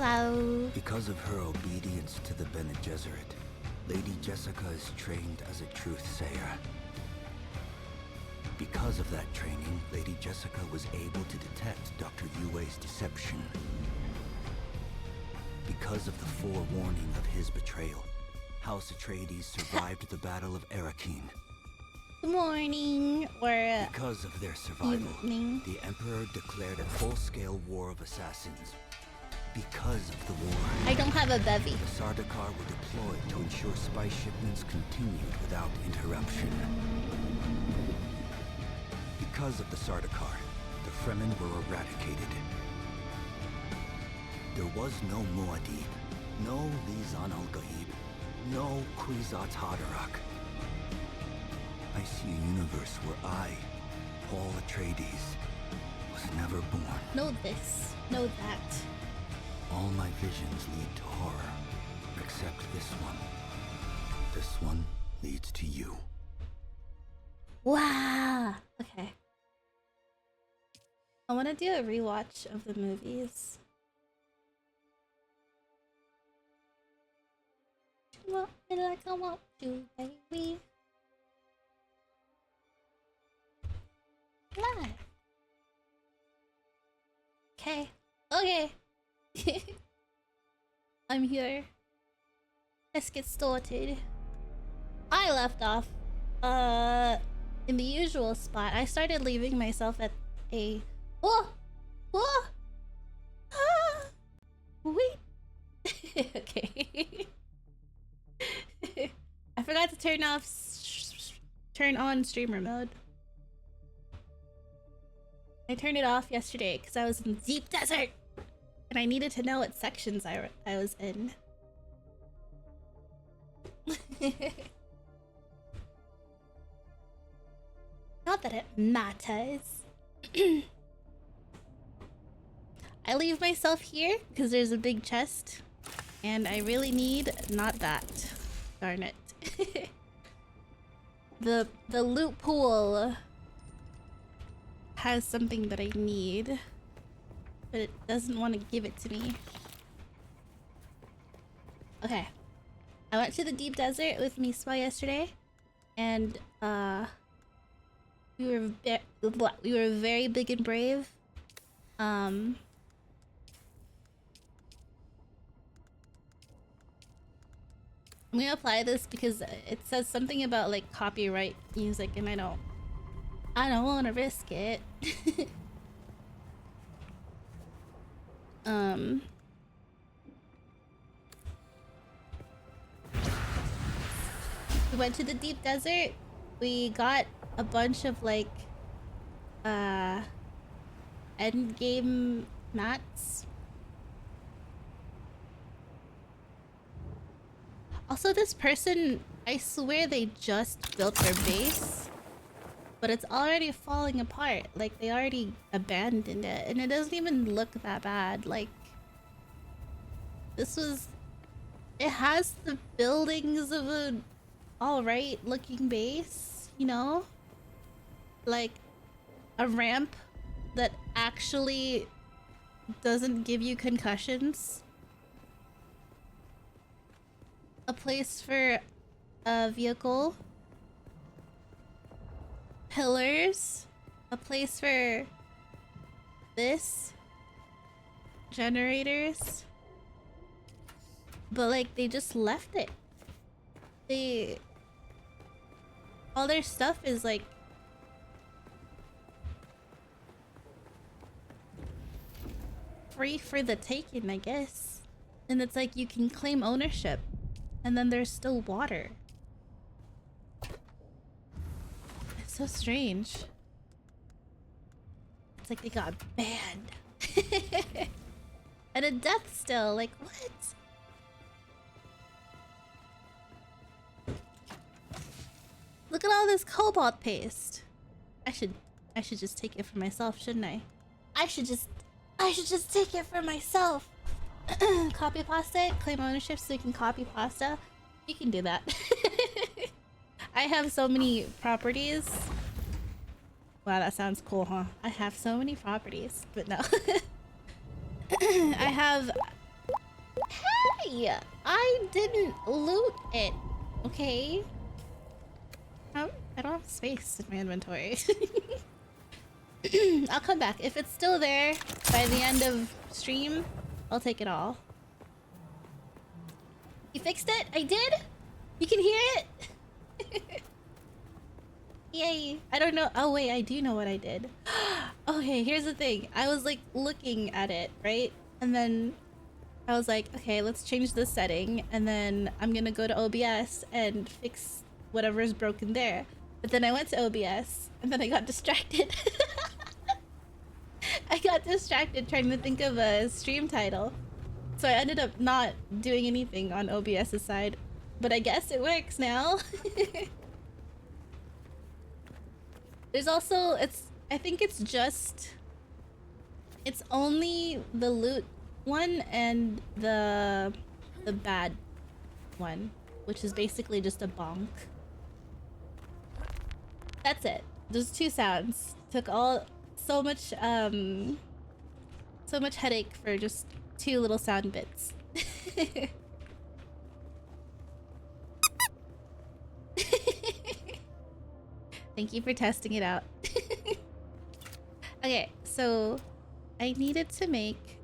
Hello. Because of her obedience to the Bene Gesserit, Lady Jessica is trained as a truth-sayer. Because of that training, Lady Jessica was able to detect Dr. Yue's deception. Because of the forewarning of his betrayal, House Atreides survived the Battle of Arrakeen. Good morning, or Because of their survival, evening. the Emperor declared a full-scale war of assassins. Because of the war, I don't have a bevy. the Sardaukar were deployed to ensure spice shipments continued without interruption. Because of the Sardaukar, the Fremen were eradicated. There was no Muad'Dib, no Lisan al-Gaib, no Kwisatz Haderach. I see a universe where I, Paul Atreides, was never born. Know this, know that. All my visions lead to horror, except this one. This one leads to you. Wow. Okay. I want to do a rewatch of the movies. You want me like I want you, baby. Live. Okay. Okay. I'm here. Let's get started. I left off in the usual spot. I started leaving myself at a wait. Okay. I forgot to turn on streamer mode. I turned it off yesterday because I was in the deep desert and I needed to know what sections I was in. Not that it matters. I leave myself here because there's a big chest and I really need not that. Darn it. The loot pool has something that I need, but it doesn't want to give it to me. Okay. I went to the deep desert with Mispa yesterday and we were very big and brave. I'm gonna apply this because it says something about like copyright music and I don't want to risk it. We went to the deep desert. We got a bunch of like end game mats. Also, this person, I swear they just built their base, but it's already falling apart. Like they already abandoned it and it doesn't even look that bad. Like it has the buildings of a alright looking base, you know? Like a ramp that actually doesn't give you concussions. A place for a vehicle. Pillars. A place for this. Generators. But like they just left it. All their stuff is like free for the taking, I guess. And it's like you can claim ownership and then there's still water. It's so strange. It's like they got banned. And a death still, like what? Look at all this cobalt paste. I should just take it for myself, shouldn't I? I should just take it for myself. Copy pasta, claim ownership so you can copy pasta. You can do that. I have so many properties. Wow, that sounds cool, huh? I have so many properties, but no. I have Hey, I didn't loot it. Okay. I don't have space in my inventory. I'll come back. If it's still there by the end of stream, I'll take it all. You fixed it? I did? You can hear it? Yay. I don't know. Oh, wait, I do know what I did. Okay, here's the thing. I was like looking at it, right? And then I was like, okay, let's change the setting. And then I'm gonna go to OBS and fix whatever is broken there. But then I went to OBS and then I got distracted. I got distracted trying to think of a stream title. So I ended up not doing anything on OBS's side. But I guess it works now. There's also, I think it's only the loot one and the bad one, which is basically just a bonk. That's it. Those two sounds took so much headache for just two little sound bits. Thank you for testing it out. Okay, so I needed to make...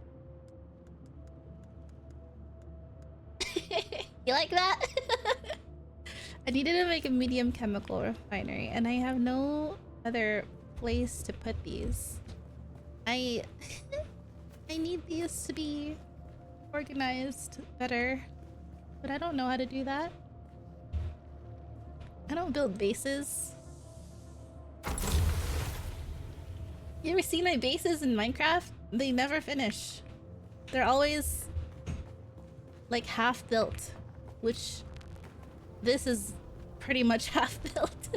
You like that? I needed to make a medium chemical refinery, and I have no other place to put these. I need these to be organized better, but I don't know how to do that. I don't build bases. You ever seen my bases in Minecraft? They never finish. They're always like half built, which this is pretty much half built.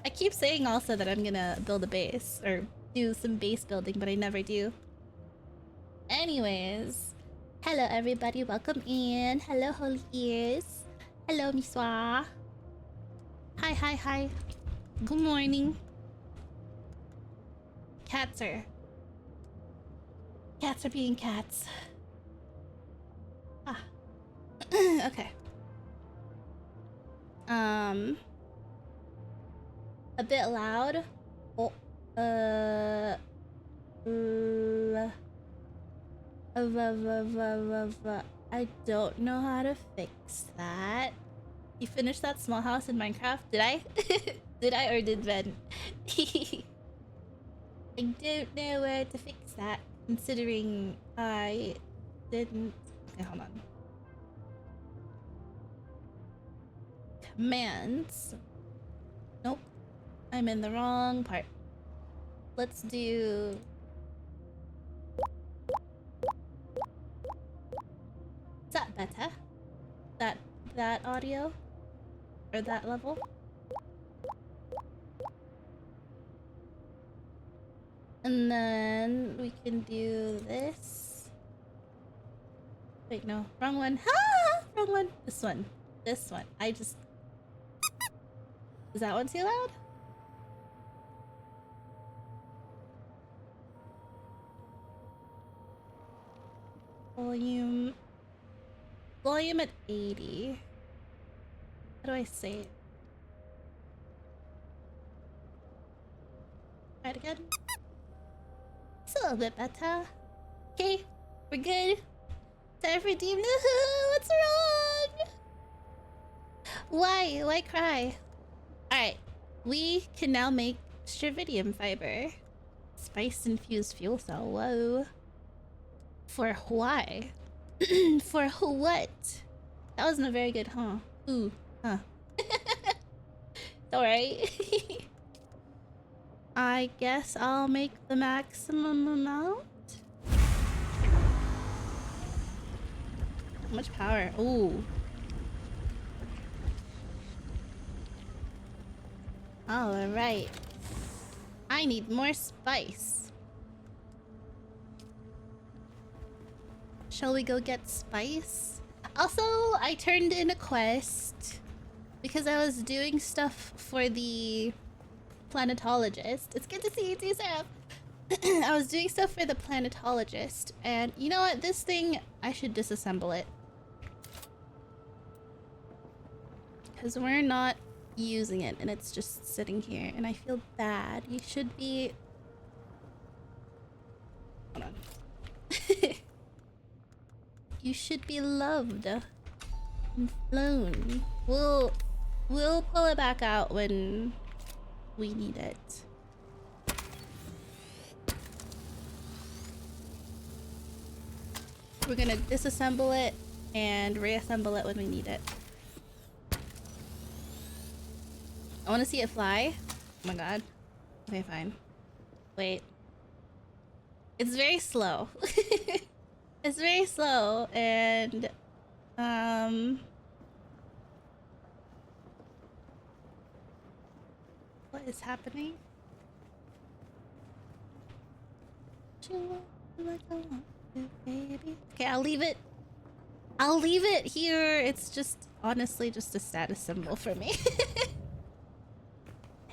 I keep saying also that I'm gonna build a base or do some base building, but I never do. Anyways, hello everybody, welcome in. Hello holy ears. Hello Miswa. Hi. Good morning. Cats are being cats. Ah. Okay. A bit loud. Oh, I don't know how to fix that. You finished that small house in Minecraft? Did I? Did I or did Ben? I don't know where to fix that, considering I didn't... Okay, hold on. Commands. Nope. I'm in the wrong part. Let's do... Is that better? That audio? Or that level? And then we can do this. Wait, no. Wrong one. Ah! Wrong one. This one. This one. Is that one too loud? Volume at 80. How do I say it? Try it again. It's a little bit better. Okay, we're good. Time for Dune. What's wrong? Why cry? Alright, we can now make strontium fiber. Spice infused fuel cell. Whoa. For why? For what? That wasn't a very good, huh? Ooh, huh. Alright. I guess I'll make the maximum amount. How much power? Ooh. Alright. I need more spice. Shall we go get spice? Also, I turned in a quest because I was doing stuff for the planetologist. It's good to see you too, Seraph. I was doing stuff for the planetologist, and you know what? This thing, I should disassemble it. Because we're not using it, and it's just sitting here, and I feel bad. You should be... Hold on. You should be loved and flown. We'll pull it back out when we need it. We're gonna disassemble it and reassemble it when we need it. I want to see it fly. Oh my god. Okay, fine. Wait. It's very slow. It's very slow, and what is happening? Baby. Okay, I'll leave it. I'll leave it here. It's just honestly just a status symbol for me.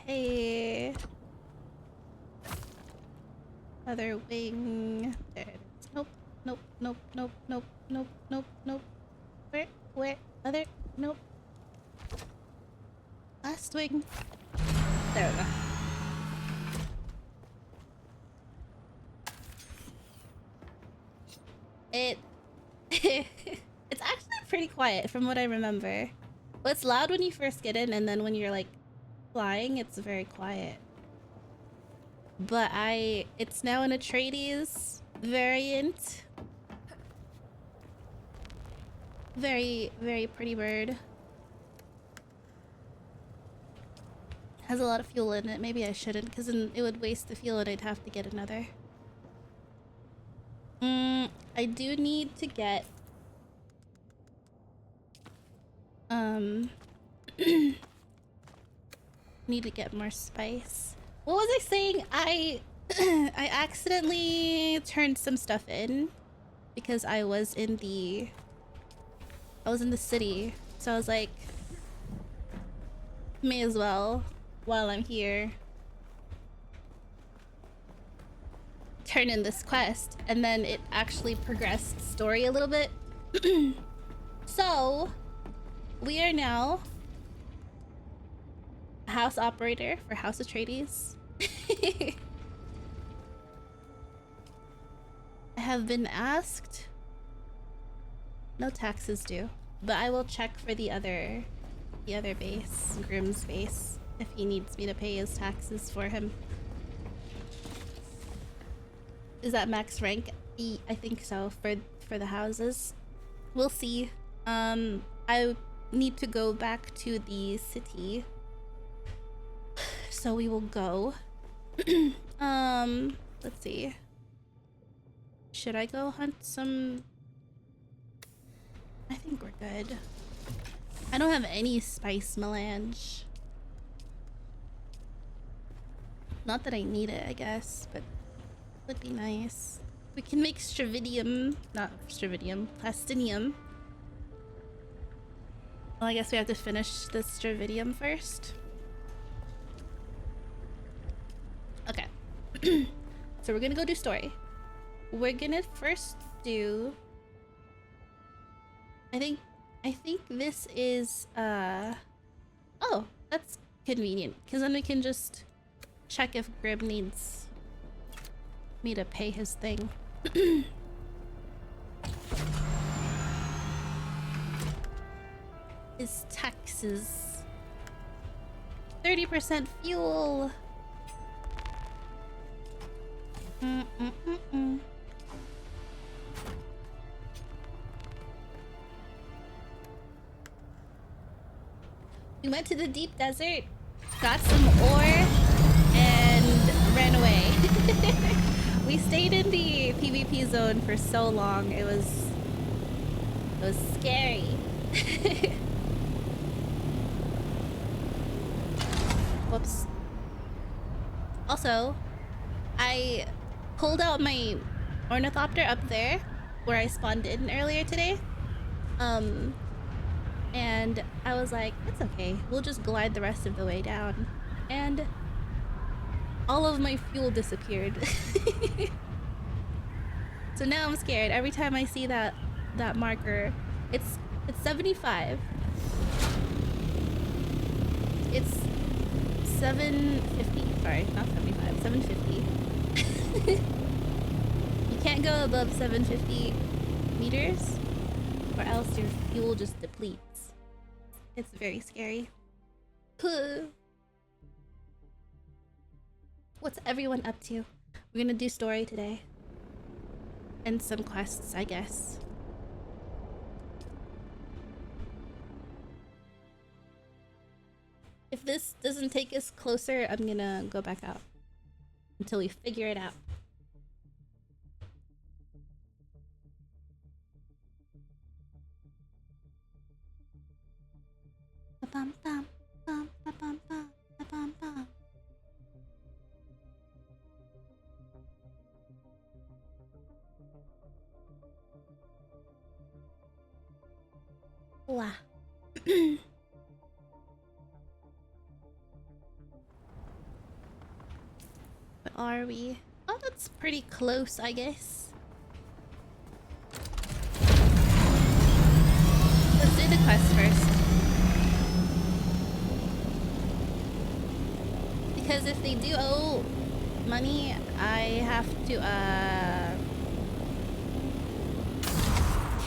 Hey. Other wing. There it is. Nope. Nope. Nope. Nope. Nope. Nope. Nope. Nope. Where? Other? Nope. Last wing. There we go. It's actually pretty quiet from what I remember. Well, it's loud when you first get in, and then when you're like flying, it's very quiet. But it's now an Atreides variant. Very, very pretty bird. Has a lot of fuel in it. Maybe I shouldn't, because then it would waste the fuel and I'd have to get another. I do need to get need to get more spice. What was I saying? I accidentally turned some stuff in because I was in the city. So I was like, may as well while I'm here turn in this quest, and then it actually progressed story a little bit. So we are now a house operator for House Atreides. I have been asked, no taxes due, but I will check for the other base, Grimm's base, if he needs me to pay his taxes for him. Is that max rank? I think so for the houses. We'll see. I need to go back to the city, so we will go. Let's see. Should I go hunt some? I think we're good. I don't have any spice melange. Not that I need it, I guess, but would be nice. We can make stravidium, not stravidium, plastinium. Well, I guess we have to finish the stravidium first. Okay. So we're gonna go do story. We're gonna first do, I think this is oh, that's convenient, because then we can just check if Grimm needs me to pay his thing. His taxes. 30% fuel. We went to the deep desert, got some ore, and ran away. We stayed in the PvP zone for so long. It was scary. Whoops. Also, I pulled out my ornithopter up there where I spawned in earlier today. And I was like, it's okay. We'll just glide the rest of the way down. And all of my fuel disappeared. So now I'm scared. Every time I see that marker, it's 75. It's 750. Sorry, not 75. 750. You can't go above 750 meters, or else your fuel just depletes. It's very scary. What's everyone up to? We're gonna do story today. And some quests, I guess. If this doesn't take us closer, I'm gonna go back out. Until we figure it out. Ba-bum-bum, bum, ba-bum-bum, ba-bum-bum. Wow. Where are we? Oh, that's pretty close, I guess. Let's do the quest first. Because if they do owe money, I have to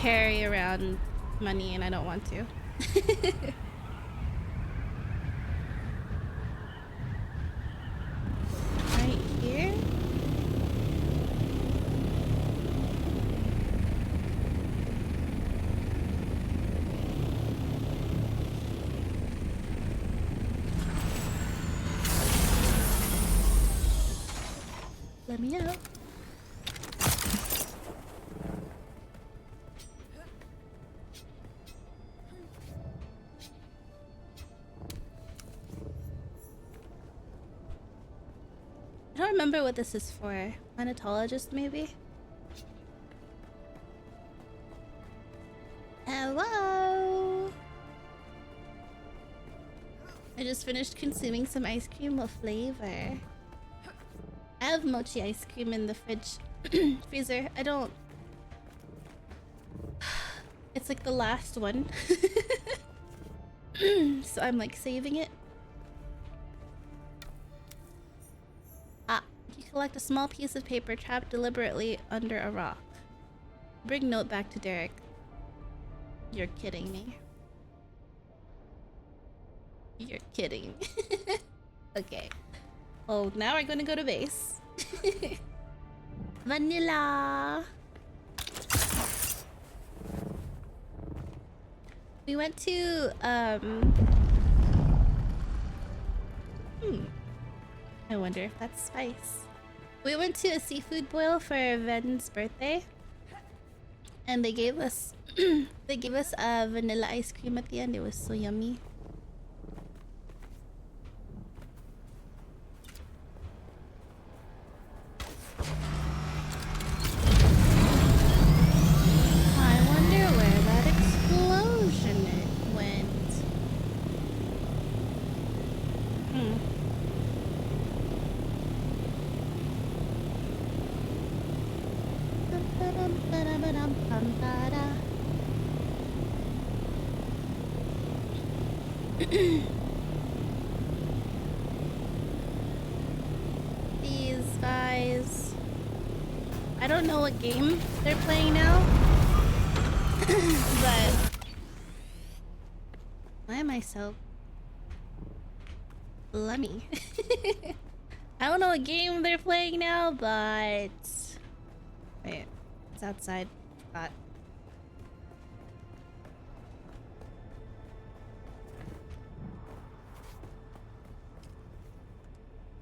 carry around money, and I don't want to. Right here. Let me know. I don't remember what this is for. Planetologist, maybe? Hello! I just finished consuming some ice cream. What flavor? I have mochi ice cream in the fridge. Freezer. I don't... It's like the last one. So I'm like saving it. Collect a small piece of paper trapped deliberately under a rock. Bring note back to Derek. You're kidding me. You're kidding. Okay. Oh, now we're gonna go to base. Vanilla. We went to I wonder if that's spice. We went to a seafood boil for Ven's birthday, and they gave us a vanilla ice cream at the end. It was so yummy. I wonder where that explosion went. These guys, I don't know what game they're playing now, but why am I so lummy? I don't know what game they're playing now, but wait, it's outside. Forgot.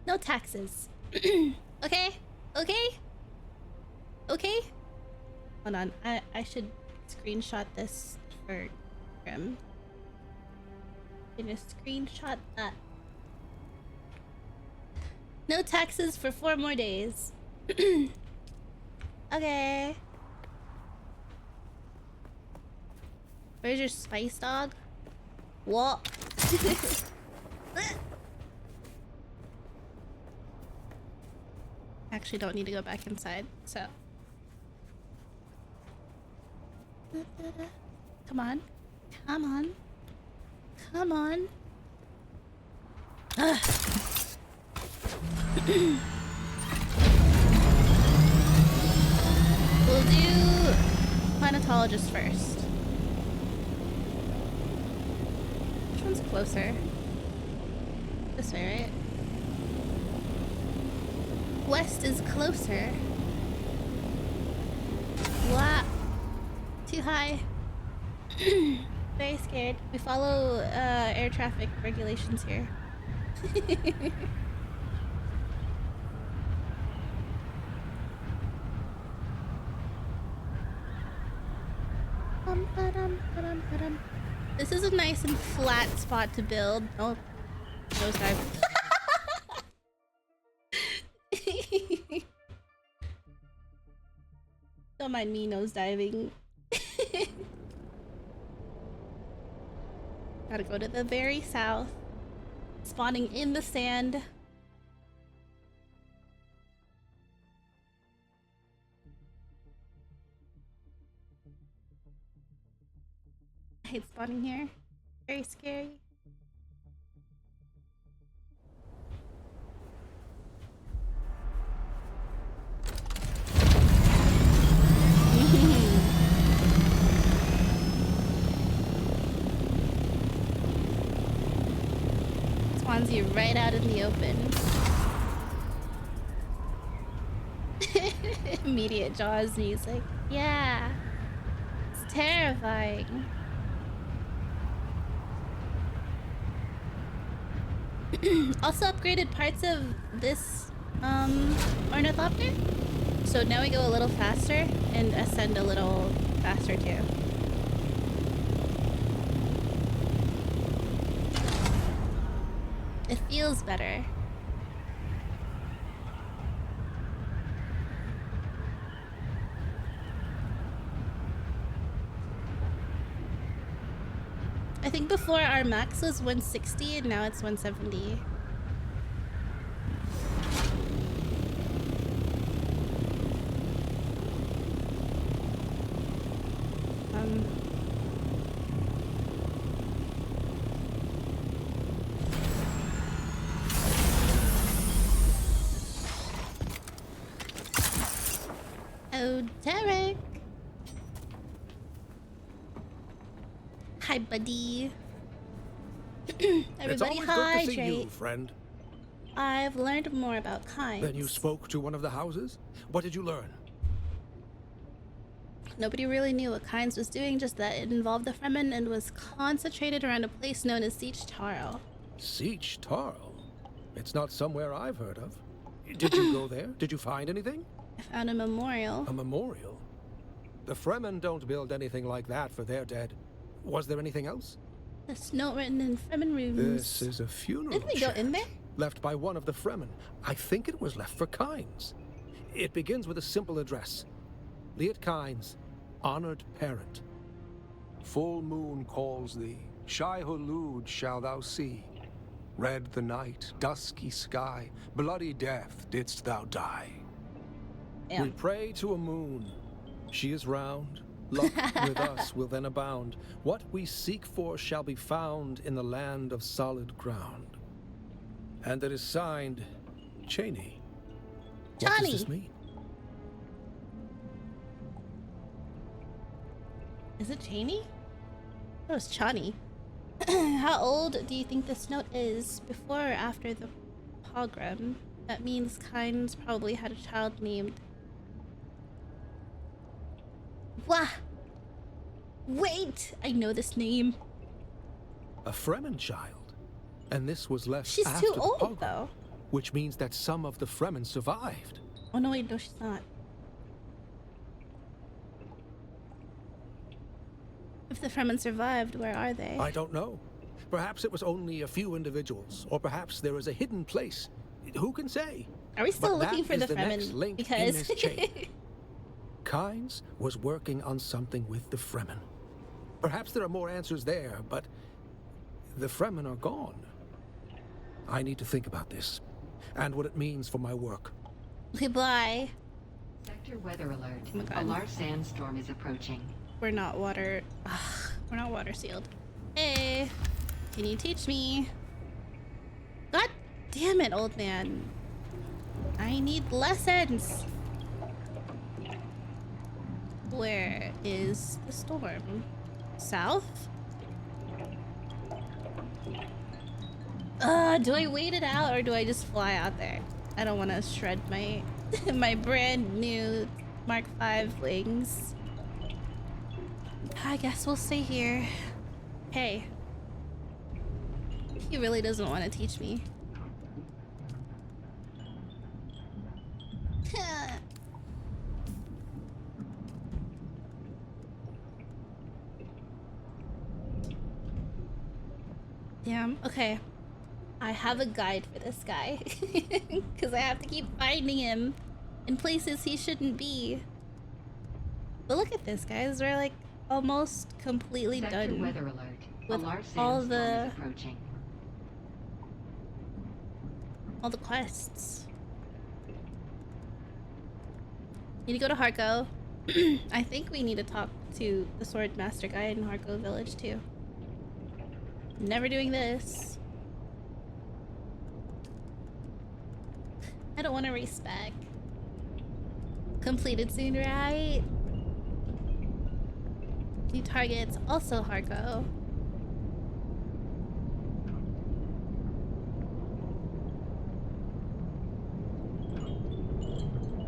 No taxes. Okay? Okay? Okay? Hold on. I should screenshot this for Grim. Gonna screenshot that. No taxes for 4 more days. Okay. Where's your spice dog? What? actually don't need to go back inside, so. Come on. Come on. Come on. Ugh. We'll do planetologist first. Which one's closer? This way, right? West is closer. Wow. Too high. Very scared. We follow air traffic regulations here. This is a nice and flat spot to build. Oh, nosedive. Don't mind me nosediving. Gotta go to the very south. Spawning in the sand. I hate spawning here. Very scary. Spawns you right out in the open. Immediate Jaws music. Yeah. It's terrifying. Also upgraded parts of this ornithopter. So now we go a little faster and ascend a little faster too. It feels better. I think before our max was 160 and now it's 170. Oh, Derek. Hi, buddy. Everybody good to see hydrate. you, friend. I've learned more about kinds. Then you spoke to one of the houses? What did you learn? Nobody really knew what Kynes was doing, just that it involved the Fremen and was concentrated around a place known as Siege Tarl. Siege Tarl? It's not somewhere I've heard of. Did you go there? Did you find anything? I found a memorial. A memorial? The Fremen don't build anything like that for their dead. Was there anything else? This note written in Fremen runes. This is a funeral Didn't we go chant in there? left by one of the Fremen. I think it was left for Kynes. It begins with a simple address. Liet Kynes, honored parent. Full moon calls thee, Shai-Hulud shall thou see. Red the night, dusky sky, bloody death didst thou die. Damn. We pray to a moon. She is round. Luck with us will then abound. What we seek for shall be found in the land of solid ground. And it is signed, Cheney. What Johnny. does this mean? Is it Cheney? Oh, it's Chani. How old do you think this note is? Before or after the pogrom? That means Kynes probably had a child named... Wah! Wait! I know this name. A Fremen child. And this was left She's after too the old, pogrom, though. which means that some of the Fremen survived. Oh, no, wait, no, she's not. If the Fremen survived, where are they? I don't know. Perhaps it was only a few individuals, or perhaps there is a hidden place. Who can say? Are we still But looking that for the is next Fremen? link in Because... this chain. Kynes was working on something with the Fremen. Perhaps there are more answers there, but the Fremen are gone. I need to think about this, and what it means for my work. Okay, bye. Sector weather alert. Oh my God. A large sandstorm is approaching. We're not water. Ugh, we're not water sealed. Hey, can you teach me? God damn it, old man. I need lessons. Where is the storm? South? Do I wait it out or do I just fly out there? I don't want to shred my my brand new Mark V wings. I guess we'll stay here. Hey. He really doesn't want to teach me. Damn, okay. I have a guide for this guy. Because I have to keep finding him in places he shouldn't be. But look at this, guys. We're like almost completely Sector done weather alert. A with large all sandstorm the is approaching. quests. Need to go to Harko. I think we need to talk to the sword master guy in Harko village too. Never doing this. I don't want to race back. Completed soon, right? New targets, also Harko.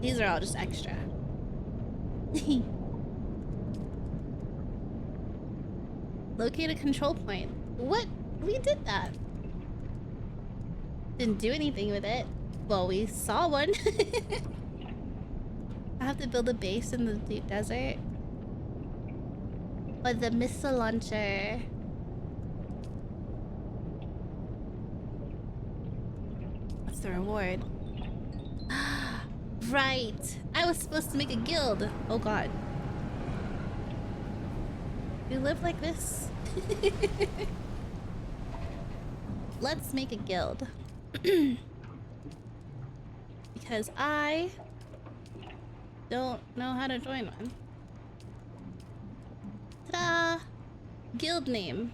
These are all just extra. Locate a control point. What? We did that. Didn't do anything with it. Well, we saw one. I have to build a base in the deep desert. But the missile launcher. What's the reward? Right. I was supposed to make a guild. Oh god. You live like this? Let's make a guild. Because I don't know how to join one. Ta-da! Guild name.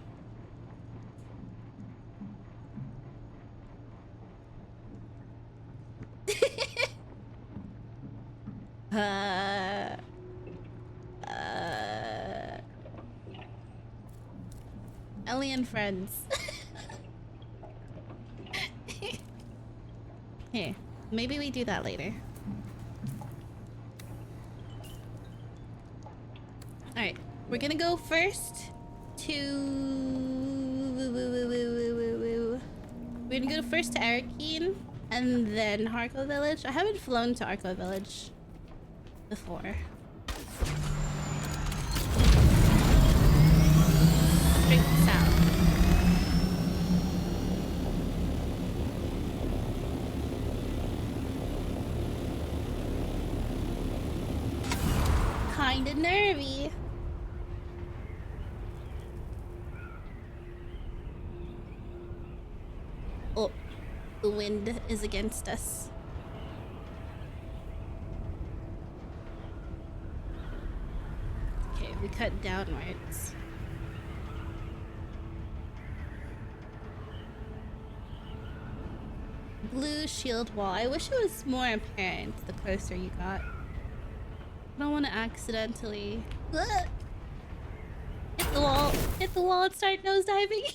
Ellie and friends. Hey, maybe we do that later. Alright, we're gonna go first to... We're gonna go first to Arakeen and then Harko Village. I haven't flown to Harko Village before. Straight south. Kinda nervy. Oh, the wind is against us. Okay, we cut downwards. Blue shield wall. I wish it was more apparent the closer you got. I don't want to accidentally hit the wall and start nosediving.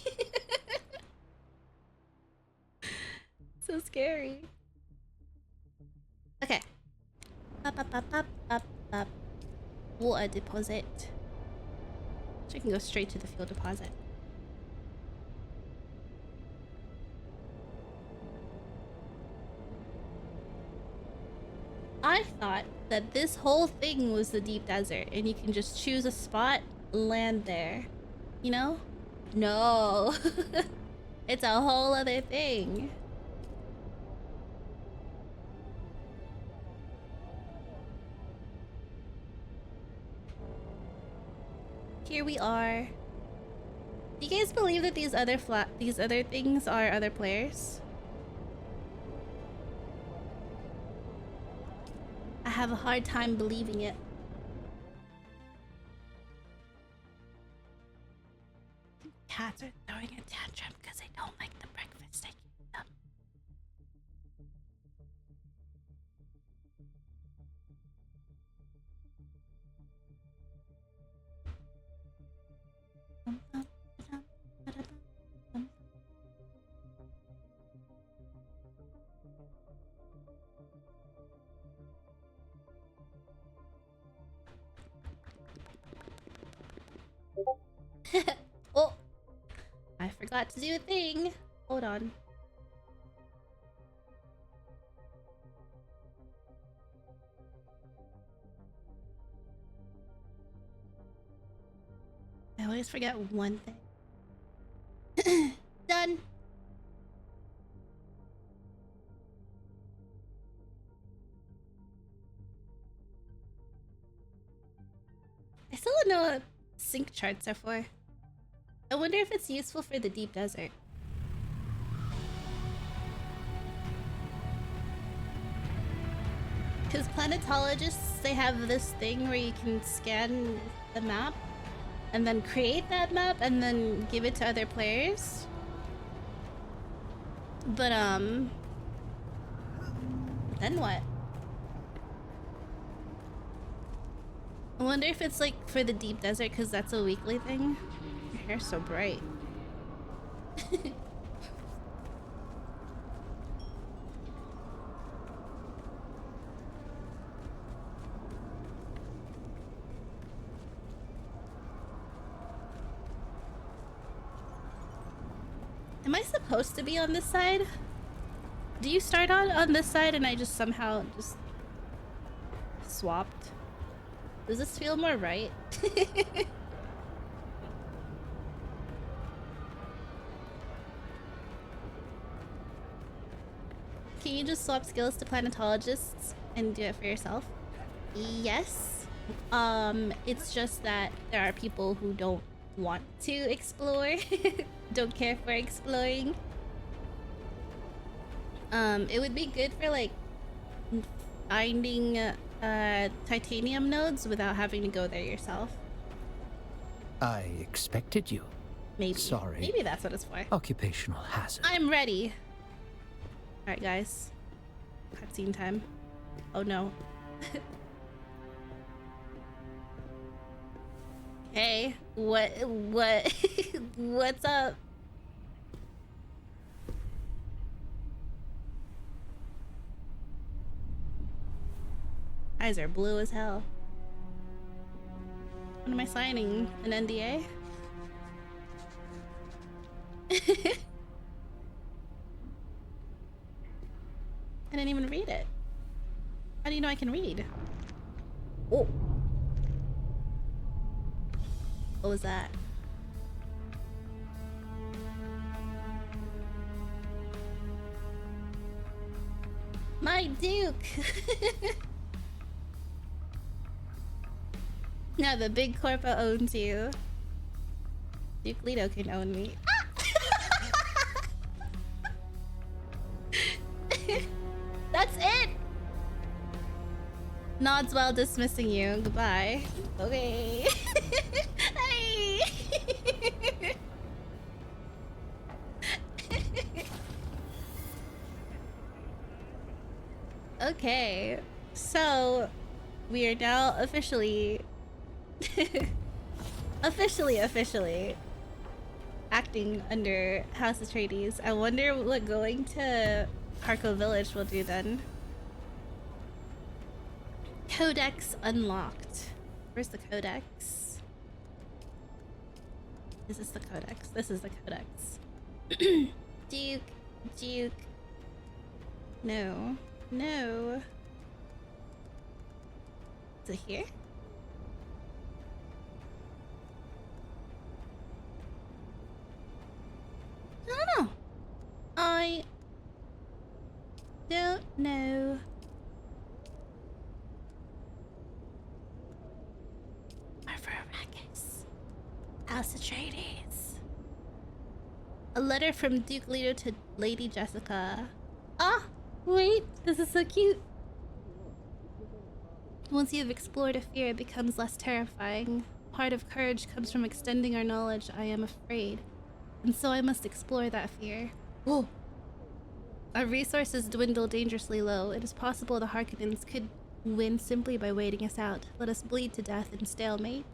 So scary. Okay. Up. Water deposit. So I can go straight to the fuel deposit. I thought that this whole thing was the deep desert and you can just choose a spot, land there. You know? No. It's a whole other thing. Here we are. Do you guys believe that these other things are other players? have a hard time believing it. Cats are throwing a tantrum because they don't like the breakfast I gave them. Oh, I forgot to do a thing. Hold on. I always forget one thing. Done. I still don't know what sync charts are for. I wonder if it's useful for the deep desert. Because planetologists, they have this thing where you can scan the map and then create that map and then give it to other players. But, then what? I wonder if it's like for the deep desert because that's a weekly thing. Your hair's so bright. Am I supposed to be on this side? Do you start on this side and I just somehow just swapped? Does this feel more right? Can you just swap skills to planetologists and do it for yourself? Yes. It's just that there are people who don't want to explore, don't care for exploring. It would be good for like finding titanium nodes without having to go there yourself. I expected you. Maybe. Sorry. Maybe that's what it's for. Occupational hazard. I'm ready. Alright, guys. Cutscene time. Oh no. Hey, what, what's up? Eyes are blue as hell. When am I signing? An NDA? I didn't even read it. How do you know I can read? Oh. What was that? My Duke! Now the big corpo owns you. Duke Leto can own me. That's it! Nods while dismissing you. Goodbye. Okay. Hey! Okay. So, we are now officially officially acting under House Atreides. I wonder what going to Harco Village will do then. Codex unlocked. Where's the codex? Is this the codex? This is the codex. Duke. No. Is it here? I don't know. Arrakis. House Atreides. A letter from Duke Leto to Lady Jessica. Ah, wait, this is so cute. Once you've explored a fear, it becomes less terrifying. Part of courage comes from extending our knowledge. I am afraid, and so I must explore that fear. Whoa. Our resources dwindle dangerously low. It is possible the Harkonnens could win simply by waiting us out. Let us bleed to death in stalemate.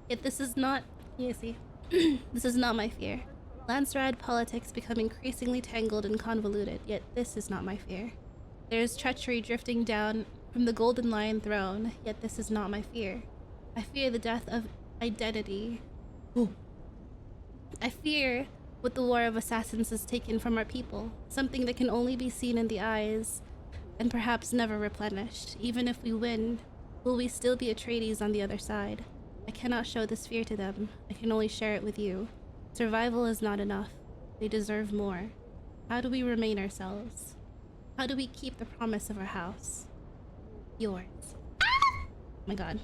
Yet this is not... You see. This is not my fear. Landsrad politics become increasingly tangled and convoluted, yet this is not my fear. There is treachery drifting down from the Golden Lion throne, yet this is not my fear. I fear the death of identity. Ooh. I fear what the War of Assassins has taken from our people, something that can only be seen in the eyes and perhaps never replenished. Even if we win, will we still be Atreides on the other side? I cannot show this fear to them. I can only share it with you. Survival is not enough. They deserve more. How do we remain ourselves? How do we keep the promise of our house? Yours. Ah! Oh my god.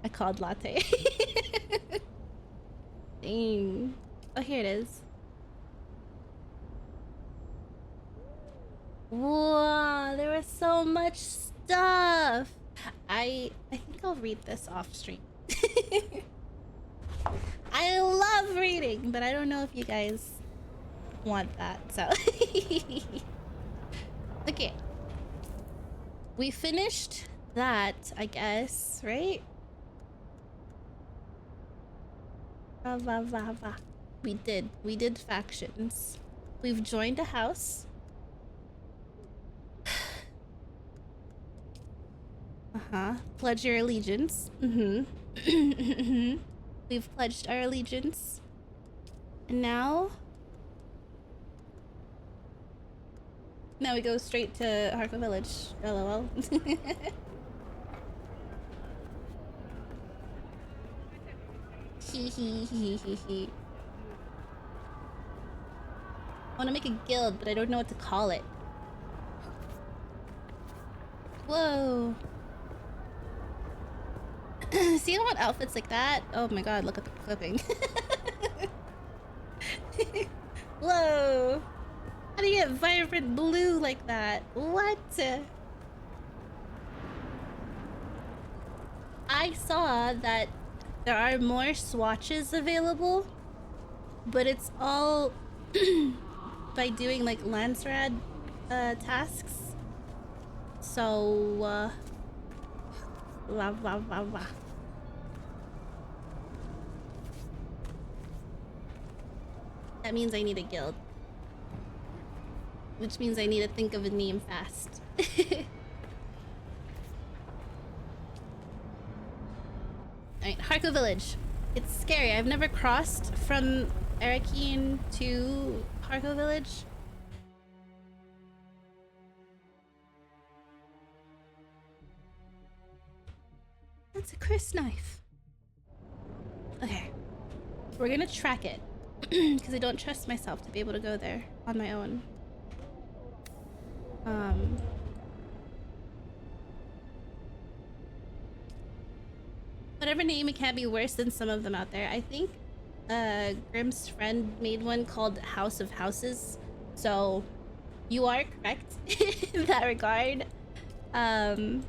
I called latte. Dang. Oh, here it is. Whoa, there was so much stuff. I think I'll read this off stream. I love reading, but I don't know if you guys want that, so. Okay. We finished that, I guess, right? We did factions. We've joined a house. Pledge your allegiance. We've pledged our allegiance. And now we go straight to Harko Village. LOL. Hee. I want to make a guild, but I don't know what to call it. Whoa. See, I want outfits like that. Oh my god, look at the clipping. Whoa. How do you get vibrant blue like that? What? I saw that there are more swatches available, but it's all by doing like Landsrad tasks. So that means I need a guild, which means I need to think of a name fast. Alright, Harko Village. It's scary. I've never crossed from Arakeen to Harko Village. That's a Chris knife. Okay. We're gonna track it. Because I don't trust myself to be able to go there on my own. Whatever name, it can't be worse than some of them out there. I think Grimm's friend made one called House of Houses. So you are correct in that regard. I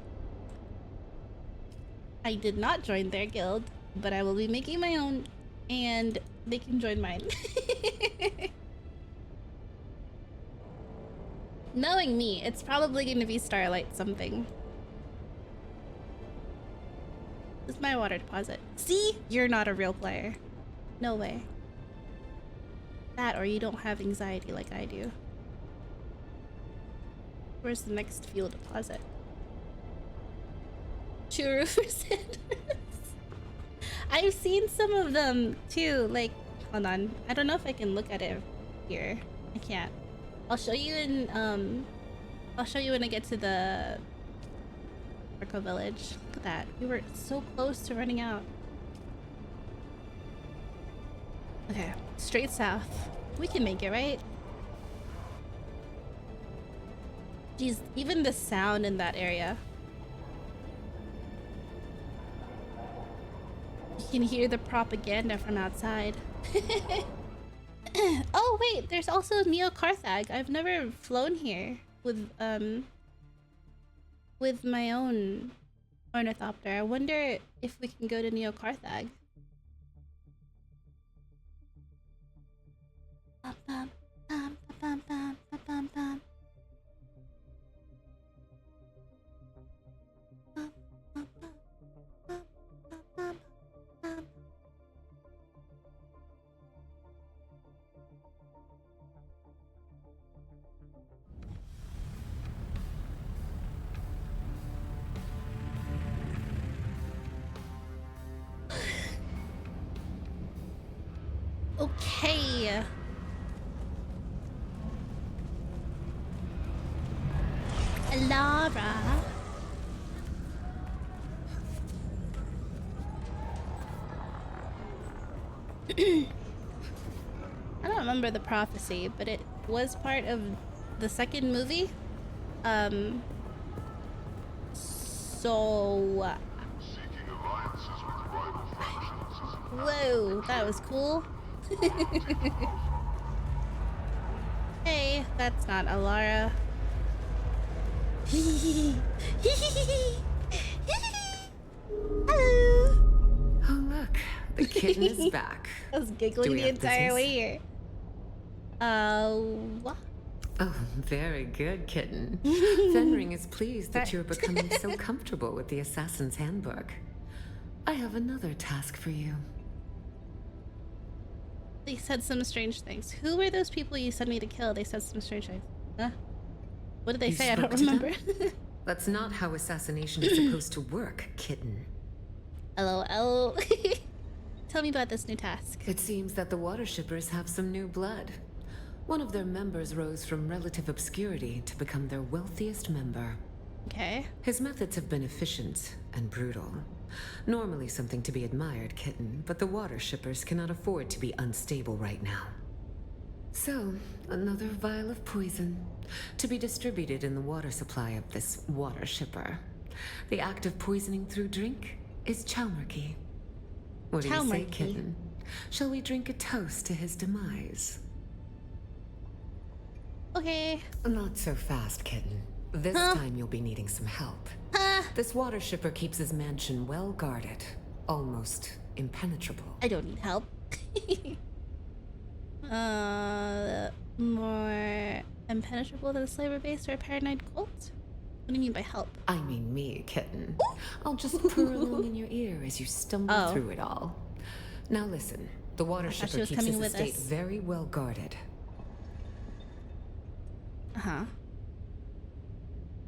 did not join their guild, but I will be making my own, and they can join mine. Knowing me, it's probably going to be Starlight something. This is my water deposit. See? You're not a real player. No way. That or you don't have anxiety like I do. Where's the next fuel deposit? Churu for Sanders. I've seen some of them too. Like, hold on. I don't know if I can look at it here. I can't. I'll show you in I'll show you when I get to the Harko Village. Look at that. We were so close to running out. Okay, straight south. We can make it, right? Jeez, even the sound in that area. You can hear the propaganda from outside. Oh wait, there's also Neo Carthag. I've never flown here with with my own ornithopter. I wonder if we can go to Neo Carthag. Bum, bum, bum, bum, bum, bum, bum, bum. Bum, bum, bum, bum, bum, bum. Okay. Lara. I don't remember the prophecy, but it was part of the second movie. So whoa, that was cool. Hey, that's not Alara. Hello. Oh, look, the kitten is back. I was giggling the entire way here. What? Oh, very good, kitten. Fenring is pleased that you're becoming so comfortable with the Assassin's Handbook. I have another task for you. They said some strange things. Who were those people you sent me to kill? They said some strange things. Huh? What did they say? I don't remember. That's not how assassination is supposed to work, kitten. LOL. Tell me about this new task. It seems that the water shippers have some new blood. One of their members rose from relative obscurity to become their wealthiest member. Okay. His methods have been efficient and brutal. Normally something to be admired, kitten, but the water shippers cannot afford to be unstable right now. So, another vial of poison, to be distributed in the water supply of this water shipper. The act of poisoning through drink is Chalmarchy. What do you say, kitten? Shall we drink a toast to his demise? Okay. Not so fast, kitten. This time you'll be needing some help. This water shipper keeps his mansion well guarded, almost impenetrable. I don't need help. More impenetrable than a slaver base or a paranoid cult? What do you mean by help? I mean me, kitten. I'll just purr along in your ear as you stumble through it all. Now listen, the water shipper keeps his estate very well guarded. Uh-huh.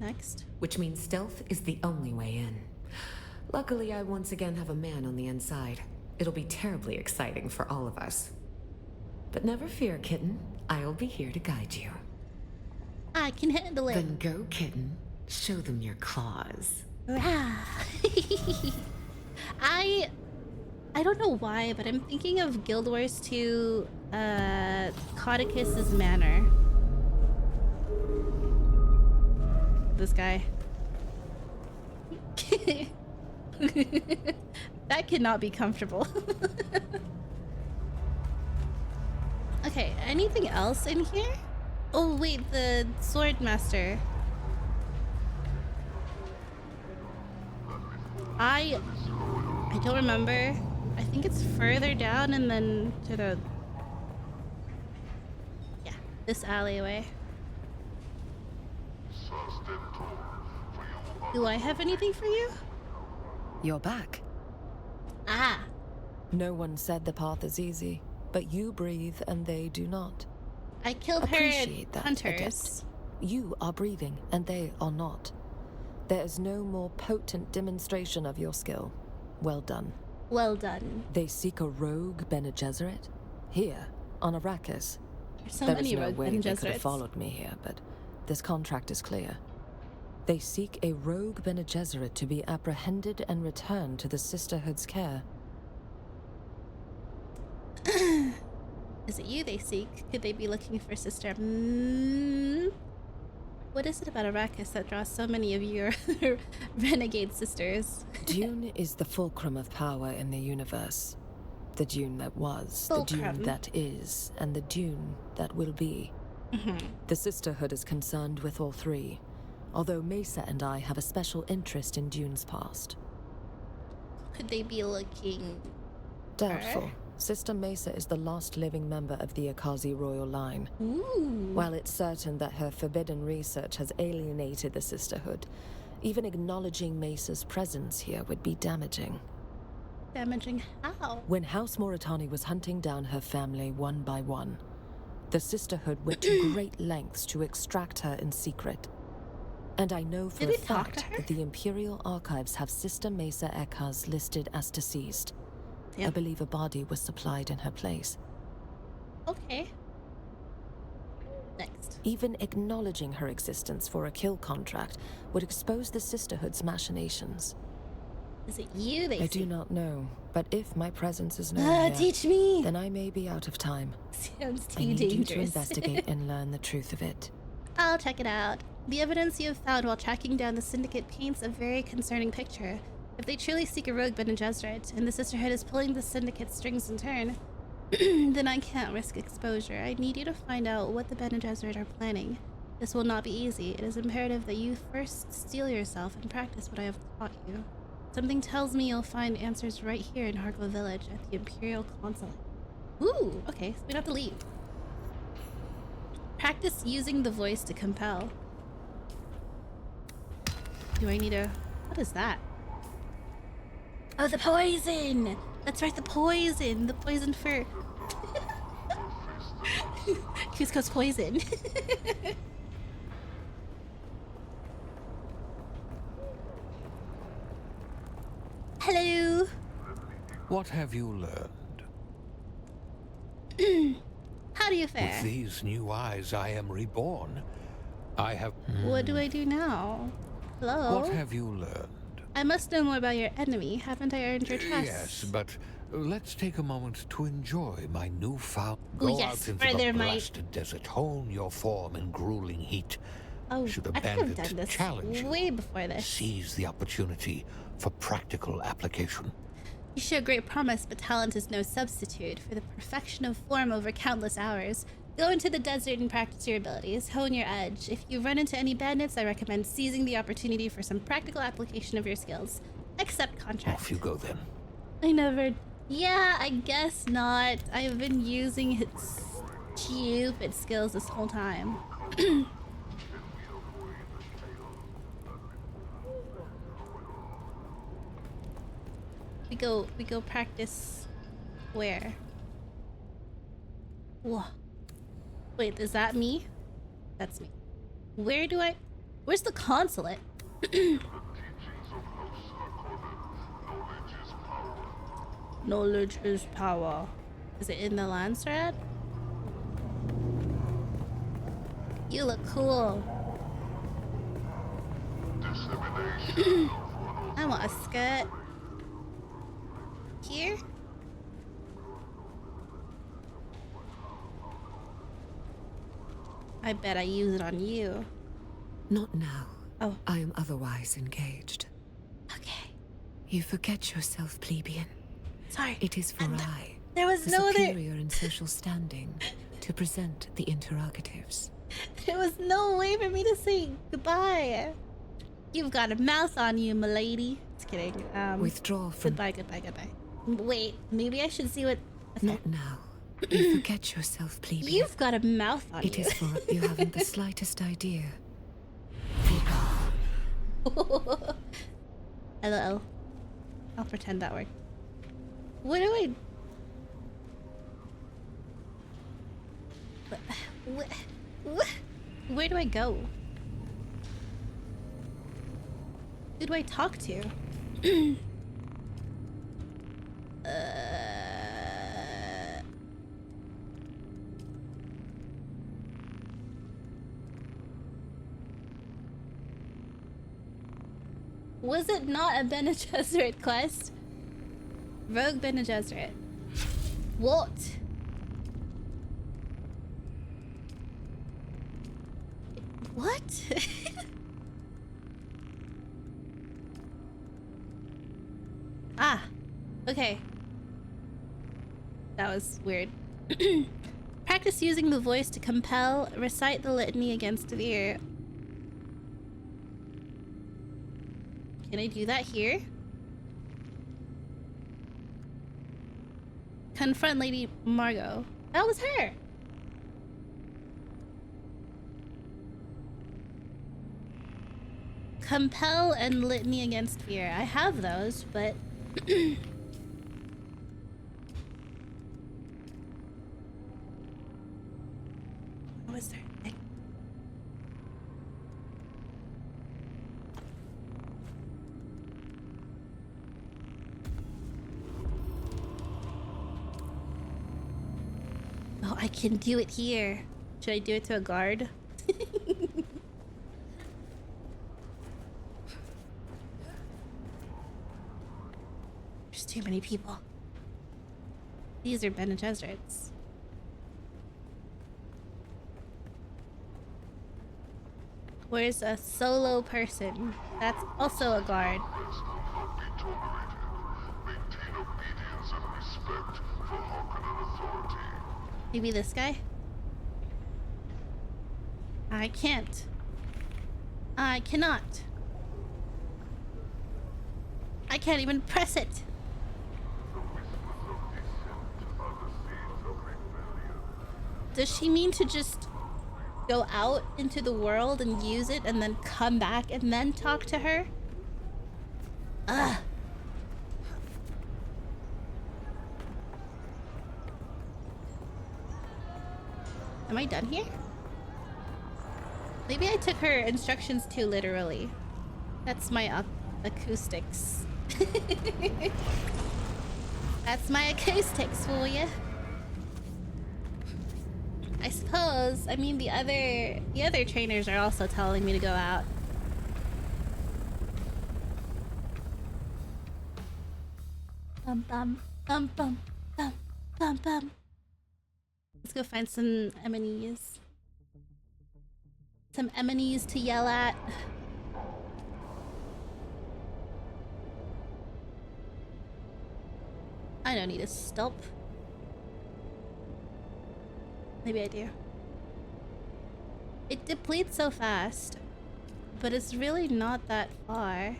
Next. Which means stealth is the only way in. Luckily, I once again have a man on the inside. It'll be terribly exciting for all of us. But never fear, kitten. I'll be here to guide you. I can handle it. Then go, kitten. Show them your claws. I don't know why, but I'm thinking of Guild Wars 2, Codicus's Manor. This guy. That cannot be comfortable. Okay, anything else in here? Oh wait, the sword master. I don't remember. I think it's further down and then to the... Yeah, this alleyway. Do I have anything for you? You're back. Ah. No one said the path is easy, but you breathe and they do not. I killed Appreciate her that, hunters. Adept. You are breathing and they are not. There is no more potent demonstration of your skill. Well done. Well done. They seek a rogue Bene Gesserit? Here, on Arrakis. There's so There many is no rogue way Bene they could have Gesserits. followed me here, but this contract is clear. They seek a rogue Bene Gesserit to be apprehended and returned to the Sisterhood's care. Is it you they seek? Could they be looking for Sister? What is it about Arrakis that draws so many of your renegade sisters? Dune is the fulcrum of power in the universe. The Dune that was, Fulcrum. the Dune that is, and the Dune that will be. The Sisterhood is concerned with all three. although Mesa and I have a special interest in Dune's past. Could they be looking... Doubtful. Sister Mesa is the last living member of the Akazi royal line. Ooh. While it's certain that her forbidden research has alienated the Sisterhood, even acknowledging Mesa's presence here would be damaging. Damaging how? When House Moritani was hunting down her family one by one, the Sisterhood went to great lengths to extract her in secret. And I know for Did a we talk fact to her? that the Imperial Archives have Sister Mesa Ekaz listed as deceased. Damn. I believe a body was supplied in her place. Okay. Next. Even acknowledging her existence for a kill contract would expose the Sisterhood's machinations. Is it you they I see? do not know, but if my presence is known here, Teach me! then I may be out of time. Sounds I too need you to dangerous. investigate and learn the truth of it. I'll check it out. The evidence you have found while tracking down the Syndicate paints a very concerning picture. If they truly seek a rogue Bene Gesserit, and the Sisterhood is pulling the Syndicate's strings in turn, then I can't risk exposure. I need you to find out what the Bene Gesserit are planning. This will not be easy. It is imperative that you first steel yourself and practice what I have taught you. Something tells me you'll find answers right here in Hargo Village at the Imperial Consulate. Ooh, okay, so we don't have to leave. Practice using the voice to compel. Do I need a... What is that? Oh, the poison! That's right, the poison! The poison for... Cusco's poison. Hello! What have you learned? How do you fare? With these new eyes, I am reborn. I have... What do I do now? Hello? What have you learned? I must know more about your enemy. Haven't I earned your trust? Yes, but let's take a moment to enjoy my newfound... Oh, Go yes, out into further the my- blasted desert, hone your form in grueling heat. Oh, Should a I could have bandit done this challenge you, way before this. seize the opportunity for practical application. You show great promise, but talent is no substitute for the perfection of form over countless hours. Go into the desert and practice your abilities. Hone your edge. If you run into any bandits, I recommend seizing the opportunity for some practical application of your skills. Accept contract. Off you go then. I never... Yeah, I guess not. I've been using his stupid skills this whole time. We go practice where? Whoa. Wait, is that me? That's me. Where's the consulate? Knowledge is power. Is it in the Landsrad? You look cool. I want a skirt. Here? I bet I use it on you. Not now. Oh. I am otherwise engaged. Okay. You forget yourself, plebeian. Sorry. It is for I, There was the no other... superior in social standing, to present the interrogatives. There was no way for me to say goodbye. You've got a mouth on you, milady. Just kidding. Withdraw from... Goodbye. Wait, maybe I should see what... Okay. Not now. You forget yourself, plebeian. You've got a mouth on It you. is for you haven't the slightest idea. LOL. I'll pretend that worked. What do I... Where do I go? Who do I talk to? Was it not a Bene Gesserit quest? Rogue Bene Gesserit. What? What? Ah, okay. That was weird. Practice using the voice to compel. Recite the litany against fear. Can I do that here? Confront Lady Margot. That was her. Compel and Litany Against Fear. I have those, but... What was there? Oh, I can do it here. Should I do it to a guard? There's too many people. These are Bene Gesserits. Where's a solo person? That's also a guard. Maybe this guy? I can't. I cannot. I can't even press it. Does she mean to just go out into the world and use it and then come back and then talk to her? Ugh. Am I done here? Maybe I took her instructions too literally. That's my acoustics. That's my acoustics for you. I suppose. I mean, the other trainers are also telling me to go out. Bum bum bum bum bum bum bum. Let's go find some enemies. Some enemies to yell at. I don't need a stop. Maybe I do. It depletes so fast, but it's really not that far.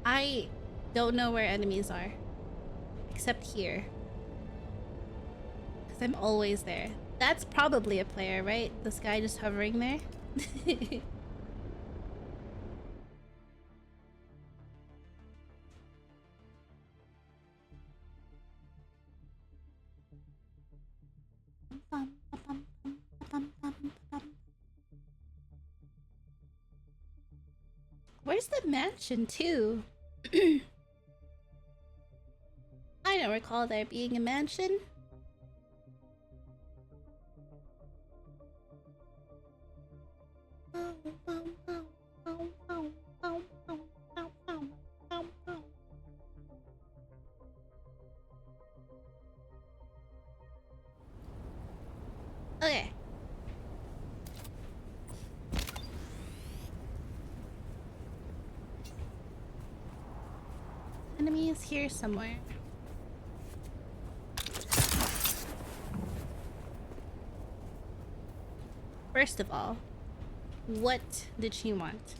I don't know where enemies are, except here. Because I'm always there. That's probably a player, right? This guy just hovering there. Where's the mansion, too? I don't recall there being a mansion. Okay. Enemy is here somewhere. First of all, what did she want?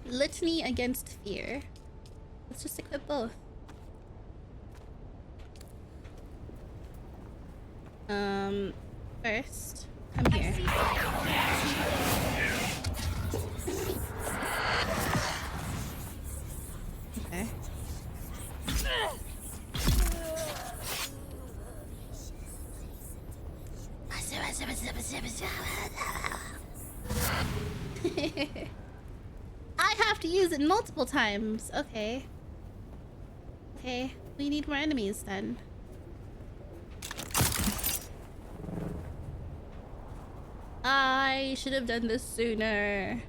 Litany Against Fear. Let's just equip both. First, come here. Okay. I have to use it multiple times. Okay. Okay, we need more enemies then. I should have done this sooner.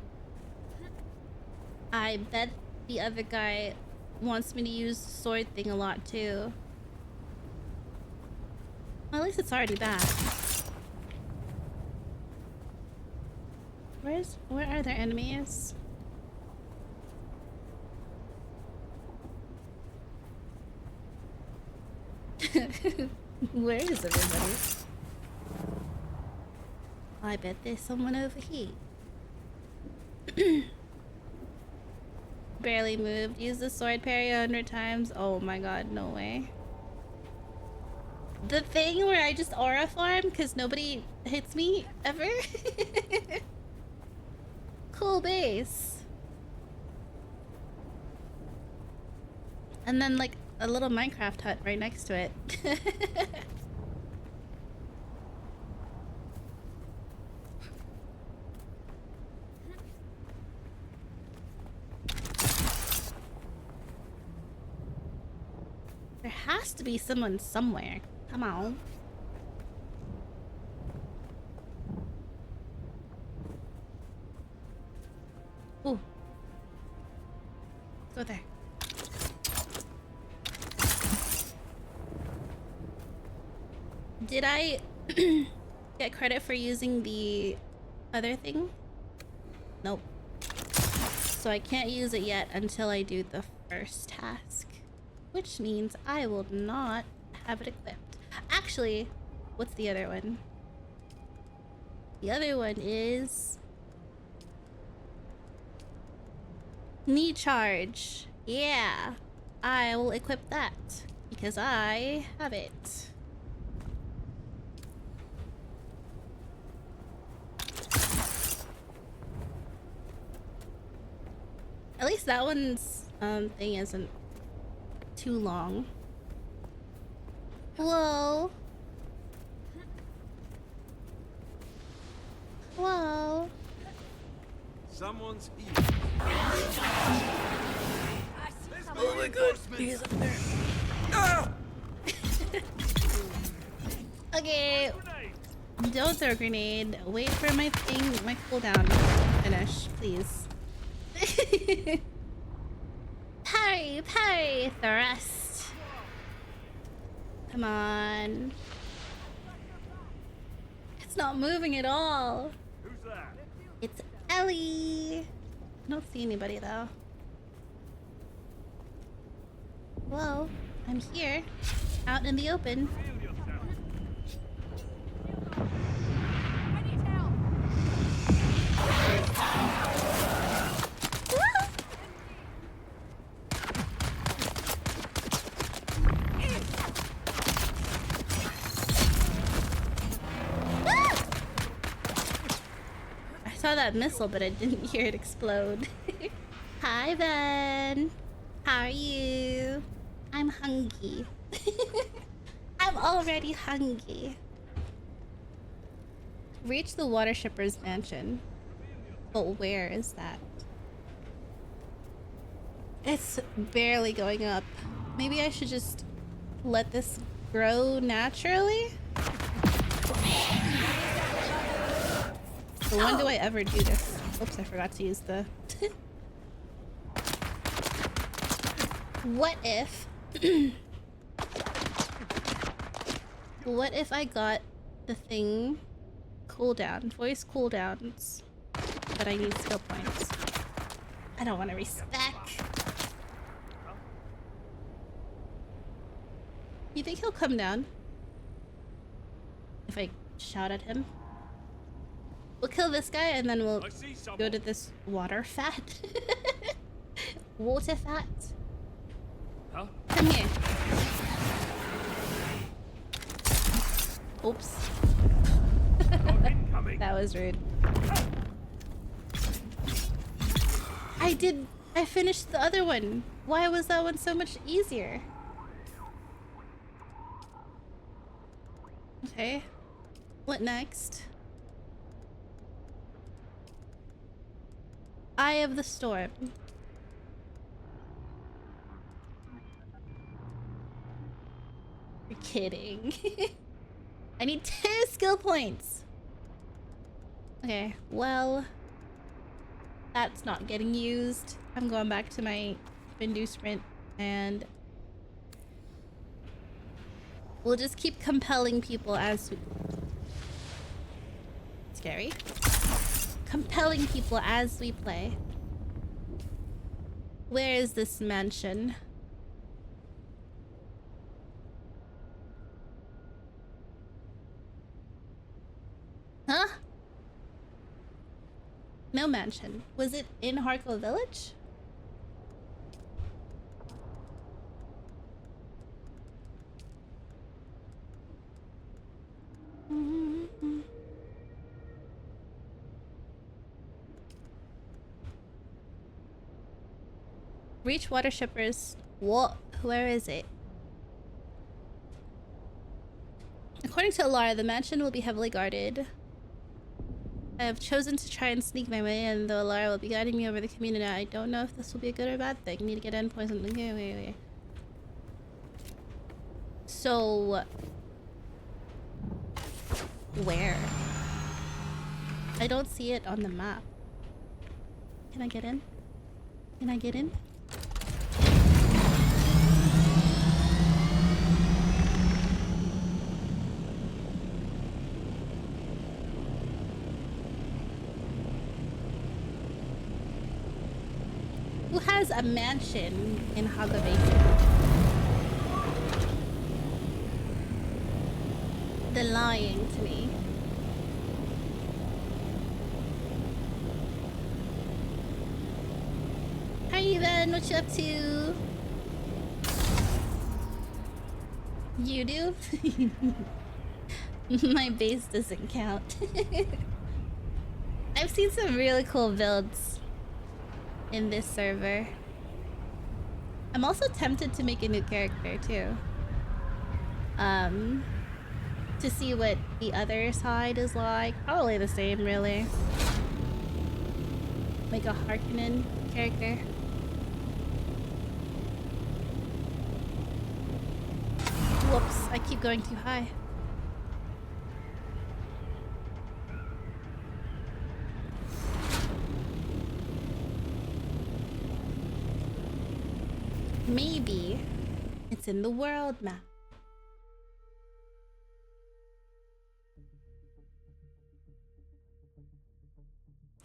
I bet the other guy wants me to use the sword thing a lot too. Well, at least it's already back. Where are their enemies? Where is everybody? I bet there's someone over here. Barely moved. Use the sword parry 100 times. Oh my god, no way. The thing where I just aura farm because nobody hits me ever. Cool base. And then like a little Minecraft hut right next to it. There has to be someone somewhere. Come on. Ooh. Go there. Did I get credit for using the other thing? Nope. So I can't use it yet until I do the first task. Which means I will not have it equipped. Actually, what's the other one? The other one is... knee charge. Yeah. I will equip that. Because I have it. At least that one's thing isn't too long. Whoa. Whoa. Someone's here. Oh my god, he's up there. Ah! Okay. Don't throw a grenade. Wait for my thing, my cooldown to finish, please. Parry, parry, thrust. Come on. It's not moving at all. Who's that? It's Ellie. I don't see anybody though. Whoa, I'm here, out in the open. I saw that missile, but I didn't hear it explode. Hi, Ben. How are you? I'm hungry. I'm already hungry. Reach the water shipper's mansion. But where is that? It's barely going up. Maybe I should just let this grow naturally? So when do I ever do this? Oops, I forgot to use the... What if... What if I got the thing cooldown, voice cooldowns, but I need skill points? I don't want to respec. You think he'll come down? If I shout at him? We'll kill this guy and then we'll go to this water fat. Water fat. Huh? Come here. Oops. That was rude. I finished the other one. Why was that one so much easier? Okay. What next? Eye of the Storm. You're kidding. I need 2 skill points. Okay, well, that's not getting used. I'm going back to my Bindu sprint and we'll just keep compelling people as we... Scary. Compelling people as we play. Where is this mansion? Huh? No mansion. Was it in Harko Village? Reach water shippers. What? Where is it? According to Alara, the mansion will be heavily guarded. I have chosen to try and sneak my way in, though Alara will be guiding me over the community. I don't know if this will be a good or bad thing. Need to get endpoints and wait. So where? I don't see it on the map. Can I get in? Can I get in? Who has a mansion in Haga Basin? They're lying to me. Hi Evan, what you up to? You do? My base doesn't count. I've seen some really cool builds in this server. I'm also tempted to make a new character too. To see what the other side is like. Probably the same, really. Make a Harkonnen character. Whoops, I keep going too high. Maybe it's in the world map.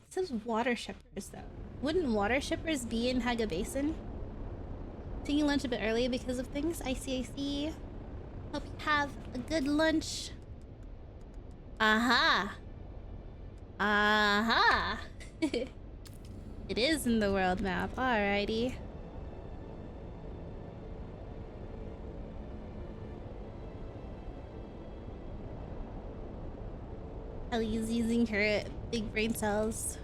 It says water shippers though. Wouldn't water shippers be in Haga Basin? Taking lunch a bit early because of things. I see. Hope you have a good lunch. Aha. It is in the world map. Alrighty. Ellie's using her big brain cells.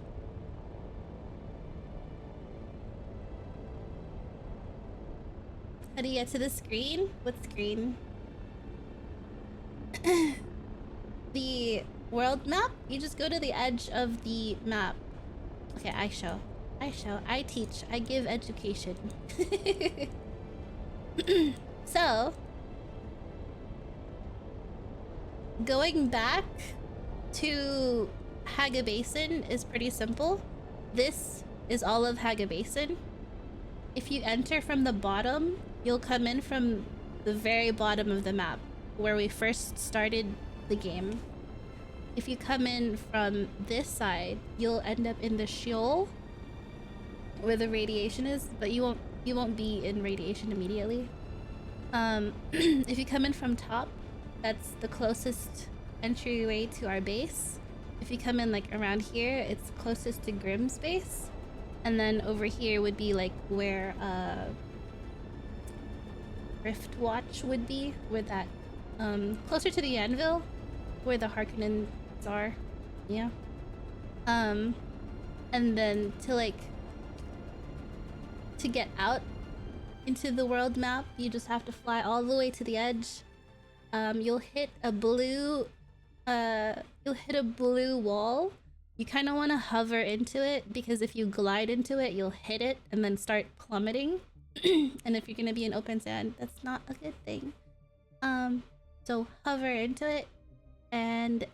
How do you get to the screen? What screen? The world map? You just go to the edge of the map. Okay, I show. I teach. I give education. So, going back to Haga Basin is pretty simple. This is all of Haga Basin. If you enter from the bottom, you'll come in from the very bottom of the map where we first started the game. If you come in from this side, you'll end up in the Sheol where the radiation is, but you won't be in radiation immediately. If you come in from top, that's the closest entryway to our base. If you come in like around here, it's closest to Grimm's base. And then over here would be like where Rift Watch would be, where that closer to the anvil, where the Harkonnens are. Yeah. And then to get out into the world map, you just have to fly all the way to the edge. You'll hit a blue wall. You kind of want to hover into it, because if you glide into it, you'll hit it and then start plummeting. And if you're gonna be in open sand, that's not a good thing. So hover into it, and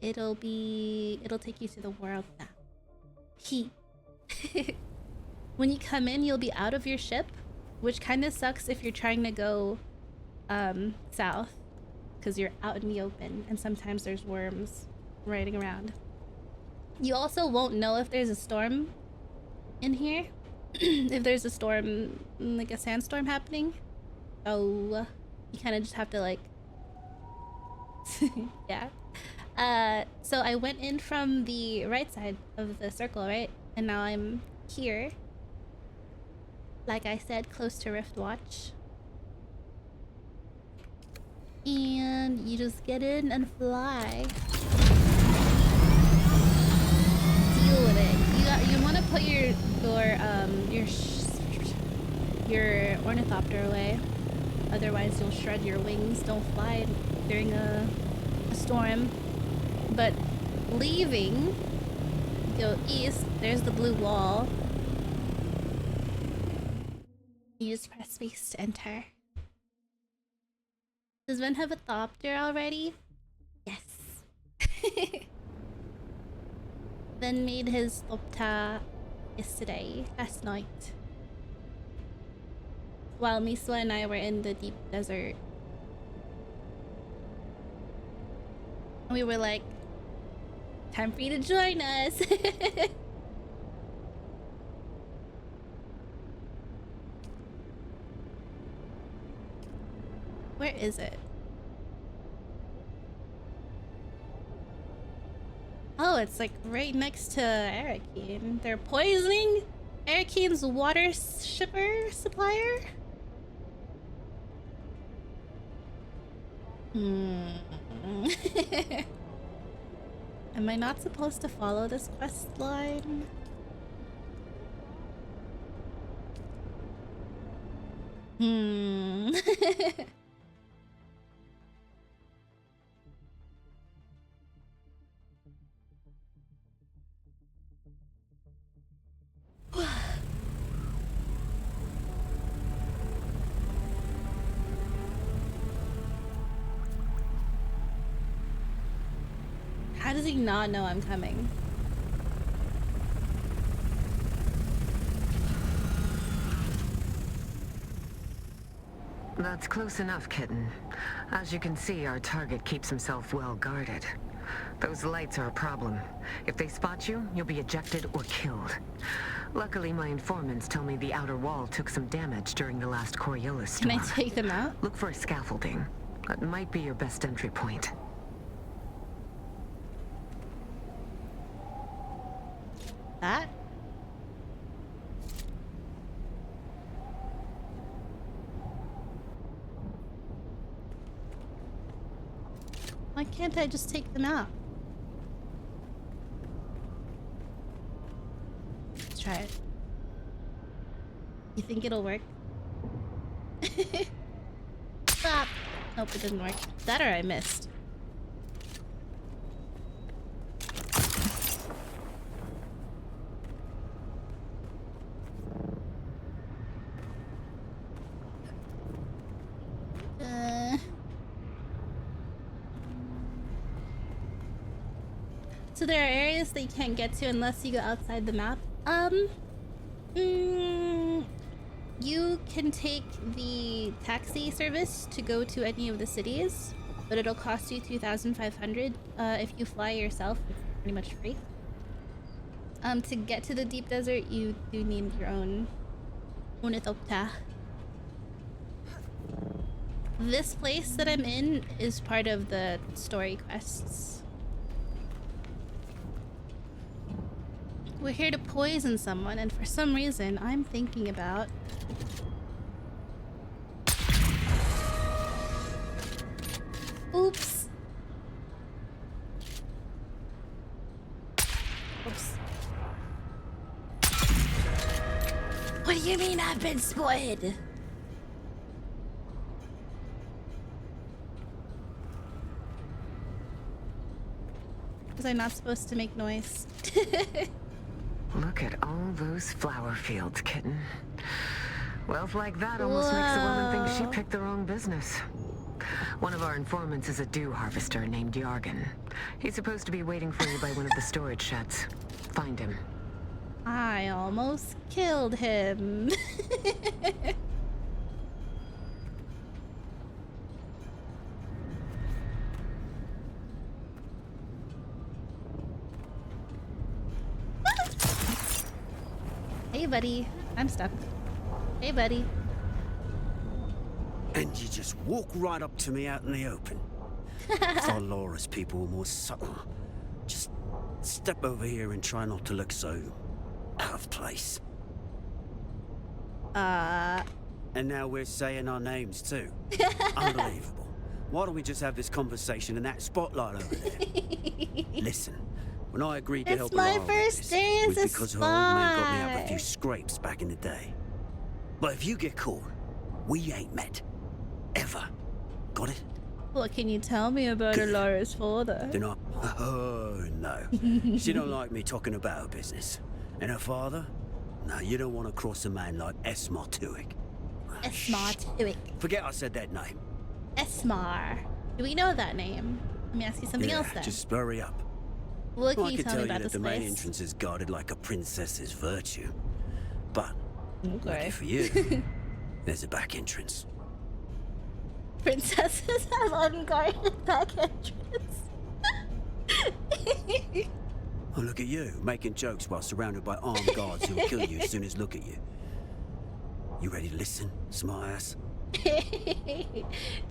it'll take you to the world map. When you come in, you'll be out of your ship, which kind of sucks if you're trying to go south, because you're out in the open and sometimes there's worms riding around. You also won't know if there's a storm in here. If there's a storm, like a sandstorm happening. So you kind of just have to like yeah. So I went in from the right side of the circle, right? And now I'm here. Like I said, close to Rift Watch. And you just get in and fly. Deal with it. You want to put your ornithopter away. Otherwise you'll shred your wings. Don't fly during a storm. But leaving, go east, there's the blue wall. You just press space to enter. Does Ben have a thopter already? Yes. Ben made his thopter yesterday, last night. While Miswa and I were in the deep desert. We were like, time for you to join us. Where is it? Oh, it's like right next to Arakeen. They're poisoning Arakeen's water supplier? Am I not supposed to follow this quest line? How does he not know I'm coming? That's close enough, kitten. As you can see, our target keeps himself well guarded. Those lights are a problem. If they spot you, you'll be ejected or killed. Luckily, my informants tell me the outer wall took some damage during the last Coriolis storm. Can I take them out? Look for a scaffolding. That might be your best entry point. That? Why can't I just take them out? Let's try it. You think it'll work? Stop! Nope, it didn't work. That or I missed. So there are areas that you can't get to unless you go outside the map. You can take the taxi service to go to any of the cities, but it'll cost you 2,500. If you fly yourself, it's pretty much free. To get to the deep desert, you do need your own ornithopter. This place that I'm in is part of the story quests. We're here to poison someone, and for some reason, I'm thinking about... Oops. Oops. What do you mean I've been spoiled? Was I not supposed to make noise? Look at all those flower fields, kitten. Wealth like that almost makes a woman think she picked the wrong business. One of our informants is a dew harvester named Yargan. He's supposed to be waiting for you by one of the storage sheds. Find him. I almost killed him. Hey, buddy. I'm stuck. Hey, buddy. And you just walk right up to me out in the open. If our Laura's people were more subtle, just step over here and try not to look so out of place. And now we're saying our names too. Unbelievable. Why don't we just have this conversation in that spotlight over there? Listen, when I agreed to help Laura with this, it was because her old man got me out of a few scrapes back in the day. But if you get caught, we ain't met. Ever. Got it? What can you tell me about Laura's father? Then I... Oh, no. She don't like me talking about her business. And her father? No, you don't want to cross a man like Esmar Tuick. Esmar Tuick. Forget I said that name. Esmar. Do we know that name? Let me ask you something else then. Just hurry up. What can I you could tell me you about that this the main place? entrance is guarded like a princess's virtue. But, lucky for Okay. you, there's a back entrance. Princesses have unguarded back entrance. Oh, look at you, making jokes while surrounded by armed guards who'll kill you as soon as look at you. You ready to listen, smartass?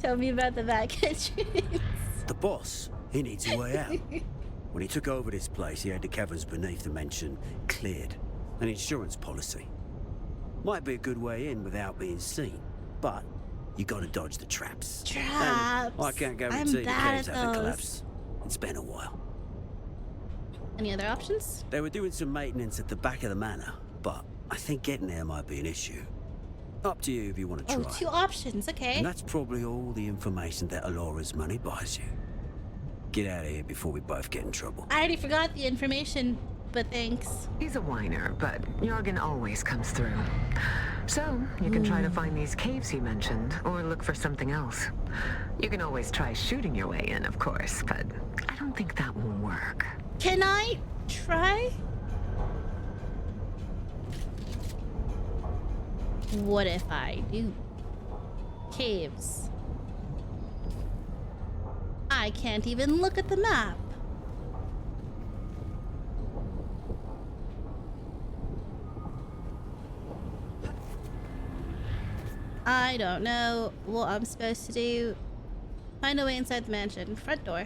Tell me about the back entrance. The boss, he needs a way out. When he took over this place, he had the caverns beneath the mansion cleared. An insurance policy. Might be a good way in without being seen, but you gotta dodge the traps. Traps. And I can't guarantee the bad caves at haven't those. collapsed. It's been a while. Any other options? They were doing some maintenance at the back of the manor, but I think getting there might be an issue. Up to you if you want to try. Oh, two options, okay. And that's probably all the information that Alora's money buys you. Get out of here before we both get in trouble. I already forgot the information, but thanks. He's a whiner, but Jorgen always comes through. So, you can try to find these caves he mentioned, or look for something else. You can always try shooting your way in, of course, but I don't think that will work. Can I try? What if I do? Caves. I can't even look at the map. I don't know what I'm supposed to do. Find a way inside the mansion. Front door.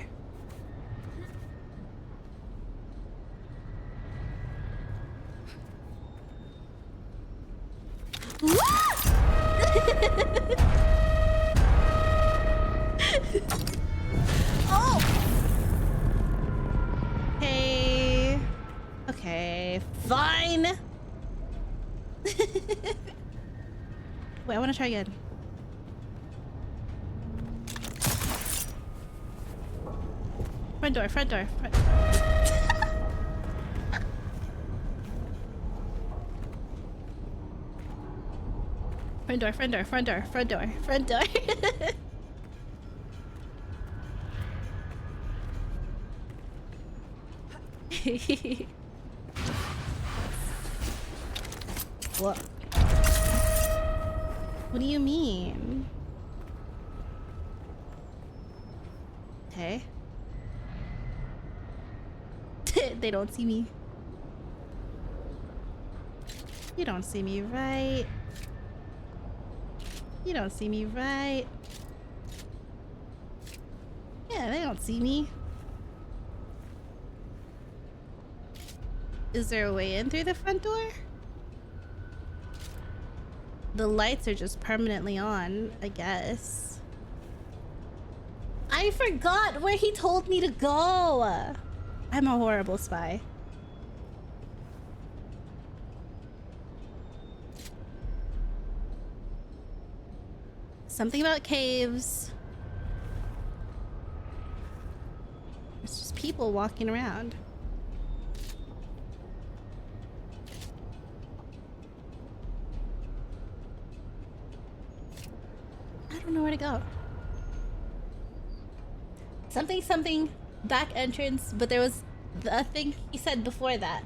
Oh! Hey. Okay, fine. Wait, I want to try again. Front door, front door, front. Front door, front door, front door, front door, front door. What? What do you mean? Okay. They don't see me. You don't see me, right? You don't see me, right? Yeah, they don't see me. Is there a way in through the front door? The lights are just permanently on, I guess. I forgot where he told me to go. I'm a horrible spy. Something about caves. It's just people walking around. I don't know where to go. Something, back entrance, but there was a thing he said before that.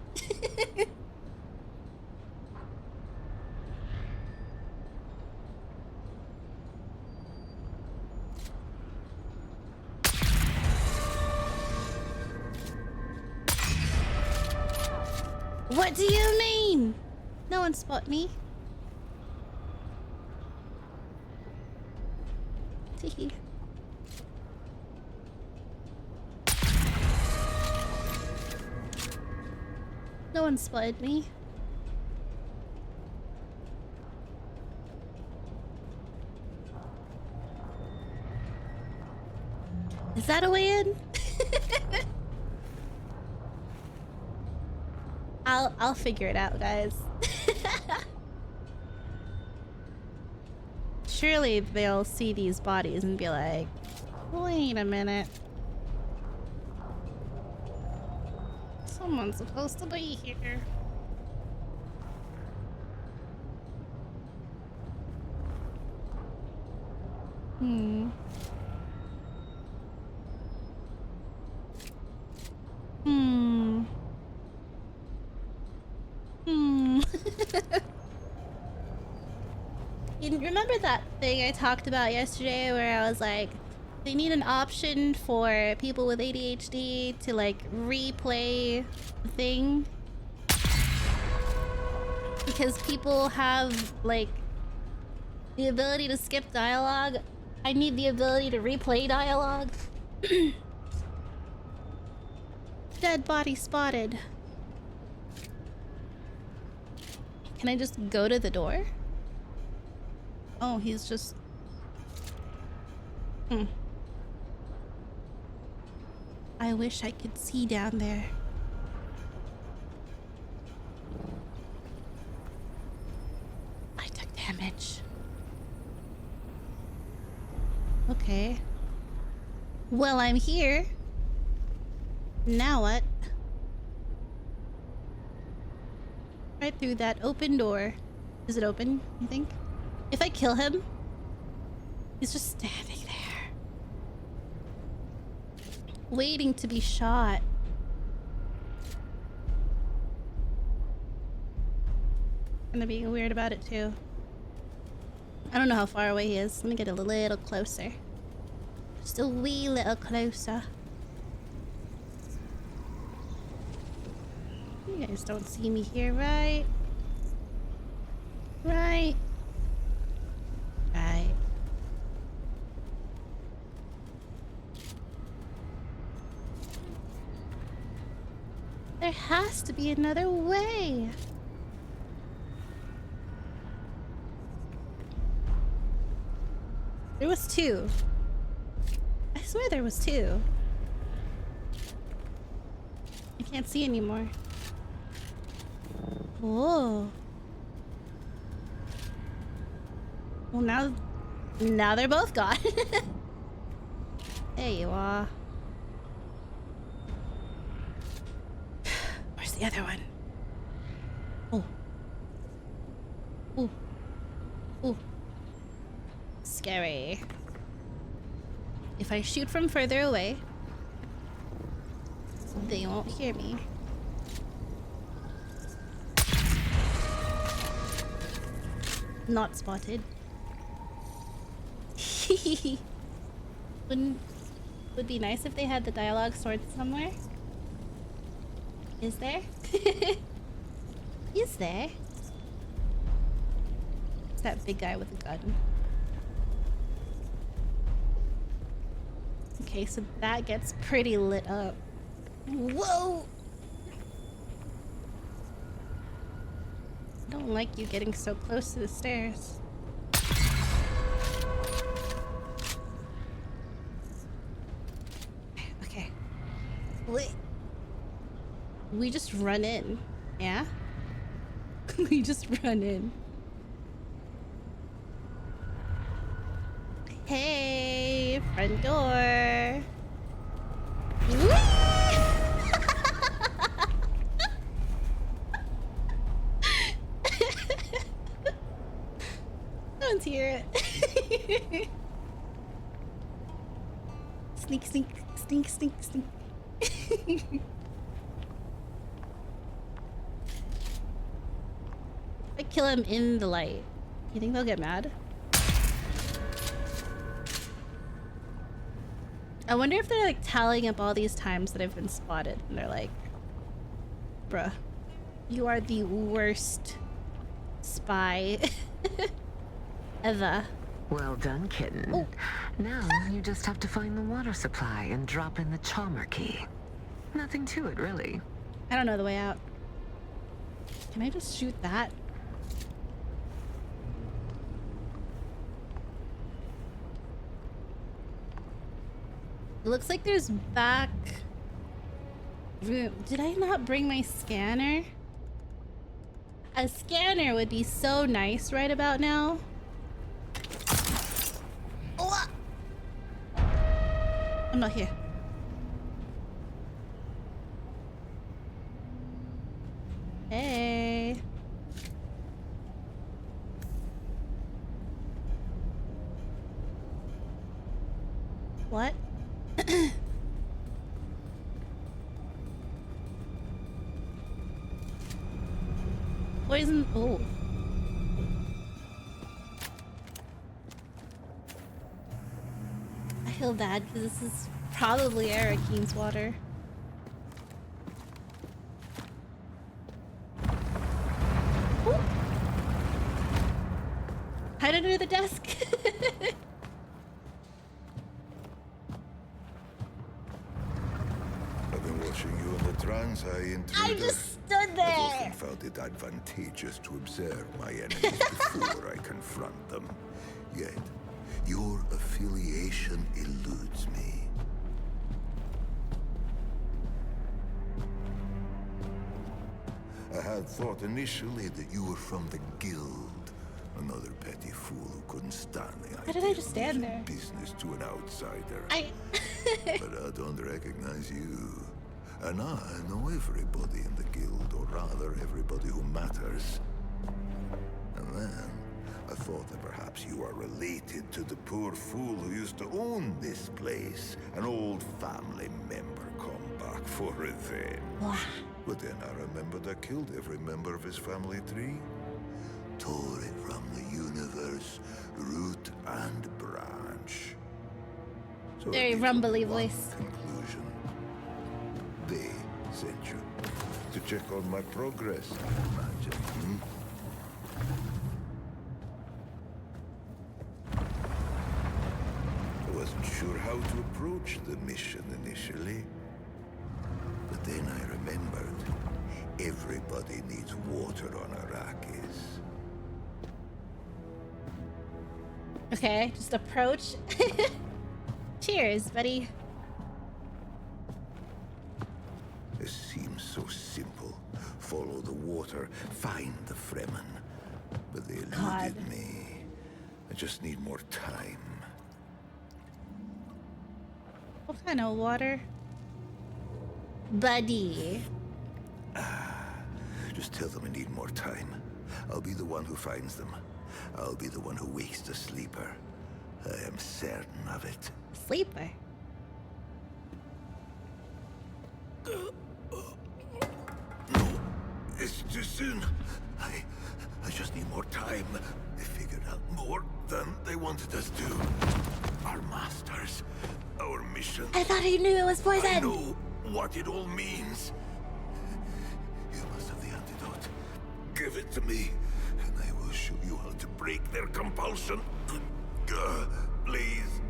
What do you mean? No one spot me. No one spotted me. Is that a way in? I'll figure it out, guys. Surely they'll see these bodies and be like, wait a minute. Someone's supposed to be here. Hmm. Hmm. Hmm. You remember that thing I talked about yesterday where I was like, they need an option for people with ADHD to like replay the thing? Because people have like the ability to skip dialogue. I need the ability to replay dialogue. Dead body spotted. Can I just go to the door? Oh, he's just... I wish I could see down there. I took damage. Okay. Well, I'm here. Now what? Right through that open door. Is it open, you think? If I kill him, he's just standing there. Waiting to be shot. And they're being weird about it too. I don't know how far away he is. Let me get a little closer. Just a wee little closer. You guys don't see me here, right? Right. Right. There has to be another way. There was two. I swear there was two. I can't see anymore. Whoa. Well, now they're both gone. There you are. Where's the other one? Oh. Ooh. Ooh. Scary. If I shoot from further away, they won't hear me. Not spotted. Would be nice if they had the dialogue stored somewhere. Is there? Is there? It's that big guy with a gun. Okay, so that gets pretty lit up. Whoa! I don't like you getting so close to the stairs. Okay. Wait. We just run in, yeah? We just run in. Hey, front door. No one's here. Sneak, sneak, sneak, sneak, sneak. I kill him in the light. You think they'll get mad? I wonder if they're like tallying up all these times that I've been spotted and they're like, bruh, you are the worst spy ever. Well done, kitten. Oh. Now you just have to find the water supply and drop in the Chalmer key. Nothing to it, really. I don't know the way out. Can I just shoot that? It looks like there's back room. Did I not bring my scanner? A scanner would be so nice right about now. Oh, I'm not here. Hey. What? Poison. Oh. I feel bad because this is probably Arakine's water. Ooh. Hide under the desk. I've been watching you in the trance, intruder. I just stood there. I've often found it advantageous to observe my enemies before I confront them. Yet, your affiliation eludes me. I had thought initially that you were from the Guild. Another petty fool who couldn't stand the idea. How did I just stand there? Business to an outsider. But I don't recognize you. And I know everybody in the Guild, or rather, everybody who matters. And then, I thought that perhaps you are related to the poor fool who used to own this place. An old family member come back for revenge. But then I remembered I killed every member of his family tree. Tore it from the universe, root and branch. So very rumbly voice. Conclusion. They sent you to check on my progress, I imagine. I wasn't sure how to approach the mission initially. But then I remembered everybody needs water on Arrakis. Okay, just approach. Cheers, buddy. It seems so simple. Follow the water, find the Fremen. But they eluded me. I just need more time. What kind of water? Buddy. Just tell them I need more time. I'll be the one who finds them. I'll be the one who wakes the sleeper. I am certain of it. Sleeper? No, it's too soon. I just need more time. They figured out more than they wanted us to. Our masters, our mission. I thought he knew it was poison. I know what it all means. You must have the antidote. Give it to me, and I will show you how to break their compulsion. Please.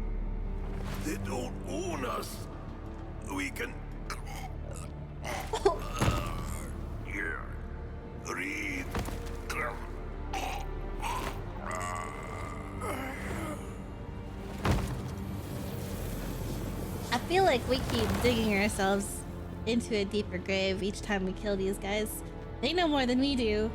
They don't own us. We can... Read. I feel like we keep digging ourselves into a deeper grave each time we kill these guys. They know more than we do.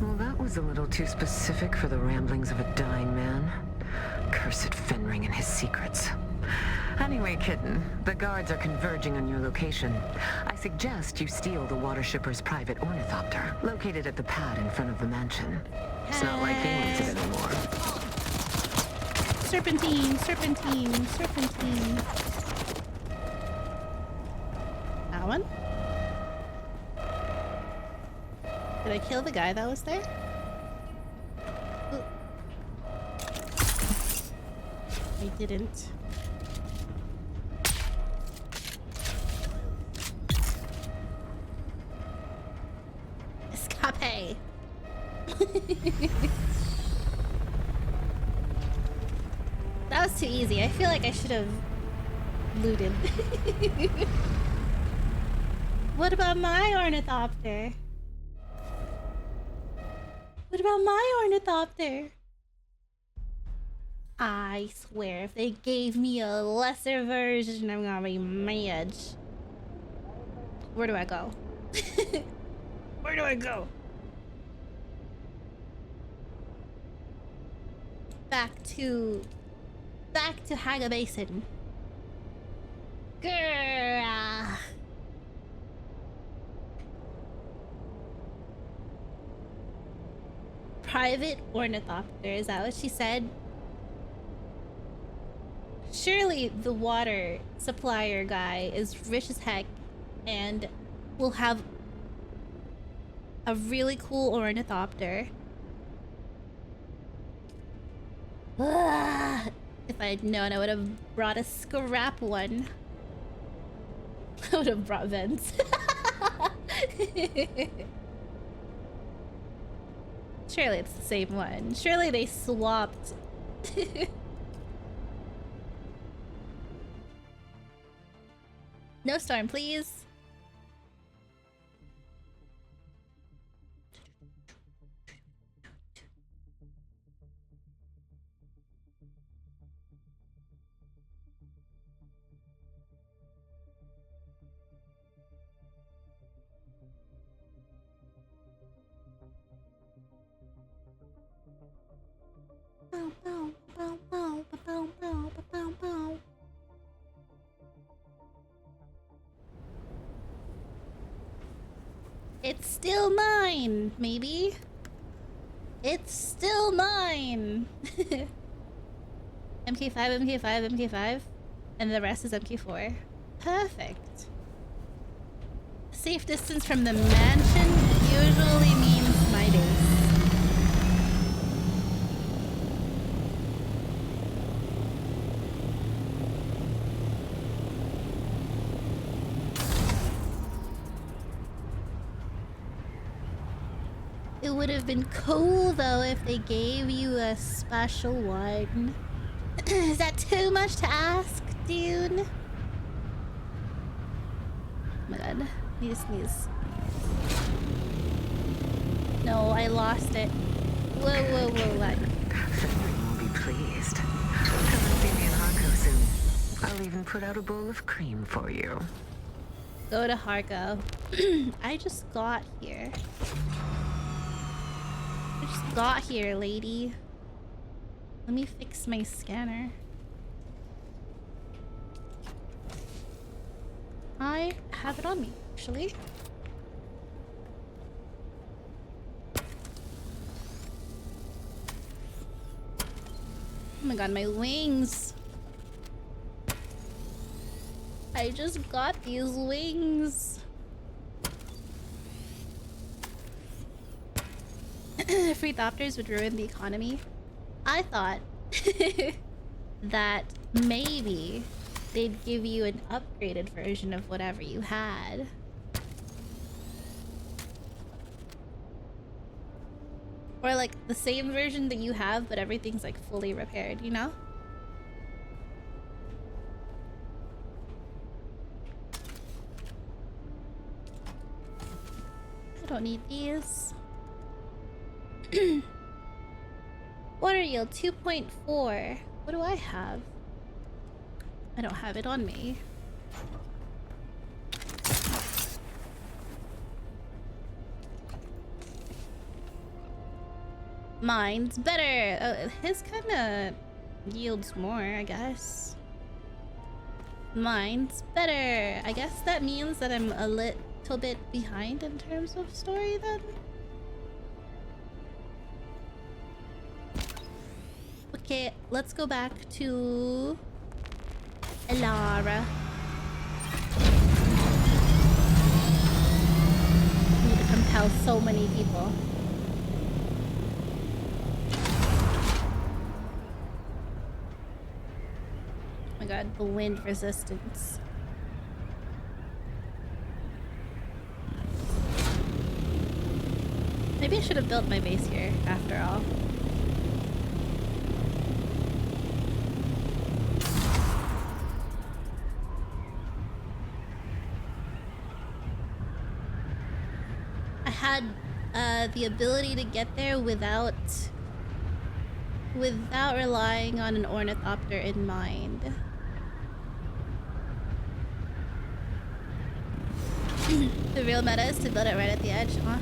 Well, that was a little too specific for the ramblings of a dying man. Cursed Fenring and his secrets. Anyway, Kitten, the guards are converging on your location. I suggest you steal the water shipper's private ornithopter, located at the pad in front of the mansion. It's not like he needs it anymore. Serpentine, serpentine, serpentine. That one? Did I kill the guy that was there? Ooh. I didn't. Escape! That was too easy. I feel like I should have looted. What about my ornithopter? What about my ornithopter? I swear, if they gave me a lesser version, I'm gonna be mad. Where do I go? Where do I go? Back to Haga Basin. Grrrr. Private ornithopter, is that what she said? Surely the water supplier guy is rich as heck and will have a really cool ornithopter. Ugh. If I had known, I would have brought a scrap one. I would have brought vents. Surely it's the same one. Surely they swapped. No storm, please. It's still mine, maybe. It's still mine. MK5, MK5, MK5, and the rest is MK4. Perfect. Safe distance from the mansion usually means my base. It would have been cool though if they gave you a special one. Is that too much to ask, Dune? Oh my god. Need to sneeze. No, I lost it. Whoa, whoa, whoa, what? Someone will be pleased. Come and see me in Harco soon. I'll even put out a bowl of cream for you. Go to Harco. I just got here. I just got here, lady. Let me fix my scanner. I have it on me, actually. Oh my god, my wings. I just got these wings. Free thopters would ruin the economy. I thought that maybe they'd give you an upgraded version of whatever you had. Or like the same version that you have, but everything's like fully repaired, you know? I don't need these. Water yield 2.4. What do I have? I don't have it on me. Mine's better. Oh, his kind of yields more, I guess. Mine's better. I guess that means that I'm a little bit behind in terms of story then. Okay, let's go back to Elara. I need to compel so many people. Oh my god, the wind resistance. Maybe I should have built my base here after all. I had the ability to get there without relying on an ornithopter in mind. The real meta is to build it right at the edge, huh?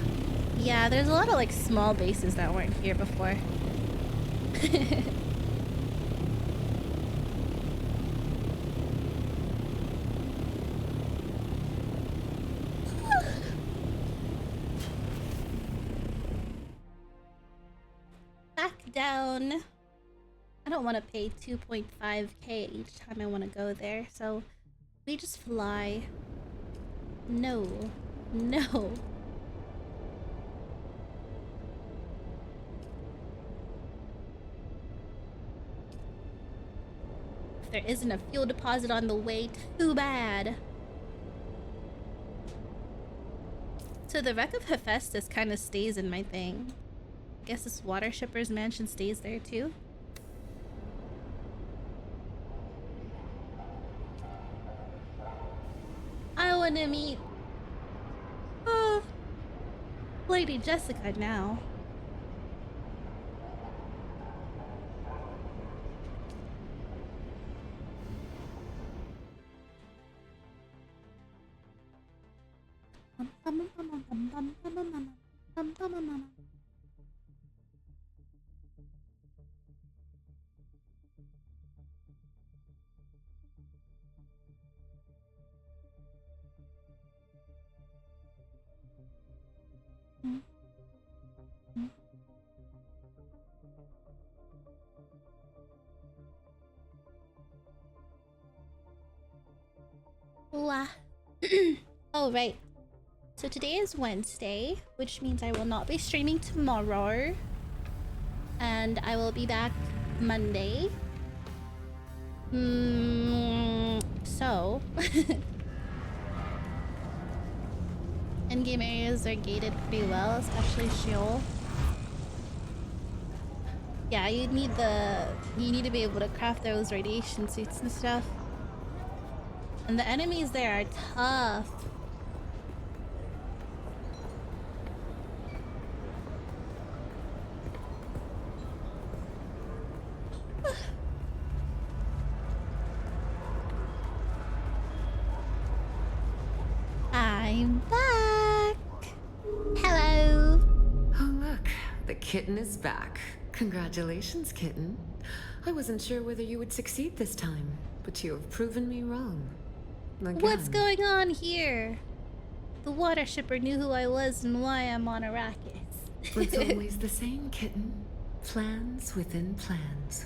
Yeah, there's a lot of like small bases that weren't here before. Back down. I don't want to pay 2.5k each time I want to go there, so we just fly. No. No. If there isn't a fuel deposit on the way, too bad. So the wreck of Hephaestus kind of stays in my thing. I guess this water shipper's mansion stays there too. I want to meet Lady Jessica now. Oh, right. So today is Wednesday, which means I will not be streaming tomorrow. And I will be back Monday. So... Endgame areas are gated pretty well, especially Sheol. Yeah, you need to be able to craft those radiation suits and stuff. And the enemies there are tough. I'm back. Hello. Oh, look. The kitten is back. Congratulations, kitten. I wasn't sure whether you would succeed this time, but you have proven me wrong. Again. What's going on here? The water shipper knew who I was and why I'm on Arrakis. It's always the same, kitten. Plans within plans.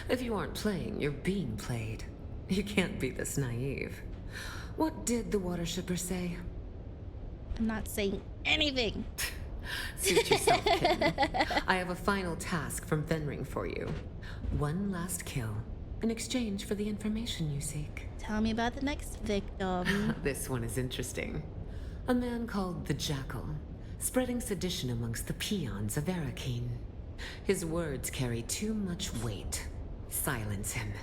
If you aren't playing, you're being played. You can't be this naive. What did the water shipper say? I'm not saying anything. Suit yourself, kitten. I have a final task from Fenring for you. One last kill, in exchange for the information you seek. Tell me about the next victim. This one is interesting. A man called the Jackal, spreading sedition amongst the peons of Arakeen. His words carry too much weight. Silence him.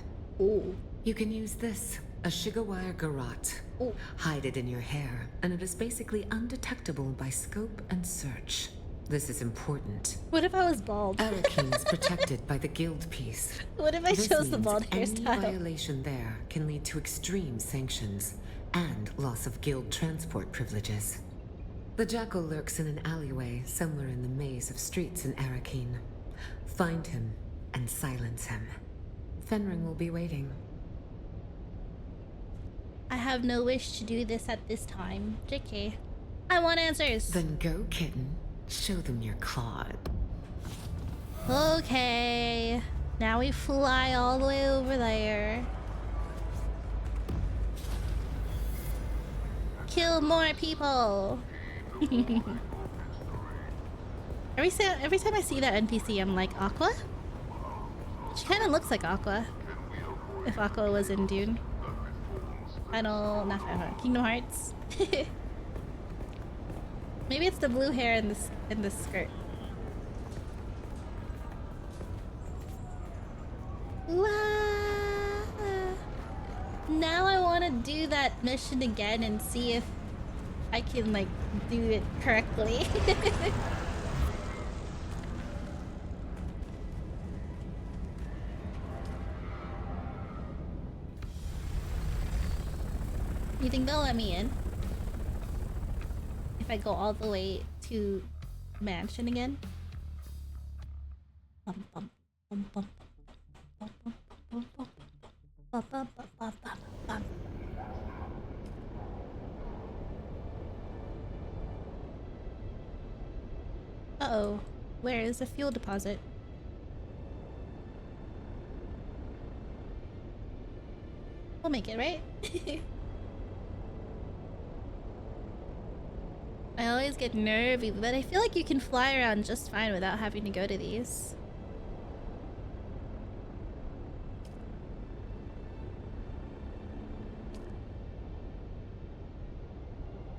Ooh. You can use this, a Shigawire Garrote. Ooh. Hide it in your hair, and it is basically undetectable by scope and search. This is important. What if I was bald? Arakeen is protected by the guild piece. What if I chose the bald hairstyle? Any violation there can lead to extreme sanctions and loss of guild transport privileges. The Jackal lurks in an alleyway somewhere in the maze of streets in Arakeen. Find him and silence him. Fenring will be waiting. I have no wish to do this at this time. JK. I want answers. Then go, kitten. Show them your claw. Okay. Now we fly all the way over there. Kill more people. Every time I see that NPC, I'm like, Aqua? She kind of looks like Aqua. If Aqua was in Dune. Kingdom Hearts. Maybe it's the blue hair in this skirt. Now I want to do that mission again and see if I can like do it correctly. You think they'll let me in? If I go all the way to mansion again? Uh-oh. Where is the fuel deposit? We'll make it, right? I always get nervy, but I feel like you can fly around just fine without having to go to these.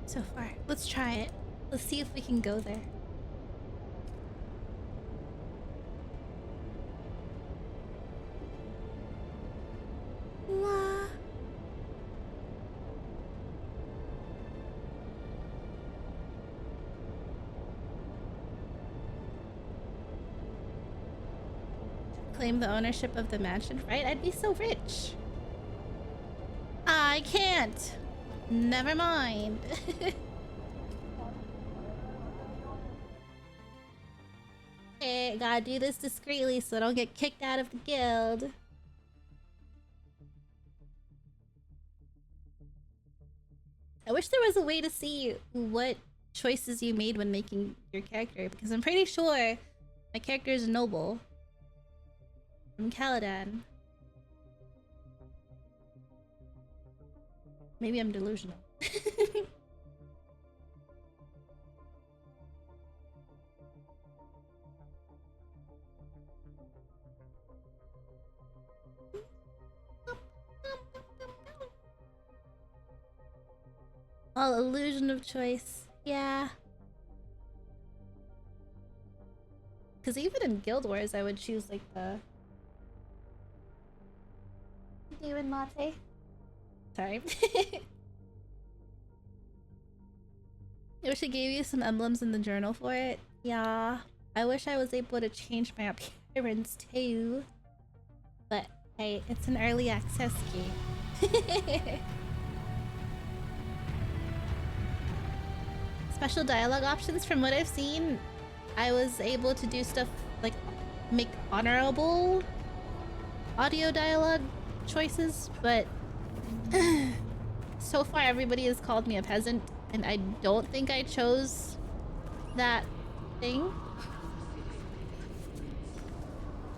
So far. Let's try it. Let's see if we can go there. Wah. Claim the ownership of the mansion, right? I'd be so rich. I can't. Never mind. Hey, gotta do this discreetly so I don't get kicked out of the guild. I wish there was a way to see what choices you made when making your character, because I'm pretty sure my character is noble. From Caladan. Maybe I'm delusional. All illusion of choice. Yeah. Because even in Guild Wars, I would choose like the Demon Latte. Sorry. I wish I gave you some emblems in the journal for it. Yeah. I wish I was able to change my appearance too. But hey, it's an early access game. Special dialogue options, from what I've seen, I was able to do stuff like make honorable audio dialogue choices, but so far everybody has called me a peasant, and I don't think I chose that thing.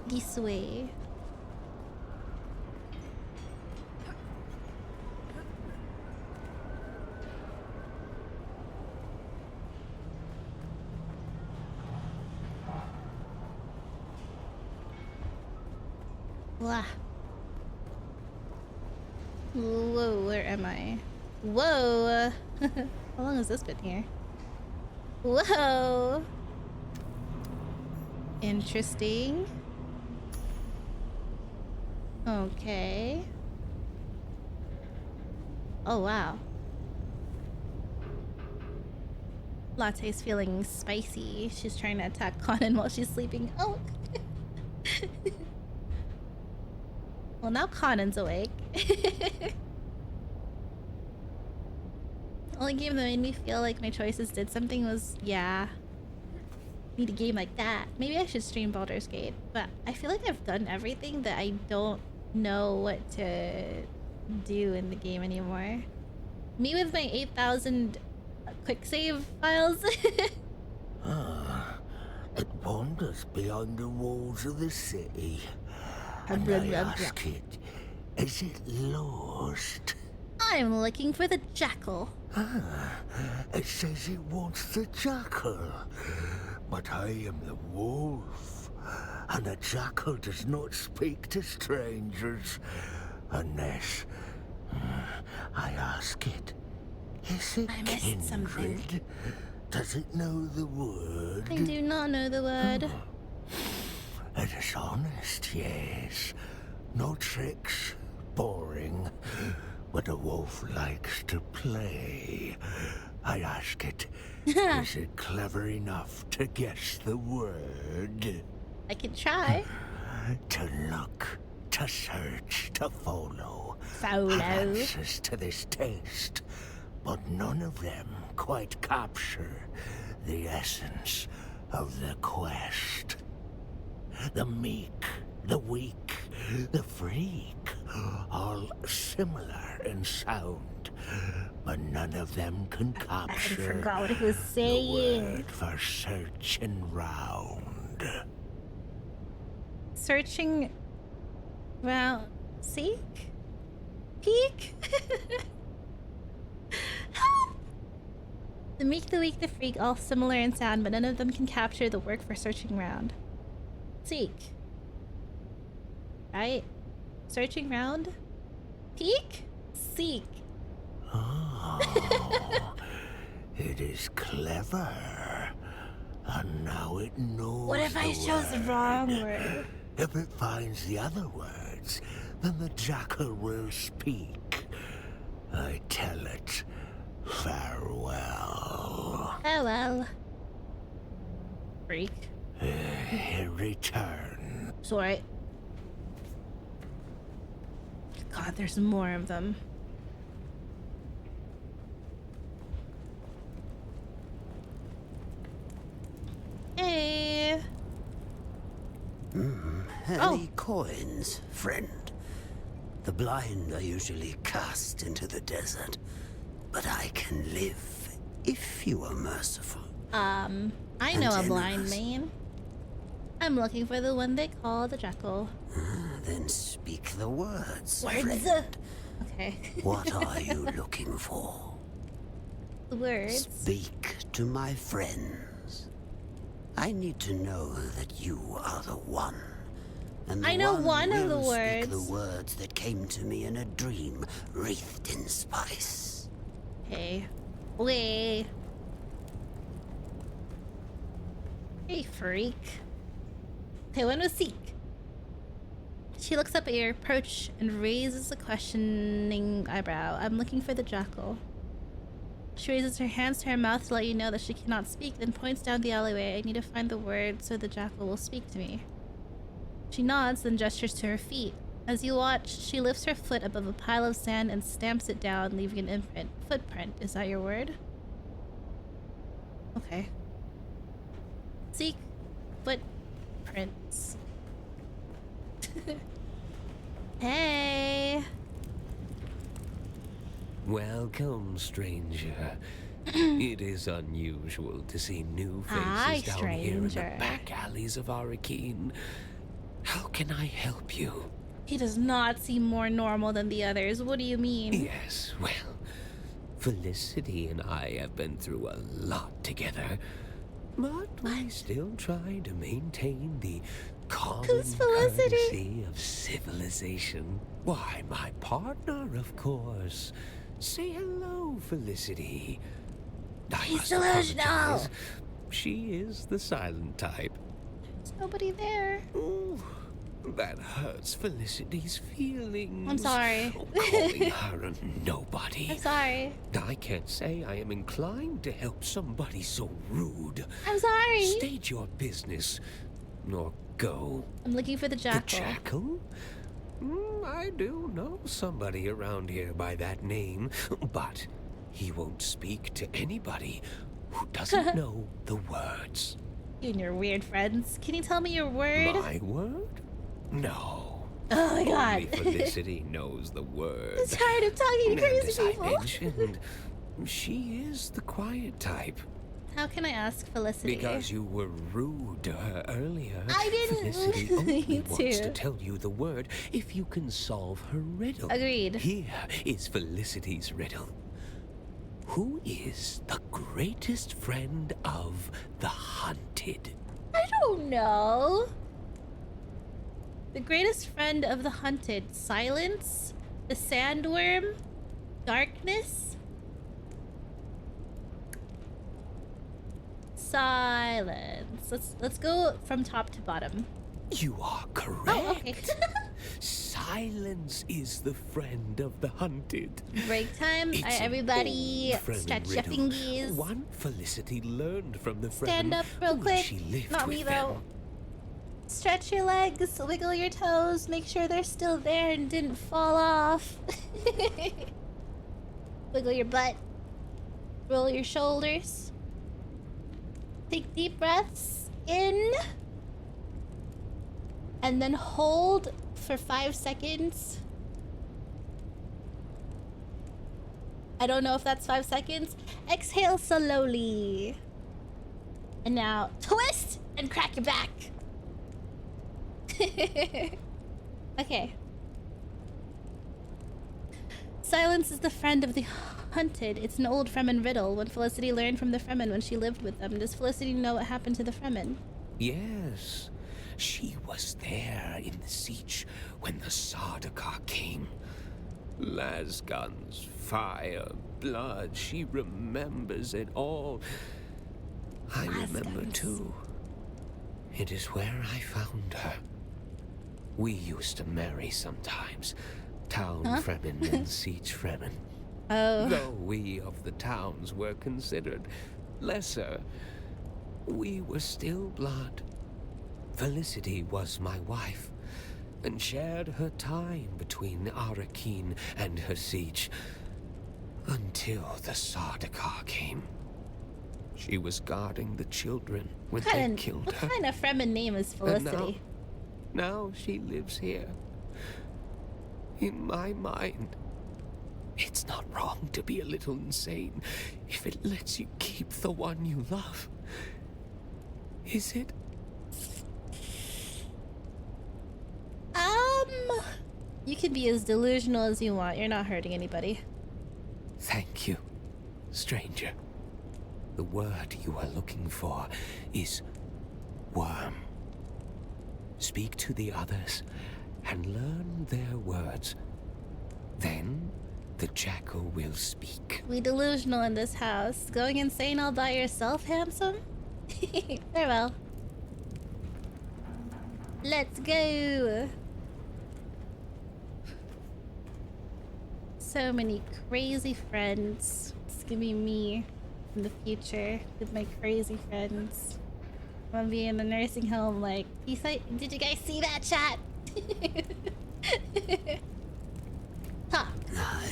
This way. Blah. Whoa, where am I? Whoa! How long has this been here? Whoa! Interesting. Okay. Oh, wow. Latte's feeling spicy. She's trying to attack Conan while she's sleeping. Oh! Well, now Conan's awake. Only game that made me feel like my choices did something was, yeah, need a game like that. Maybe I should stream Baldur's Gate, but I feel like I've done everything that I don't know what to do in the game anymore. Me with my 8,000 quick save files. It wanders beyond the walls of the city. And I ask it, is it lost? I'm looking for the jackal. It says it wants the jackal. But I am the wolf. And the jackal does not speak to strangers. Unless I ask it, is it kindred? Does it know the word? I do not know the word. It is honest, yes. No tricks. Boring. But a wolf likes to play. I ask it, is it clever enough to guess the word? I can try. To look, to search, to follow. Follow. Have answers to this taste, but none of them quite capture the essence of the quest. The meek, the weak, the freak, all similar in sound, but none of them can capture I forgot what he was saying. the word for searching round. Searching round. Seek? Peek? Help! The meek, the weak, the freak, all similar in sound, but none of them can capture the work for searching round. Seek. Right? Searching round? Peek? Seek. Oh, it is clever. And now it knows. What if I chose the wrong word? If it finds the other words, then the jackal will speak. I tell it, farewell. Farewell. Freak. Return. Sorry. God, there's more of them. Hey. Any coins, friend? The blind are usually cast into the desert, but I can live if you are merciful. I know a blind man. I'm looking for the one they call the jackal. Then speak the words, Words. friend. Okay. What are you looking for? The words. Speak to my friends. I need to know that you are the one. And the I know one of the will speak words. the words that came to me in a dream wreathed in spice. Okay. Wait. Hey, freak. Okay, one was Seek. She looks up at your approach and raises a questioning eyebrow. I'm looking for the jackal. She raises her hands to her mouth to let you know that she cannot speak, then points down the alleyway. I need to find the word so the jackal will speak to me. She nods, then gestures to her feet. As you watch, she lifts her foot above a pile of sand and stamps it down, leaving an imprint. Footprint, is that your word? Okay. Seek footprints. Hey. Welcome, stranger. It is unusual to see new faces Hi, down here in the stranger. back alleys of Arakeen. How can I help you? He does not seem more normal than the others. What do you mean? Yes, well, Felicity and I have been through a lot together, but we still try to maintain the common Who's Felicity? courtesy of civilization. Why, my partner, of course. Say hello, Felicity. He's delusional. apologize. She is the silent type. There's nobody there. Ooh, that hurts Felicity's feelings. I'm sorry. Calling her a nobody. I'm sorry. I can't say I am inclined to help somebody so rude. I'm sorry. State your business, or go. I'm looking for the jackal. The jackal? I do know somebody around here by that name, but he won't speak to anybody who doesn't know the words. You and your weird friends. Can you tell me your word? My word? No. Oh my god. Only Felicity knows the word. I'm tired of talking to And crazy as I people. mentioned, she is the quiet type. How can I ask Felicity? Because you were rude to her earlier. I didn't Felicity only mean wants to. to tell you the word if you can solve her riddle. Agreed. Here is Felicity's riddle. Who is the greatest friend of the hunted? I don't know. The greatest friend of the hunted. Silence? The sandworm? Darkness? Silence. Let's go from top to bottom. You are correct. Oh, okay. Silence is the friend of the hunted. Break time. It's Alright, an everybody, old Fremen stretch your riddle. fingies. One Felicity learned from the Stand Fremen up real when quick. she lived Not with me them. though. Stretch your legs, wiggle your toes, make sure they're still there and didn't fall off. Wiggle your butt. Roll your shoulders. Take deep breaths in. And then hold for 5 seconds. I don't know if that's 5 seconds. Exhale slowly. And now twist and crack your back. Okay. Silence is the friend of the hunted. It's an old Fremen riddle. When Felicity learned from the Fremen when she lived with them. Does Felicity know what happened to the Fremen? Yes, she was there in the siege when the Sardaukar came. Lasguns, fire, blood, she remembers it all. I remember too. It is where I found her. We used to marry sometimes. Town Fremen and siege Fremen. Oh. Though we of the towns were considered lesser, we were still blood. Felicity was my wife, and shared her time between Arakeen and her siege, until the Sardaukar came. She was guarding the children when they killed her. What kind of Fremen name is Felicity? Now she lives here. In my mind. It's not wrong to be a little insane if it lets you keep the one you love. Is it? You can be as delusional as you want. You're not hurting anybody. Thank you, stranger. The word you are looking for is worm. Speak to the others and learn their words. Then the jackal will speak. We delusional in this house. Going insane all by yourself, handsome? Farewell. Let's go. So many crazy friends. It's gonna be me in the future with my crazy friends. I'm gonna be in the nursing home like, did you guys see that chat? Huh.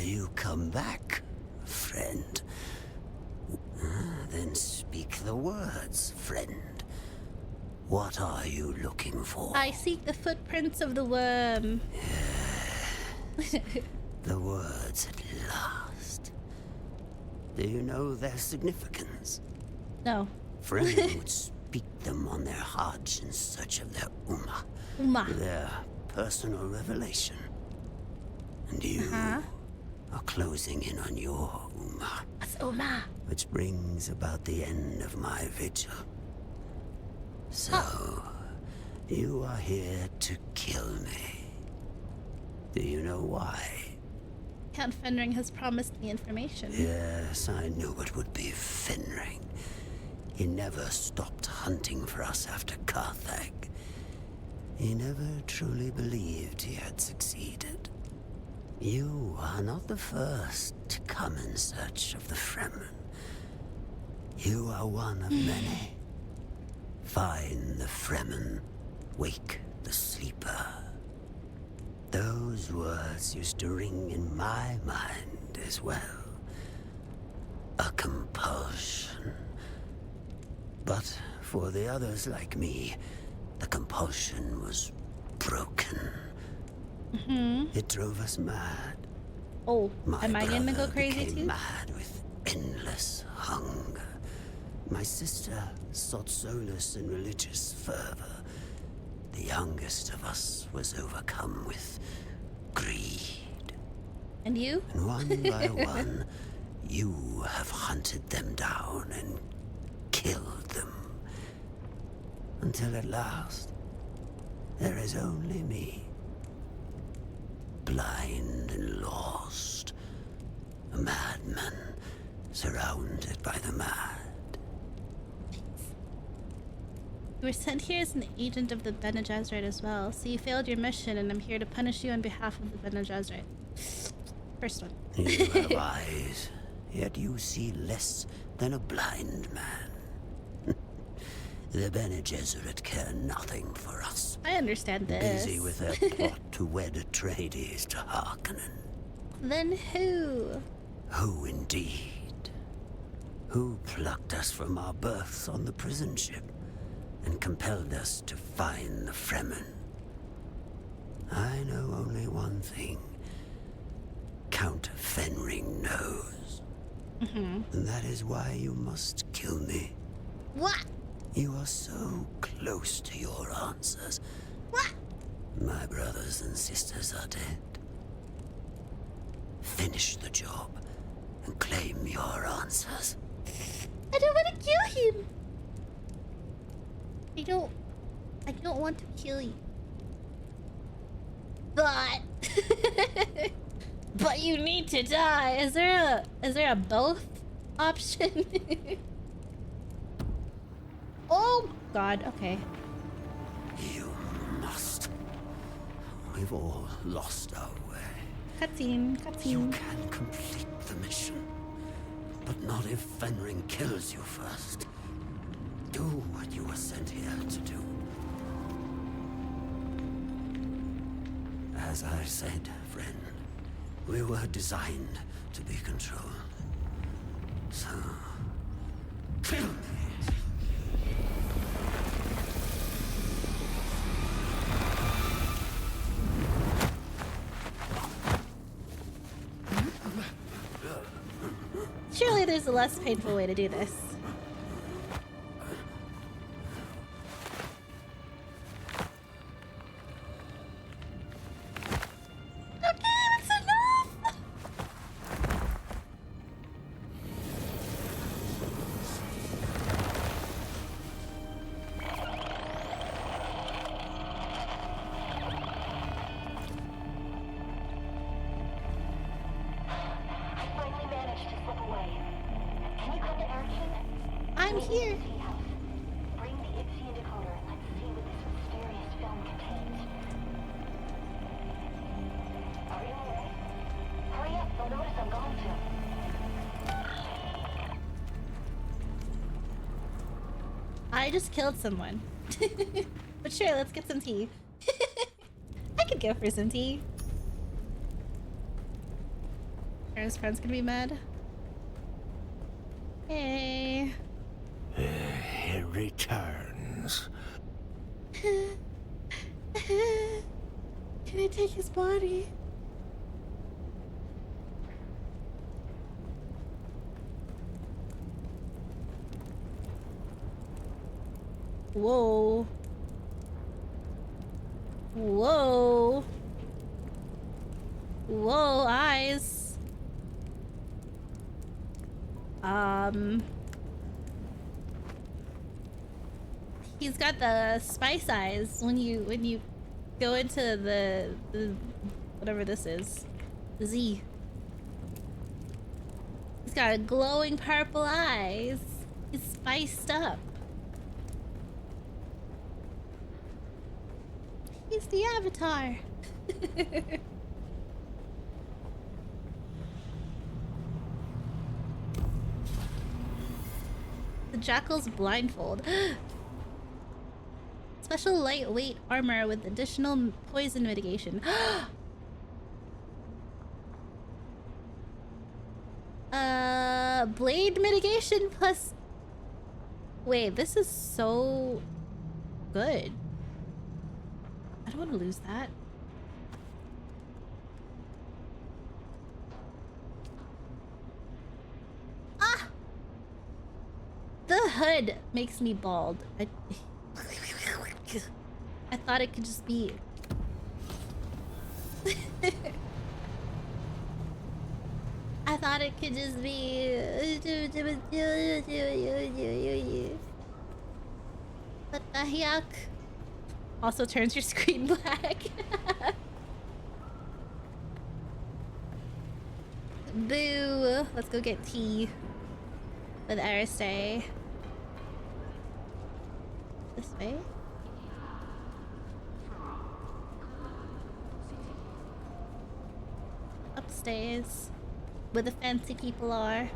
You come back, friend. Then speak the words, friend. What are you looking for? I seek the footprints of the worm. The words at last. Do you know their significance? No. Fremen would speak them on their Hajj in search of their Ummah. Their personal revelation. And you are closing in on your Ummah. What's Ummah? Which brings about the end of my vigil. So, you are here to kill me. Do you know why? Count Fenring has promised me information. Yes, I knew it would be Fenring. He never stopped hunting for us after Carthag. He never truly believed he had succeeded. You are not the first to come in search of the Fremen. You are one of many. Find the Fremen, wake the sleeper. Those words used to ring in my mind as well. A compulsion. But for the others like me, the compulsion was broken. It drove us mad. Oh, My am I gonna go brother crazy became too? mad with endless hunger. My sister sought solace in religious fervor. The youngest of us was overcome with greed. And you? And one by one, you have hunted them down and killed them. Until at last, there is only me. Blind and lost. A madman surrounded by the mad. You were sent here as an agent of the Bene Gesserit as well, so you failed your mission, and I'm here to punish you on behalf of the Bene Gesserit. First one. You have eyes, yet you see less than a blind man. The Bene Gesserit care nothing for us. I understand this. Busy with their plot to wed Atreides to Harkonnen. Then who? Who indeed? Who plucked us from our berths on the prison ship and compelled us to find the Fremen? I know only one thing. Count Fenring knows. And that is why you must kill me. What? You are so close to your answers. What? My brothers and sisters are dead. Finish the job and claim your answers. I don't want to kill him. I don't want to kill you. But but you need to die. Is there a both option? Oh God, okay. You must. We've all lost our way. Cutscene. You can complete the mission, but not if Fenring kills you first. Do what you were sent here to do. As I said, friend, we were designed to be controlled. So, kill me. Surely there's a less painful way to do this. I'm here. Bring the Ipsy decoder and let's see what this mysterious film contains. Are you alright? Hurry up, they'll notice I'm gone soon. I just killed someone. But sure, let's get some tea. I could go for some tea. Are his friends gonna be mad? Hey. It returns. Can I take his body? Whoa. Whoa. Whoa, eyes. He's got the spice eyes when you go into the whatever this is. The Z. He's got glowing purple eyes. He's spiced up. He's the Avatar. The Jackal's blindfold. Special lightweight armor with additional poison mitigation. Blade mitigation plus... Wait, this is so good. I don't want to lose that. Ah! The hood makes me bald. I thought it could just be... I thought it could just be... What the heck? Also turns your screen black. Boo! Let's go get tea with Aristay. this way. Upstairs, where the fancy people are.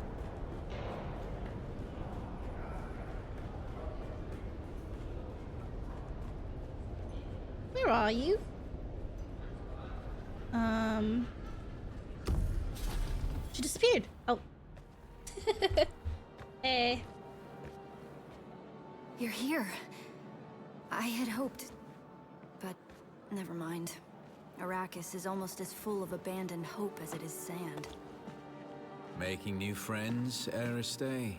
Where are you? She disappeared. Oh. Hey. You're here. I had hoped, but never mind. Arrakis is almost as full of abandoned hope as it is sand. Making new friends, Aristay?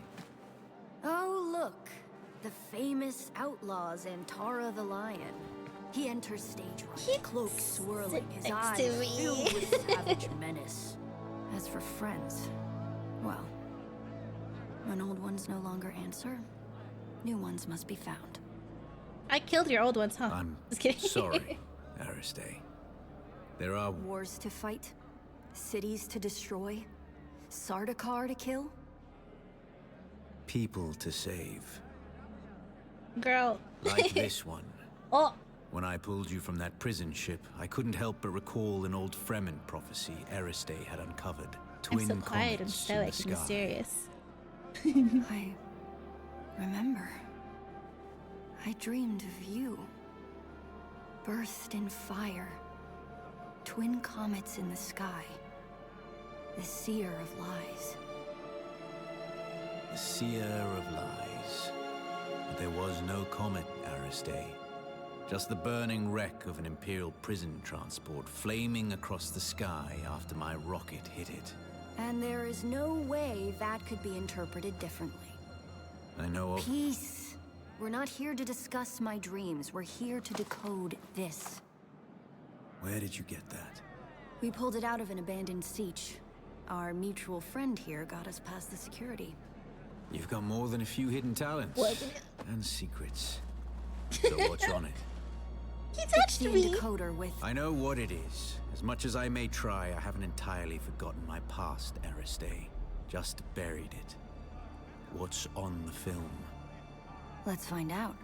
Oh, look. The famous outlaw Zantara the Lion. He enters stage right, cloak swirling, his eyes filled with savage menace. As for friends, well, when old ones no longer answer, new ones must be found. I killed your old ones, huh? I'm just kidding. sorry, Aristay. There are wars to fight, cities to destroy, Sardaukar to kill. People to save. Girl. Like this one. Oh. When I pulled you from that prison ship, I couldn't help but recall an old Fremen prophecy Aristay had uncovered. Twin I'm so quiet and comets in the stoic and sky. mysterious. I remember. I dreamed of you. Birthed in fire. Twin comets in the sky. The seer of lies. The seer of lies. But there was no comet, Aristay. Just the burning wreck of an Imperial prison transport flaming across the sky after my rocket hit it. And there is no way that could be interpreted differently. I know of... Peace. We're not here to discuss my dreams. We're here to decode this. Where did you get that? We pulled it out of an abandoned siege. Our mutual friend here got us past the security. You've got more than a few hidden talents. Wasn't it? And secrets. So what's on it? He touched me. Decoder with... I know what it is. As much as I may try, I haven't entirely forgotten my past, Aristay. Just buried it. What's on the film? Let's find out.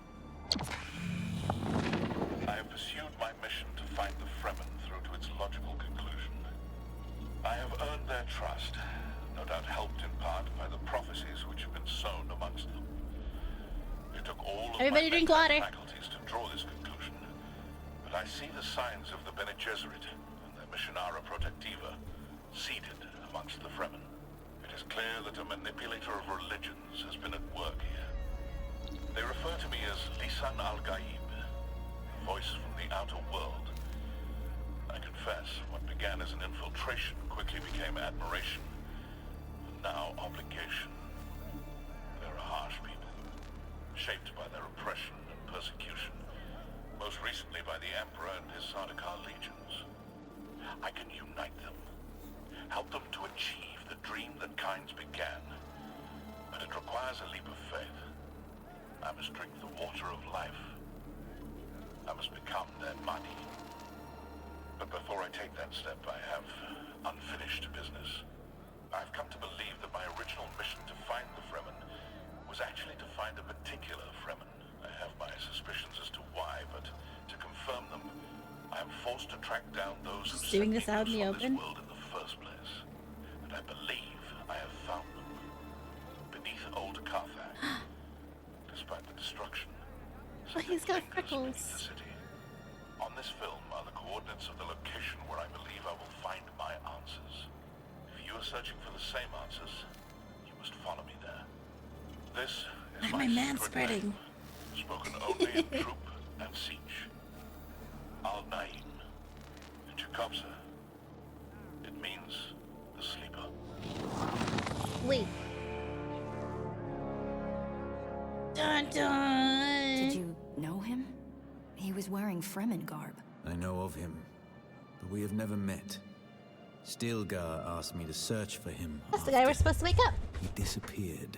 I have pursued my mission to find the Fremen through to its logical conclusion. I have earned their trust, no doubt helped in part by the prophecies which have been sown amongst them. It took all of Everybody my drink mental water. faculties to draw this conclusion, but I see the signs of the Bene Gesserit and their Missionara Protectiva seated amongst the Fremen. It is clear that a manipulator of religions has been at work here. They refer to me as Lisan al-Gaib, a voice from the outer world. I confess, what began as an infiltration quickly became admiration, and now obligation. They're a harsh people, shaped by their oppression and persecution, most recently by the Emperor and his Sardaukar legions. I can unite them, help them to achieve the dream that kinds began, but it requires a leap of faith. I must drink the water of life. I must become their Mahdi. But before I take that step, I have unfinished business. I've come to believe that my original mission to find the Fremen was actually to find a particular Fremen. I have my suspicions as to why, but to confirm them, I am forced to track down those who Just doing this out in the this open. world in the first place. And I believe I have found them beneath old Carthage. Despite the destruction, Oh, he's got lingers beneath freckles. the city. On this film are the coordinates of the location where I believe I will find my answers. If you are searching for the same answers, you must follow me there. This is Why am I man secret spreading? name, spoken only in troop and siege. Al-Naim, in Chekhovsky. It means the sleeper. Wait. Dun dun. Did you know him? He was wearing Fremen garb. I know of him, but we have never met. Stilgar asked me to search for him. That's the guy we're supposed to wake up. He disappeared.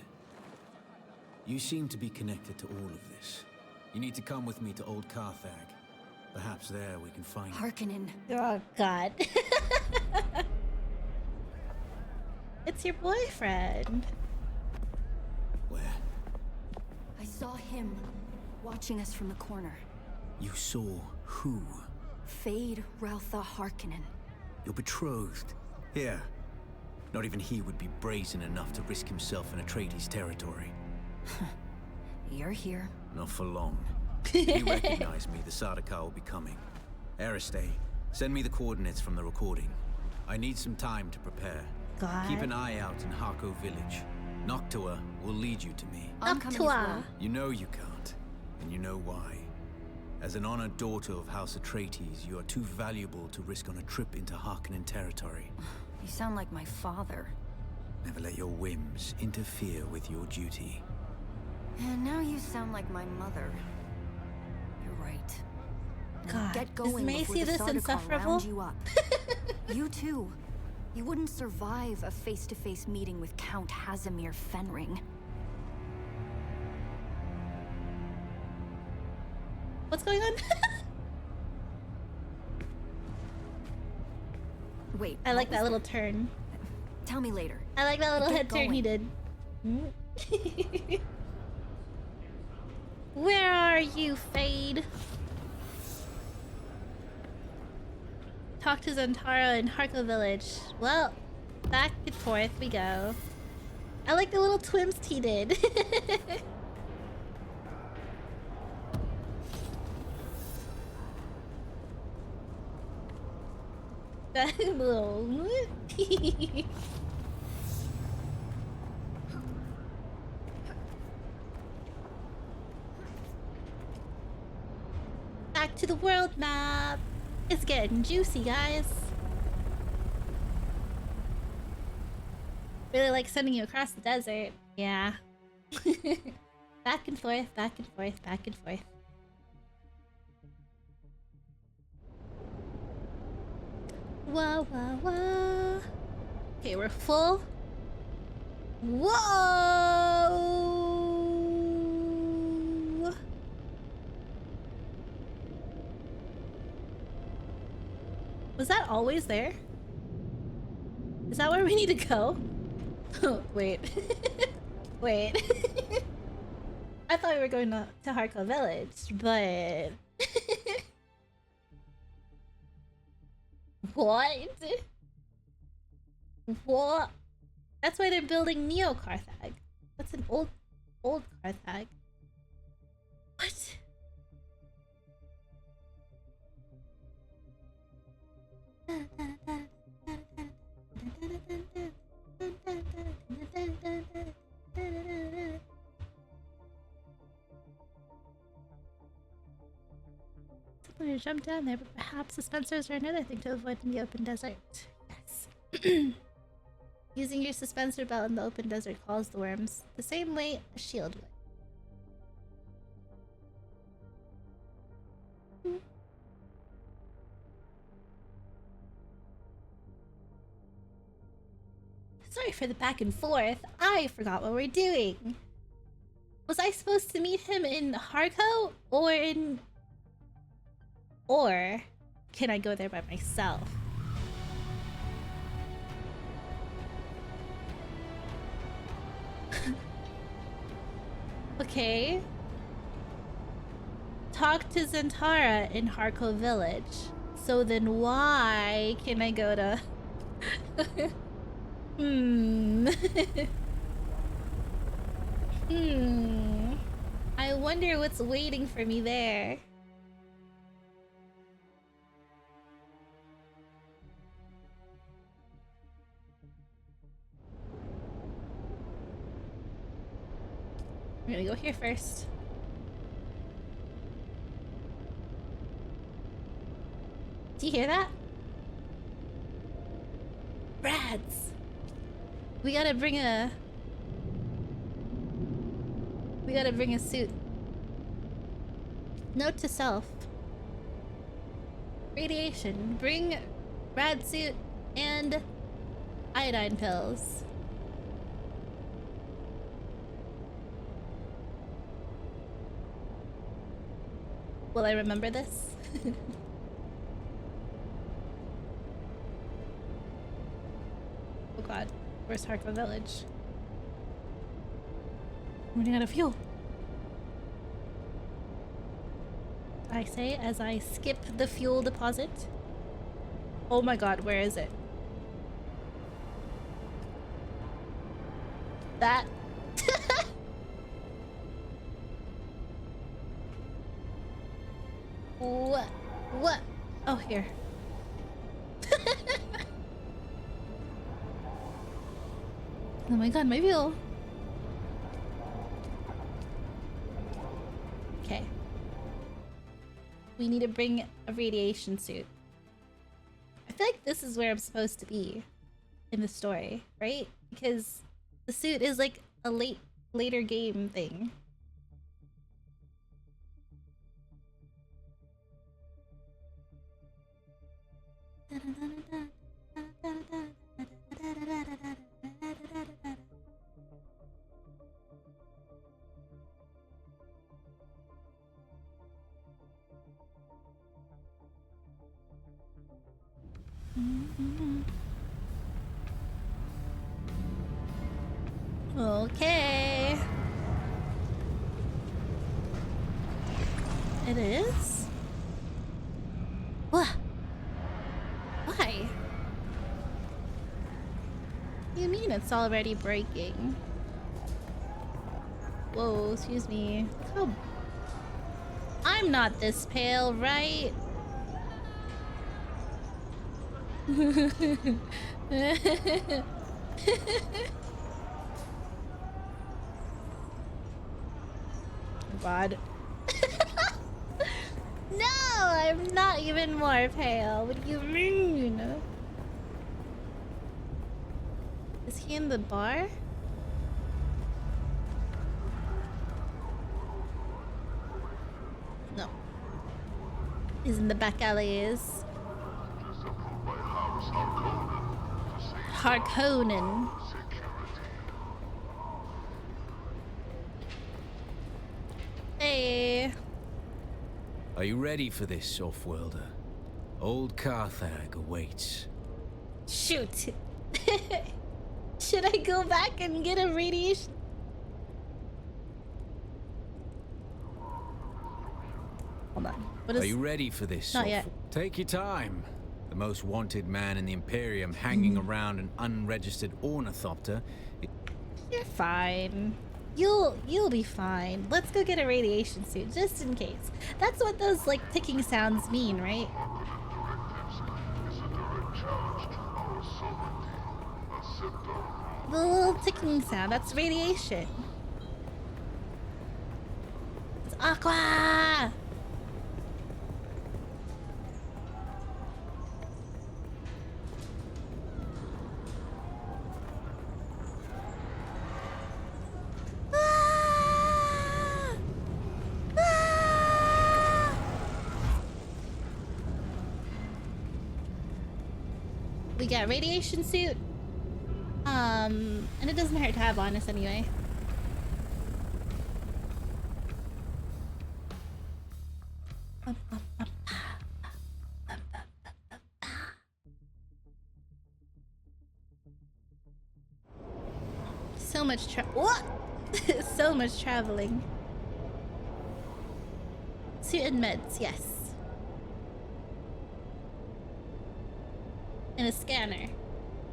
You seem to be connected to all of this. You need to come with me to Old Carthage. Perhaps there we can find him. Harkonnen. Oh God. It's your boyfriend. Where? I saw him watching us from the corner. You saw who? Fade Raltha Harkonnen. Your betrothed. Here. Not even he would be brazen enough to risk himself in Atreides territory. You're here. Not for long. If you recognize me, the Sardaukar will be coming. Aristay, send me the coordinates from the recording. I need some time to prepare. God. Keep an eye out in Harko village. Noctua will lead you to me. I'm coming as well. You know you can't, and you know why. As an honored daughter of House Atreides, you are too valuable to risk on a trip into Harkonnen territory. You sound like my father. Never let your whims interfere with your duty. And now you sound like my mother. You're right. Now God, get going is Macy before the this Sardaukar insufferable? round you up. You too. You wouldn't survive a face-to-face meeting with Count Hazimir Fenring. What's going on? Wait, I like that little turn. Tell me later. I like that little Get head turn he going. did. Where are you, Fade? Talk to Zantara in Harko village. Well, back and forth we go. I like the little twist he did. That little... Back to the world map. It's getting juicy, guys. Really like sending you across the desert. Yeah. Back and forth, back and forth, back and forth. Whoa, whoa, whoa. Okay, we're full. Whoa! Was that always there? Is that where we need to go? Oh, wait. Wait. I thought we were going to Harko Village, but... What? What? That's why they're building Neo Carthag. That's an old Carthag. What? Someone to jump down there, but perhaps the suspensors are another thing to avoid in the open desert. Yes. Using your suspensor belt in the open desert calls the worms the same way a shield would. Sorry for the back and forth. I forgot what we're doing. Was I supposed to meet him in Harko or in... Or can I go there by myself? Okay. Talk to Zantara in Harko village. So then why can I go to... I wonder what's waiting for me there. I'm gonna go here first. Do you hear that? Brads! We gotta bring a suit. Note to self. Radiation. Bring rad suit and iodine pills. Will I remember this? Oh god, where's Harko village? I'm running out of fuel. I say as I skip the fuel deposit. Oh my god, where is it? That. What? What? Oh, here. Oh my god, my fuel. Okay. We need to bring a radiation suit. I feel like this is where I'm supposed to be in the story, right? Because the suit is like a later game thing. Okay. It is? What? Why? What do you mean it's already breaking? Whoa, excuse me. Come. I'm not this pale, right? God. No, I'm not even more pale. What do you mean? Is he in the bar? No. He's in the back alleys. Harkonnen. Hey. Are you ready for this, Offworlder? Old Carthag awaits. Shoot. Should I go back and get a radiation? Hold on. What is... Are you ready for this? Not yet. Take your time. The most wanted man in the Imperium hanging around an unregistered ornithopter. You're fine. You'll be fine. Let's go get a radiation suit just in case. That's what those like ticking sounds mean, right? The little ticking sound, that's radiation. It's aqua! We got radiation suit. And it doesn't hurt to have on us anyway. So much what? So much traveling. Suit and meds, yes. And a scanner.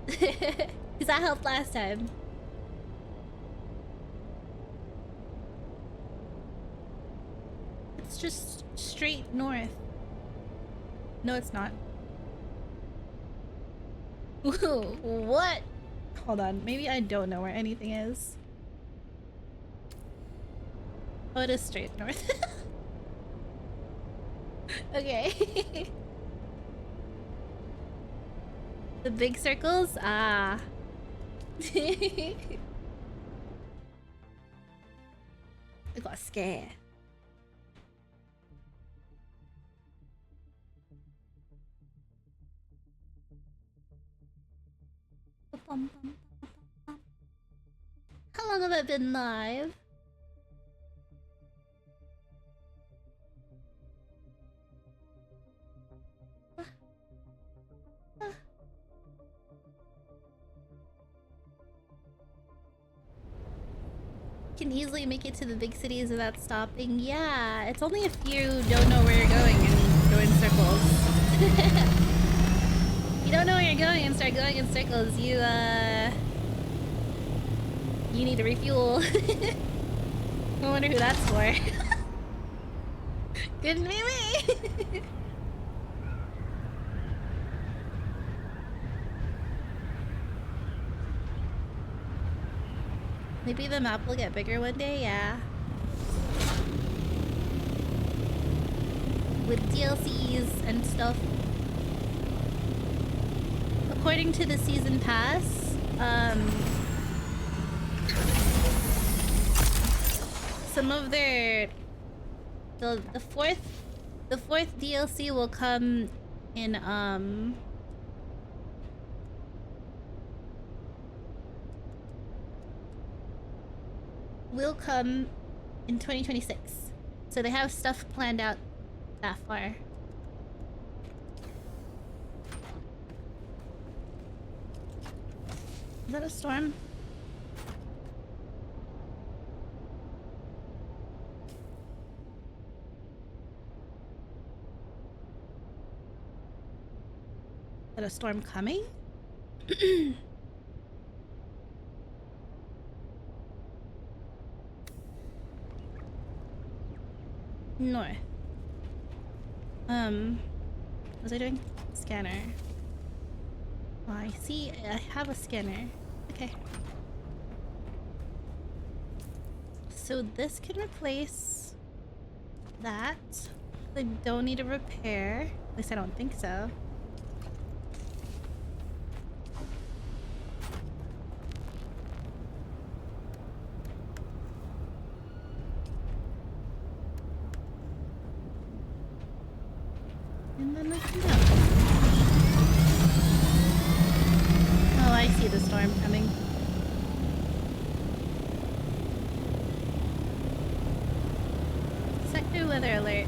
Because that helped last time. It's just straight north. No, it's not. What? Hold on. Maybe I don't know where anything is. Oh, it is straight north. Okay. The big circles? Ah. I got scared. How long have I been live? Can easily make it to the big cities without stopping. Yeah, it's only if you don't know where you're going. circles. You don't know where you're going and start going in circles. You need to refuel. I wonder who that's for. Couldn't be me. Maybe the map will get bigger one day, yeah. With DLCs and stuff. According to the season pass, some of their the fourth DLC will come in will come in 2026. So they have stuff planned out that far. Is that a storm? Is that a storm coming? North. What was I doing? Scanner. Oh, I see. I have a scanner. Okay. So this can replace that. I don't need a repair. At least I don't think so. And then we can go. Oh, I see the storm coming. Sector weather alert.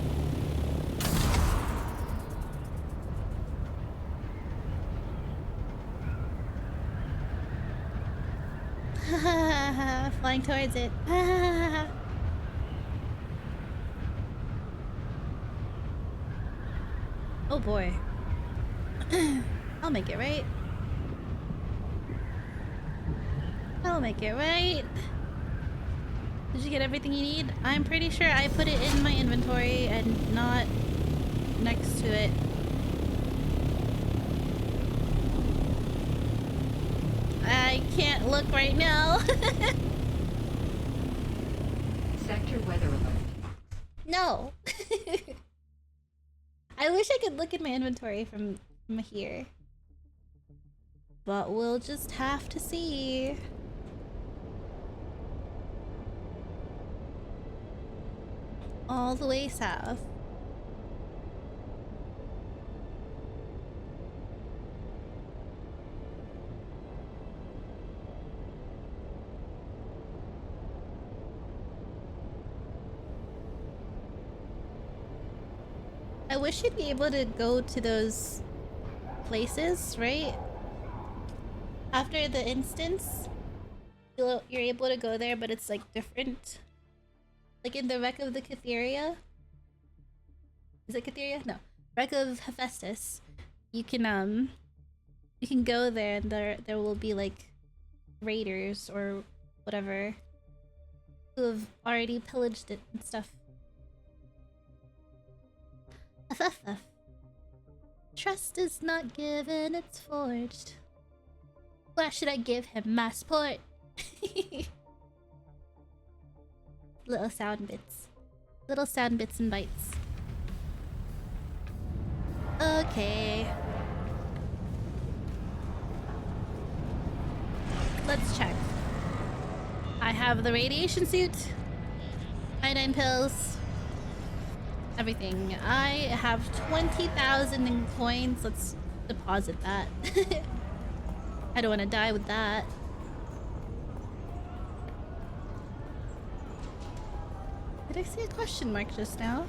Flying towards it. Oh boy. I'll make it right. I'll make it right. Did you get everything you need? I'm pretty sure I put it in my inventory and not next to it. I can't look right now. Sector weather alert. No. I wish I could look at my inventory from here. But we'll just have to see. All the way south. I wish you'd be able to go to those places, right? After the instance, you're able to go there, but it's like different. Like in the Wreck of the Cytheria. Is it Cytheria? No. Wreck of Hephaestus. You can go there and there will be like raiders or whatever who have already pillaged it and stuff. FFF. Trust is not given, it's forged. Why should I give him my support? Little sound bits. Little sound bits and bites. Okay. Let's check. I have the radiation suit. Iodine pills. Everything. I have 20,000 in coins. Let's deposit that. I don't want to die with that. Did I see a question mark just now?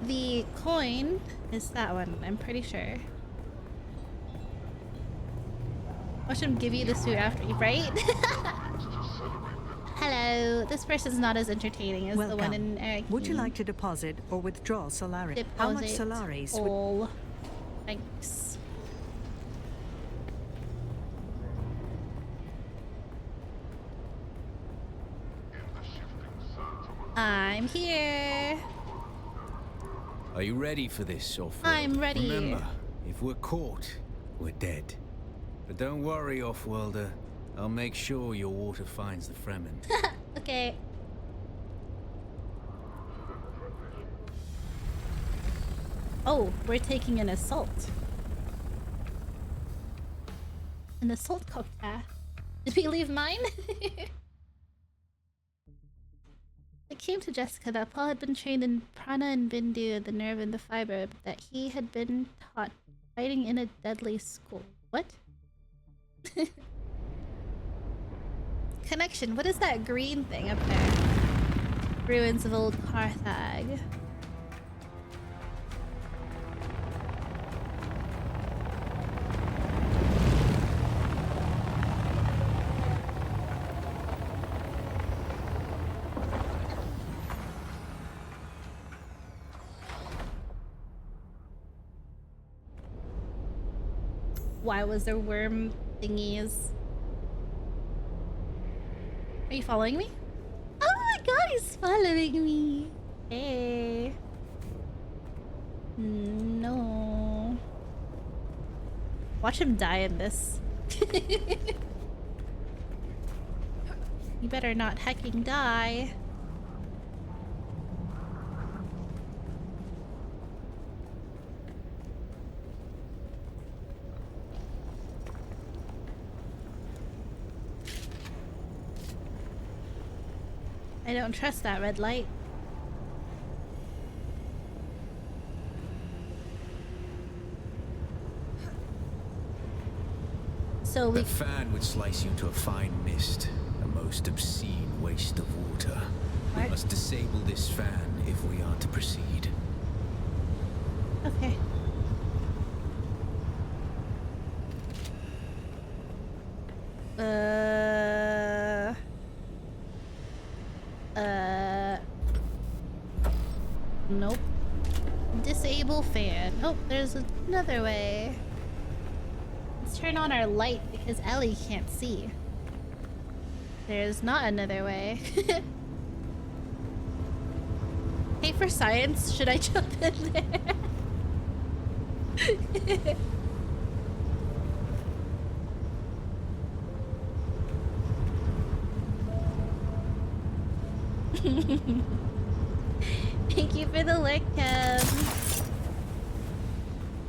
The coin is that one, I'm pretty sure. Watch him give you the suit after you, right? Hello. This person's not as entertaining as the one in Eric. Would you like to deposit or withdraw Solaris? How much Solaris? All. Thanks. I'm here. Are you ready for this, Off-World? I'm ready. Remember, if we're caught, we're dead. But don't worry, Off-Worlder. I'll make sure your water finds the Fremen. Okay. Oh, we're taking an assault. An assault cocktail. Did we leave mine? It came to Jessica that Paul had been trained in prana and bindu, the nerve and the fiber, but that he had been taught fighting in a deadly school. What? Connection. What is that green thing up there? Ruins of old Carthage. Why was there worm thingies? Are you following me? Oh my god, he's following me. Hey. No. Watch him die in this. You better not hecking die. I don't trust that red light. So the fan would slice you to a fine mist, a most obscene waste of water. What? We must disable this fan if we are to proceed. Okay. Nope. Disable fan. Oh, there's another way. Let's turn on our light because Ellie can't see. There's not another way. Hey, for science, should I jump in there? Thank you for the lick, Kev.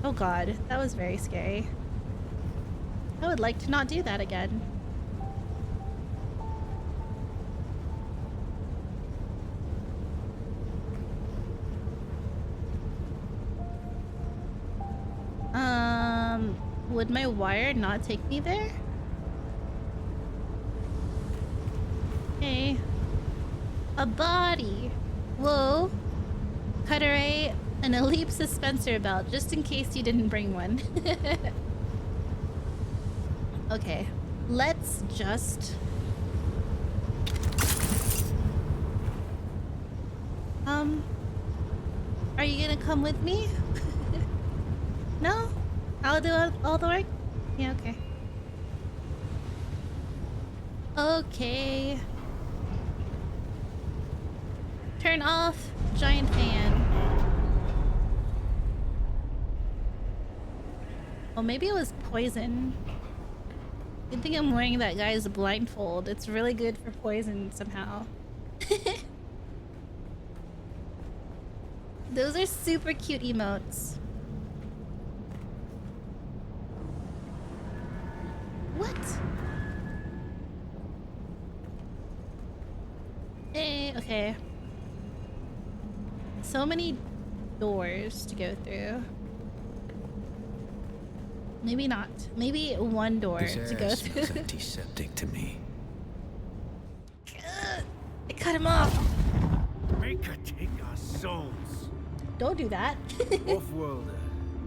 Oh god, that was very scary. I would like to not do that again. Would my wire not take me there? Hey. A body. Whoa. Cutteray, an Elite suspensor belt, just in case you didn't bring one. Okay. Let's just... Are you gonna come with me? No? I'll do all the work? Yeah, okay. Okay. Turn off giant fan. Oh, maybe it was poison. Good thing I'm wearing that guy's blindfold. It's really good for poison somehow. Those are super cute emotes. What? Hey, okay. So many doors to go through. Maybe not. Maybe one door to go through. This antiseptic to me. I cut him off. Make her take our souls. Don't do that. Off-worlder,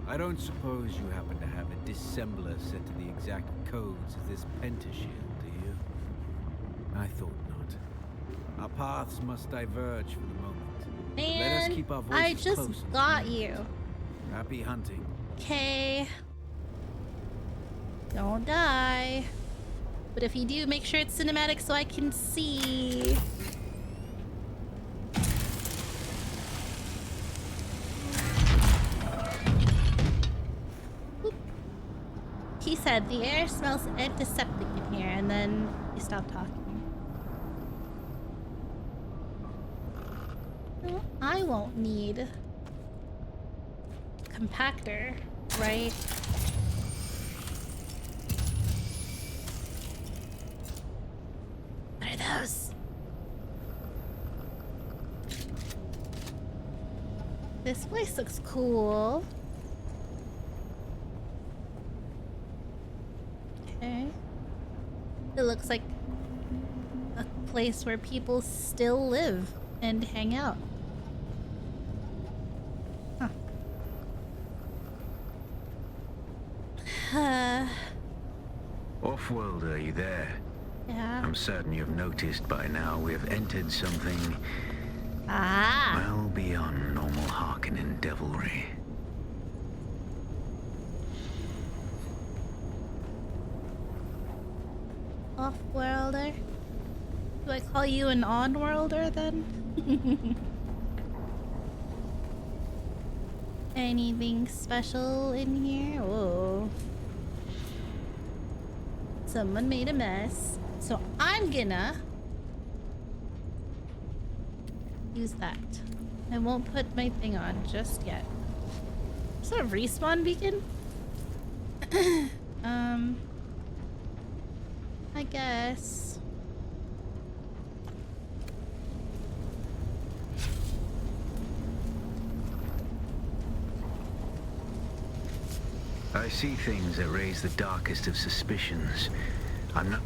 I don't suppose you happen to have a dissembler set to the exact codes of this pentashield, do you? I thought not. Our paths must diverge for the moment. Man, Let us keep our voices I just close. got you. Happy hunting. Okay. Don't die. But if you do, make sure it's cinematic so I can see. Oop. He said the air smells antiseptic in here, and then he stopped talking. Well, I won't need compactor, right? What are those? This place looks cool. Okay. It looks like a place where people still live and hang out. Huh. Off-worlder, are you there? Yeah. I'm certain you've noticed by now we have entered something well beyond normal Harkonnen devilry. Off-worlder? Do I call you an on-worlder then? Anything special in here? Whoa. Someone made a mess. So I'm gonna use that. I won't put my thing on just yet. Is that a respawn beacon? I guess. I see things that raise the darkest of suspicions. I'm not...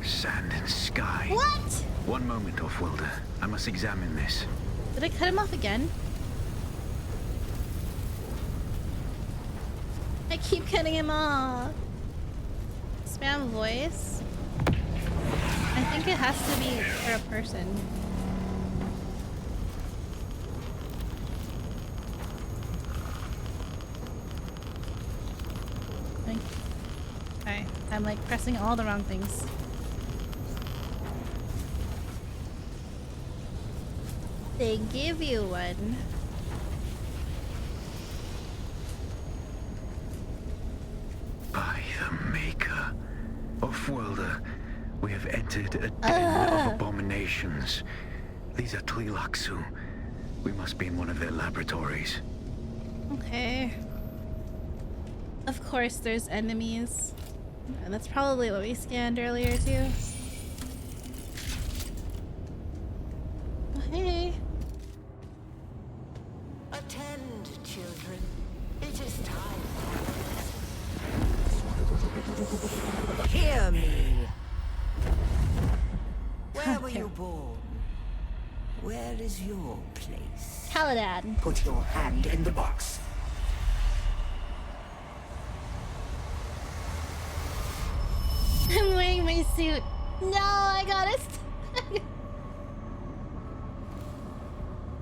Sand and sky. What? One moment, Off-worlder. I must examine this. Did I cut him off again? I keep cutting him off. Spam voice. I think it has to be for a person. Okay, I'm like pressing all the wrong things. They give you one. By the Maker. Off-worlder, we have entered a den of abominations. These are Tleilaxu. We must be in one of their laboratories. Okay. Of course there's enemies. And that's probably what we scanned earlier too. Oh, hey. Attend, children. It is time. Hear me. Where were you born? Where is your place? Caladan. Put your hand in the box. I'm wearing my suit. No, I got it.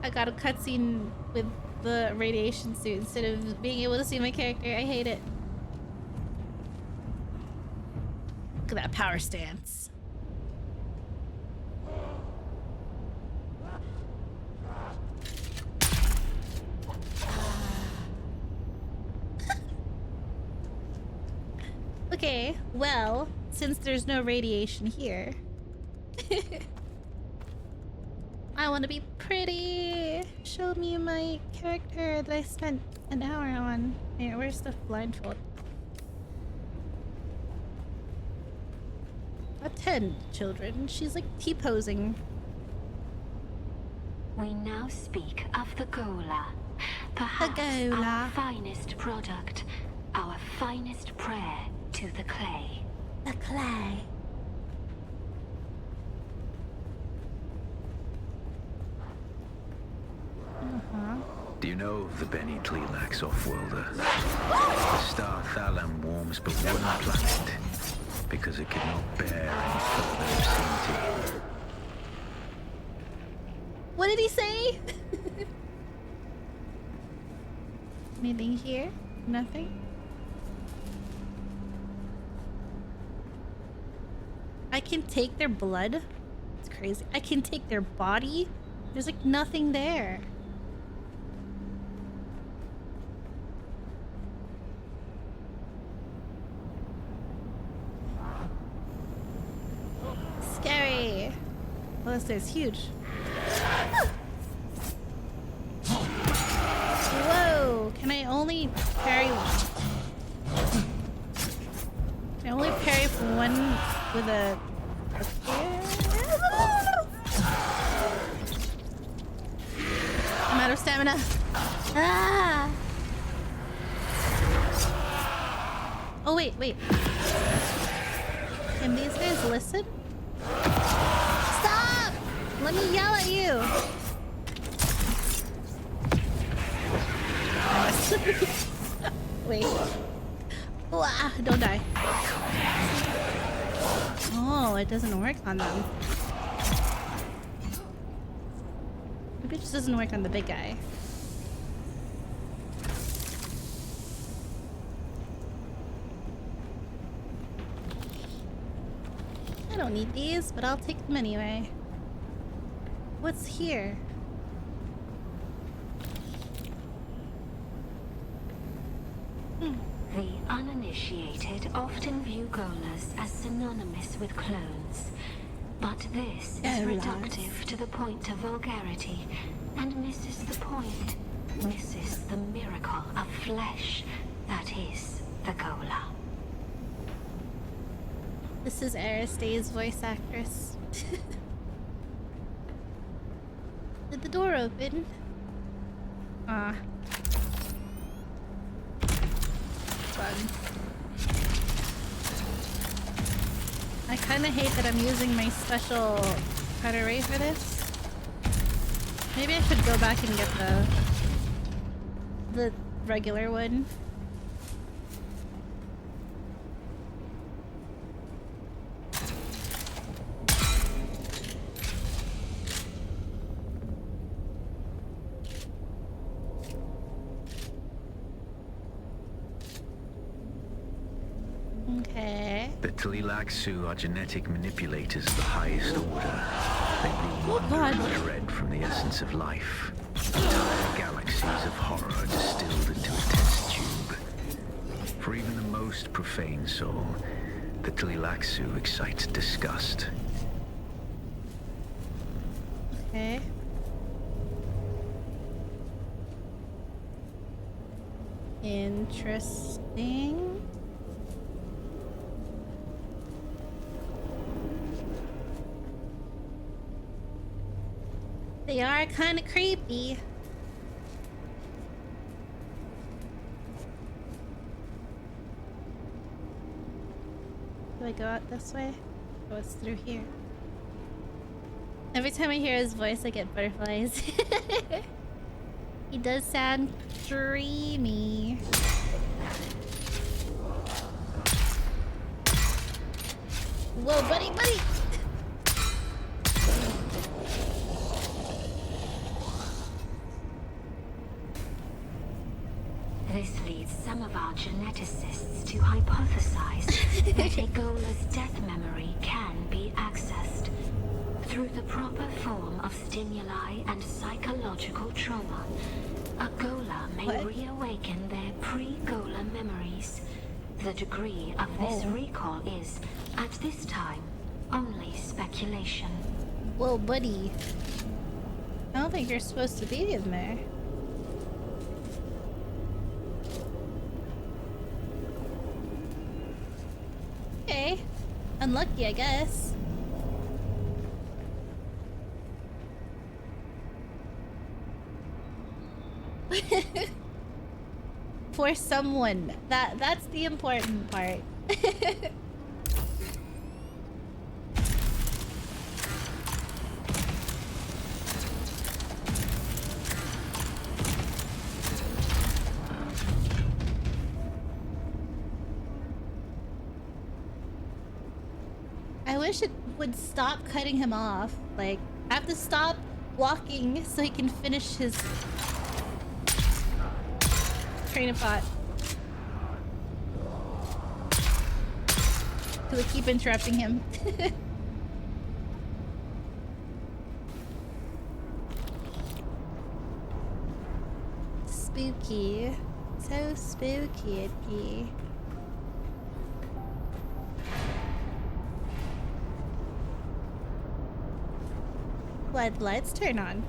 I got a cutscene with the radiation suit instead of being able to see my character. I hate it. Look at that power stance. Okay, well, since there's no radiation here, I want to be pretty. Show me my character that I spent an hour on. Here, where's the blindfold? Attend, children. She's like T-posing. We now speak of the Gola. Perhaps our finest product, our finest prayer to the clay. The clay. Do you know of the Beni Tleilax, Off-worlder? The star Thalam warms but one planet because it could not bear any further obscenity. What did he say? Anything here? Nothing? I can take their blood? It's crazy. I can take their body? There's like nothing there. Scary. Well, this is huge. Whoa! Can I only parry? Can I only parry from one with a spear? I'm out of stamina. Ah! Oh wait, wait. Can these guys listen? Stop! Let me yell at you. Wait. Wah, don't die. Oh, it doesn't work on them. Maybe it just doesn't work on the big guy. I don't need these, but I'll take them anyway. What's here? The uninitiated often view Golas as synonymous with clones, but this is reductive to the point of vulgarity and misses the point, misses the miracle of flesh that is the Gola. This is Aristay's voice actress. Did the door open? Ah. Fun. I kind of hate that I'm using my special cutter ray for this. Maybe I should go back and get the regular one. Okay. The Tlilaxu are genetic manipulators of the highest order. They brew wonder and dread from the essence of life. Entire galaxies of horror are distilled into a test tube. For even the most profane soul, the Tlilaxu excites disgust. Okay. Interesting. They are kind of creepy. Do I go out this way? Oh, it's through here. Every time I hear his voice, I get butterflies. He does sound dreamy. Whoa, buddy, buddy! This leads some of our geneticists to hypothesize that a Gola's death memory can be accessed. Through the proper form of stimuli and psychological trauma, a Gola may reawaken their pre-Gola memories. The degree of this recall is, at this time, only speculation. Whoa, buddy. I don't think you're supposed to be in there. Okay. Unlucky, I guess. For someone. That's the important part. I wish it would stop cutting him off. Like, I have to stop walking so he can finish his train of thought. Because I keep interrupting him. Spooky. So spooky. Why'd the lights turn on?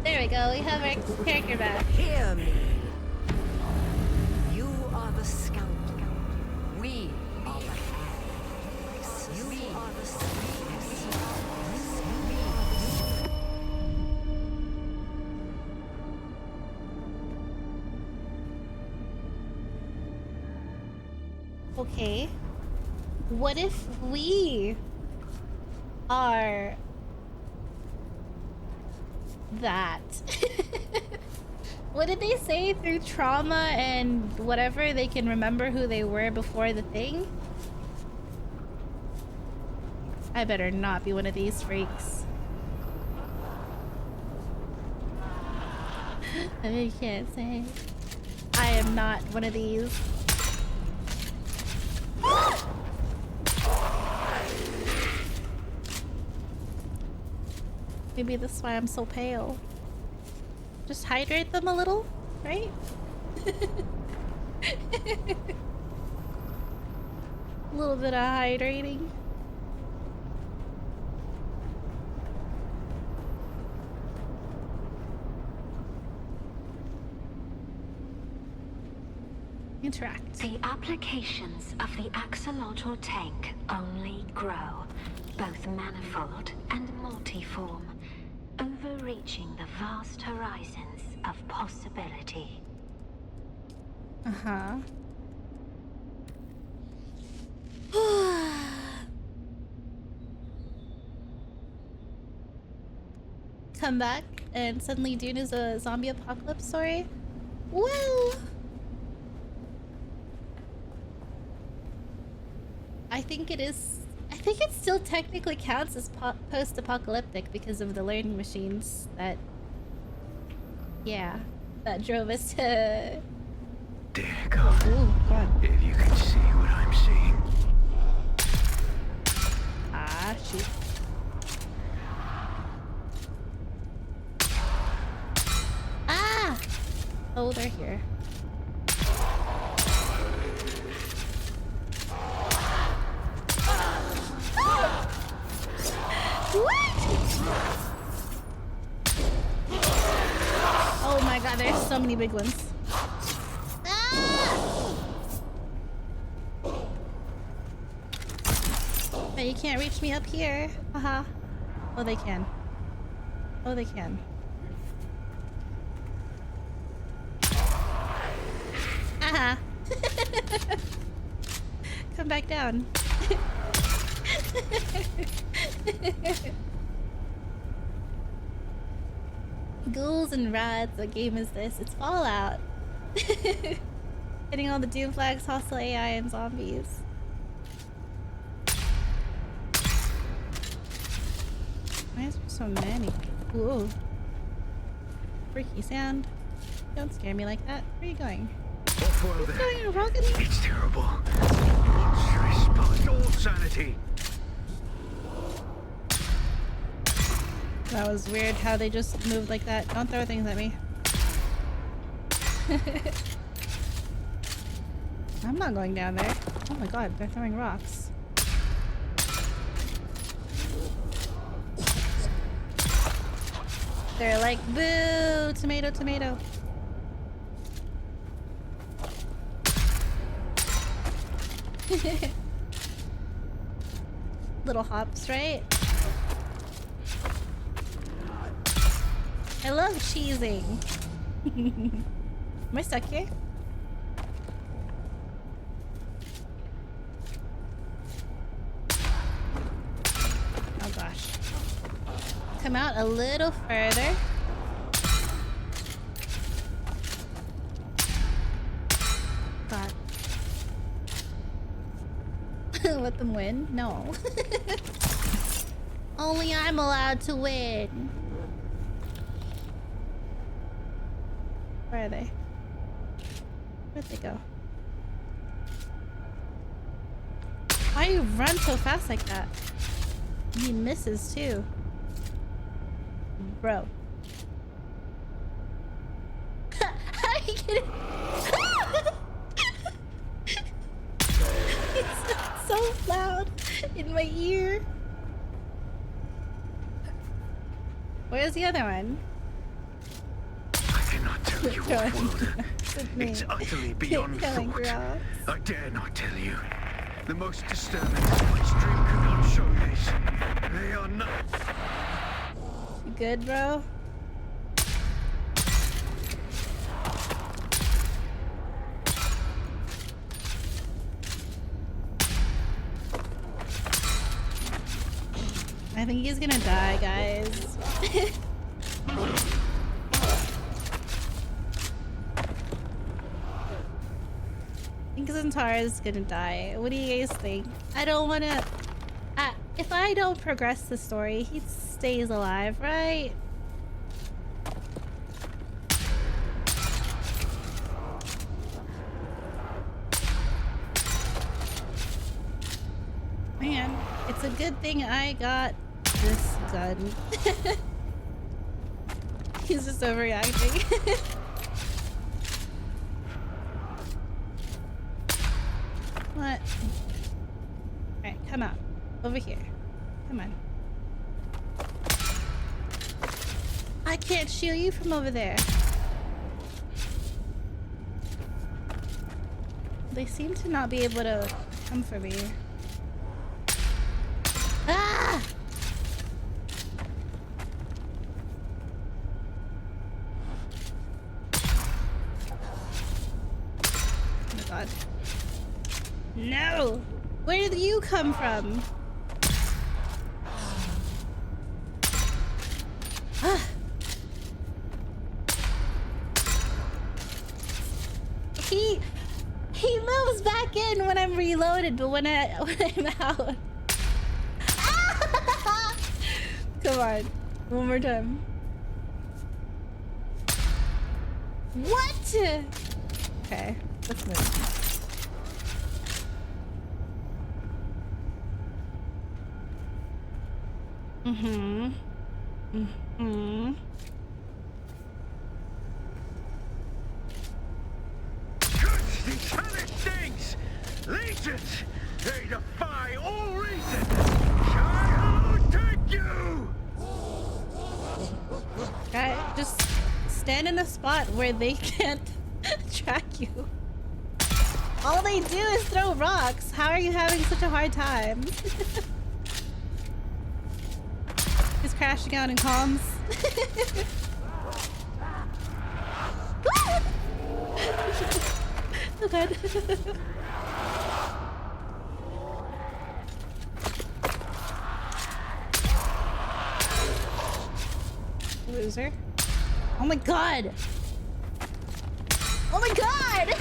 There we go, we have our character back. Hear me. You are the scout. We are the hand. You are the Okay. What if we are that? What did they say? Through trauma and whatever, they can remember who they were before the thing? I better not be one of these freaks. I can't say. I am not one of these. Maybe that's why I'm so pale. Just hydrate them a little, right? A little bit of hydrating. Interact. The applications of the axolotl tank only grow, both manifold and multiform, overreaching the vast horizons of possibility. Uh-huh. Come back and suddenly Dune is a zombie apocalypse story? Well, I think it is. I think it still technically counts as post-apocalyptic because of the learning machines that, yeah, that drove us to. Dear God, if you could see what I'm seeing. Ah, shoot. Ah! Oh, they're here. Oh my god, there's so many big ones. Ah! But you can't reach me up here. Haha. Oh, they can. Oh, they can. Aha. Come back down. Ghouls and rats, what game is this? It's Fallout. Hitting all the Doom flags, hostile AI, and zombies. Why is there so many? Whoa. Freaky sound. Don't scare me like that. Where are you going? What's going on, Rocket? It's terrible. Monstrous past all sanity. That was weird how they just moved like that. Don't throw things at me. I'm not going down there. Oh my god, they're throwing rocks. They're like, boo, tomato, tomato. Little hops, right? I love cheesing. Am I stuck here? Oh gosh. Come out a little further. God. Let them win? No. Only I'm allowed to win. Where are they? Where'd they go? Why do you run so fast like that? He misses too. Bro. How are you kidding? It's so loud in my ear. Where's the other one? I cannot tell you what world. It's utterly beyond thought. I dare not tell you. The most disturbing stream cannot show this. They are not. You good, bro? I think he's gonna die, guys. I think Zantara's gonna die. What do you guys think? I don't wanna... if I don't progress the story, he stays alive, right? Man, it's a good thing I got this gun. He's just overreacting. What? Alright, come out. Over here. Come on. I can't shield you from over there. They seem to not be able to come for me. Ah! Oh my god. No! Where did you come from? Ah. He moves back in when I'm reloaded, but when I'm out. Ah! Come on. One more time. What? Okay, let's move. Mm-hmm. Mm-hmm. These hellish things! Legions! They defy all reason! Shall take you! Guy, just stand in a spot where they can't track you. All they do is throw rocks. How are you having such a hard time? He's crashing out in comms. Oh god. Loser. Oh my god. Oh my god.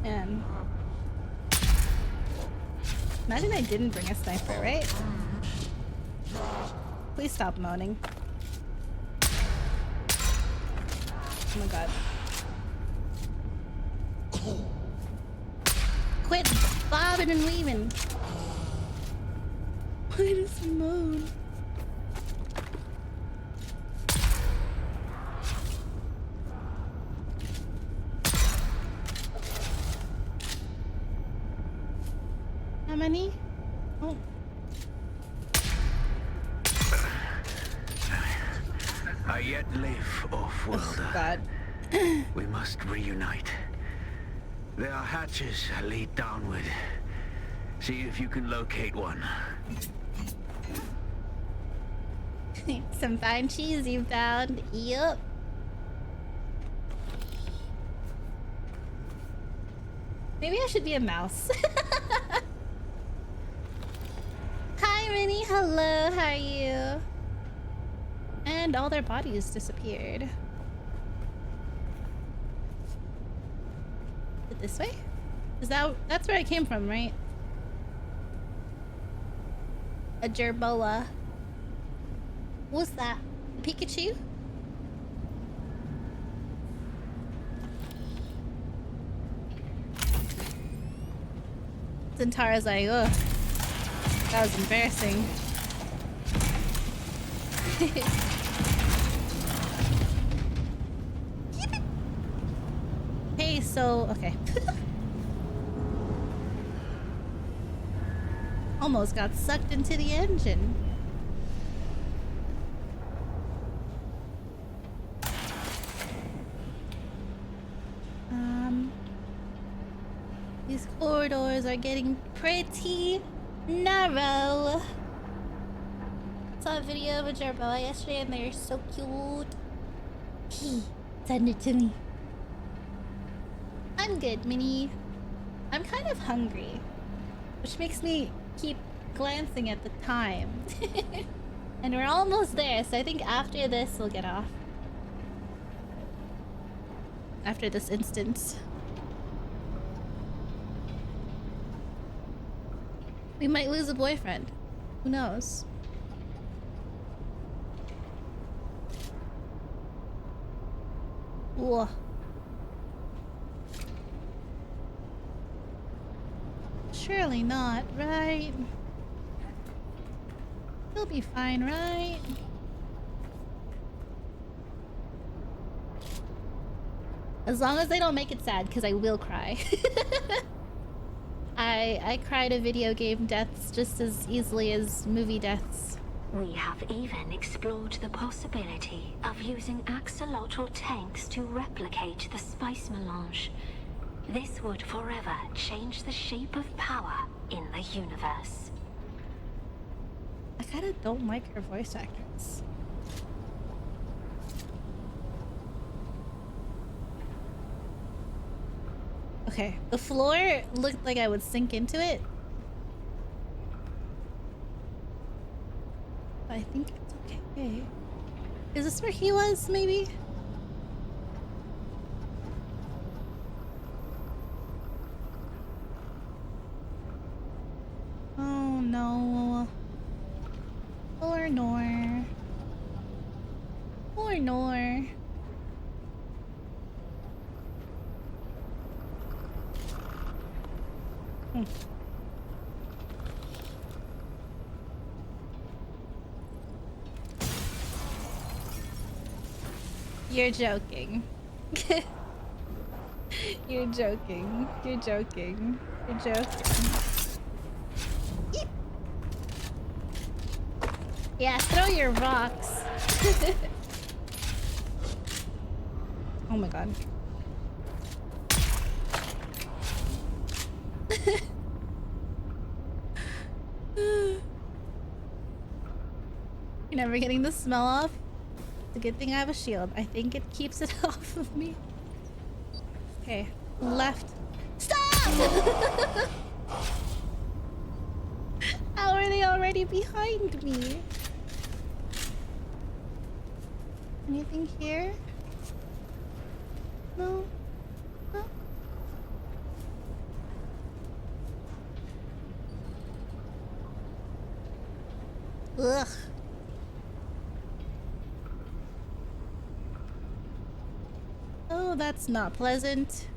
Man. Imagine I didn't bring a sniper, right? Please stop moaning. Oh my god. Quit bobbing and weaving. Why does he moan? How many? Oh. I yet live, off-worlder. God. We must reunite. There are hatches that lead downward. See if you can locate one. Some fine cheese you found. Yup. Maybe I should be a mouse. Hi, Minnie. hello, how are you? And all their bodies disappeared. Is it this way? Is that's where I came from, right? A gerboa. What's that? Pikachu? Zentara's like, ugh. That was embarrassing. Hey, so, okay. Almost got sucked into the engine. These corridors are getting pretty narrow. Saw a video of a gerboa yesterday and they're so cute. Send it to me. I'm good, Minnie. I'm kind of hungry, which makes me keep glancing at the time. And we're almost there, so I think after this we'll get off. After this instance. We might lose a boyfriend. Who knows? Whoa. Surely not, right? He'll be fine, right? As long as they don't make it sad, because I will cry. I cried at video game deaths just as easily as movie deaths. We have even explored the possibility of using axolotl tanks to replicate the spice melange. This would forever change the shape of power in the universe. I kinda don't like her voice actress. Okay, the floor looked like I would sink into it. But I think it's okay. Is this where he was, maybe? Oh no. Or nor. Or nor. You're joking. You're joking. You're joking. You're joking. Yeep. Yeah, throw your rocks. Oh my god. You're never getting the smell off? It's a good thing I have a shield. I think it keeps it off of me. Okay, left. Stop! How are they already behind me? Anything here? No? No? Ugh. Oh, that's not pleasant.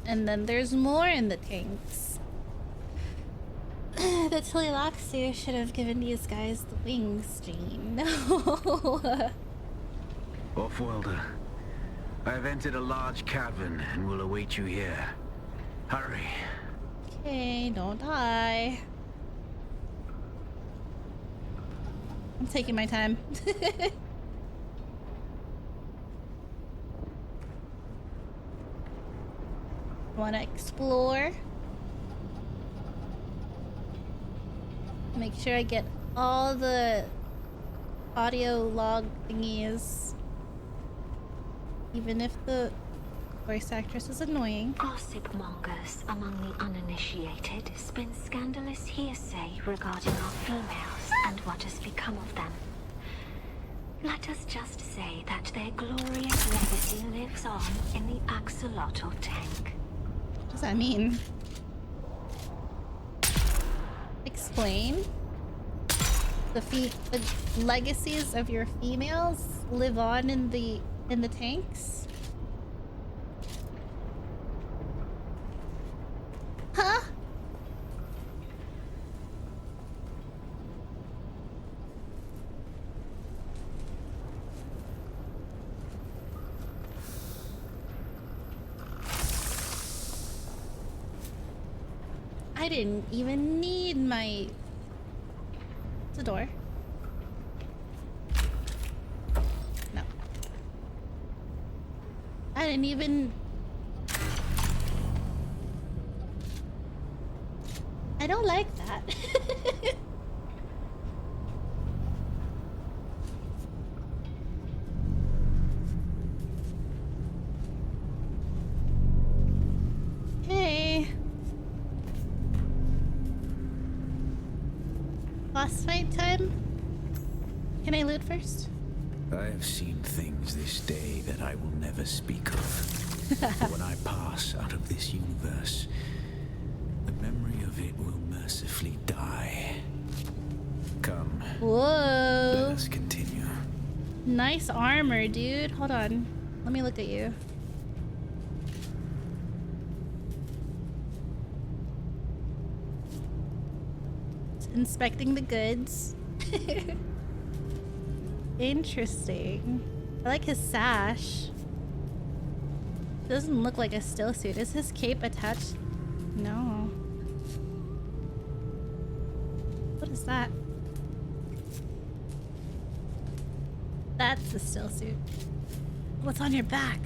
And then there's more in the tanks. The Teleloxer should have given these guys the wings, Gene. No. Off-worlder, I have entered a large cavern and will await you here. Hurry. Okay, don't die. I'm taking my time. Want to explore? Make sure I get all the audio log thingies. Even if the voice actress is annoying. Gossip mongers among the uninitiated spin scandalous hearsay regarding our females and what has become of them. Let us just say that their glorious legacy lives on in the axolotl tank. What does that mean? Explain. The legacies of your females live on in the tanks? Huh? I didn't even need my... It's a door. No. I didn't even... I don't like that. Hey. Boss fight time? Can I loot first? I have seen things this day that I will never speak of. When I pass out of this universe, the memory of it will mercifully die. Come. Whoa. Let us continue. Nice armor, dude. Hold on. Let me look at you. Inspecting the goods. Interesting. I like his sash. Doesn't look like a still suit. Is his cape attached? No. What is that? That's the still suit. What's on your back?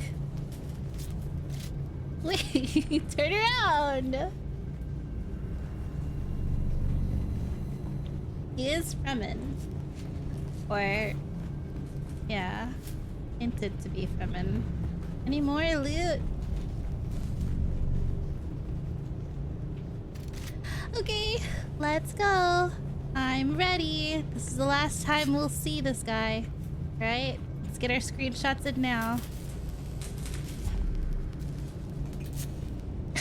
Wait, turn around. He is Fremen. Or, yeah, hinted to be Fremen. Any more loot? Okay, let's go. I'm ready. This is the last time we'll see this guy. Right? Let's get our screenshots in now.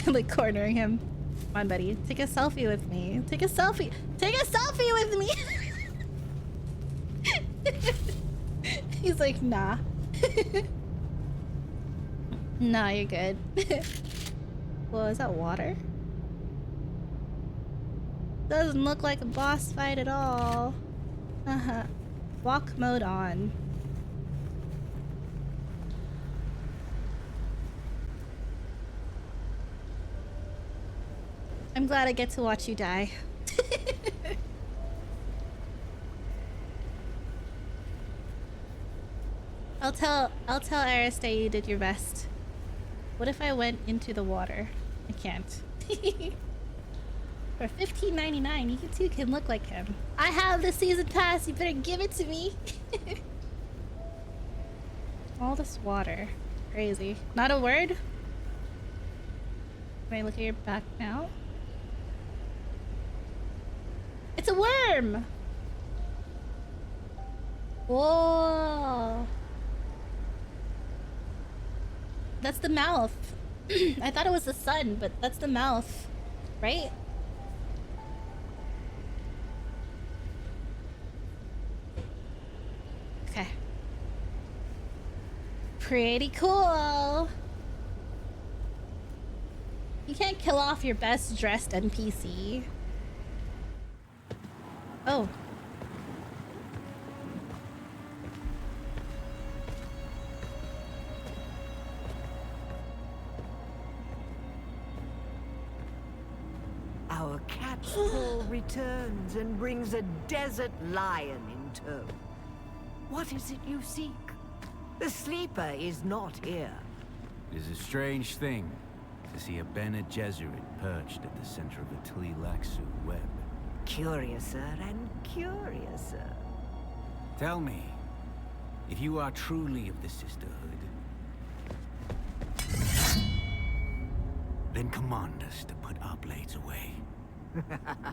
Like cornering him. Come on, buddy. Take a selfie with me. Take a selfie. Take a selfie with me. He's like, nah. Nah, you're good. Whoa, is that water? Doesn't look like a boss fight at all. Walk mode on. I'm glad I get to watch you die. I'll tell Aristay you did your best. What if I went into the water? I can't. For $15.99, you too can look like him. I have the season pass. You better give it to me. All this water, crazy. Not a word. Can I look at your back now? It's a worm! Whoa! That's the mouth. I thought it was the sun, but that's the mouth, right? Okay. Pretty cool. You can't kill off your best dressed NPC. Oh. Our cat's paw returns and brings a desert lion in tow. What is it you seek? The sleeper is not here. It is a strange thing to see a Bene Gesserit perched at the center of a Tlilaxu web. Curiouser and curiouser. Tell me, if you are truly of the Sisterhood, Then command us to put our blades away.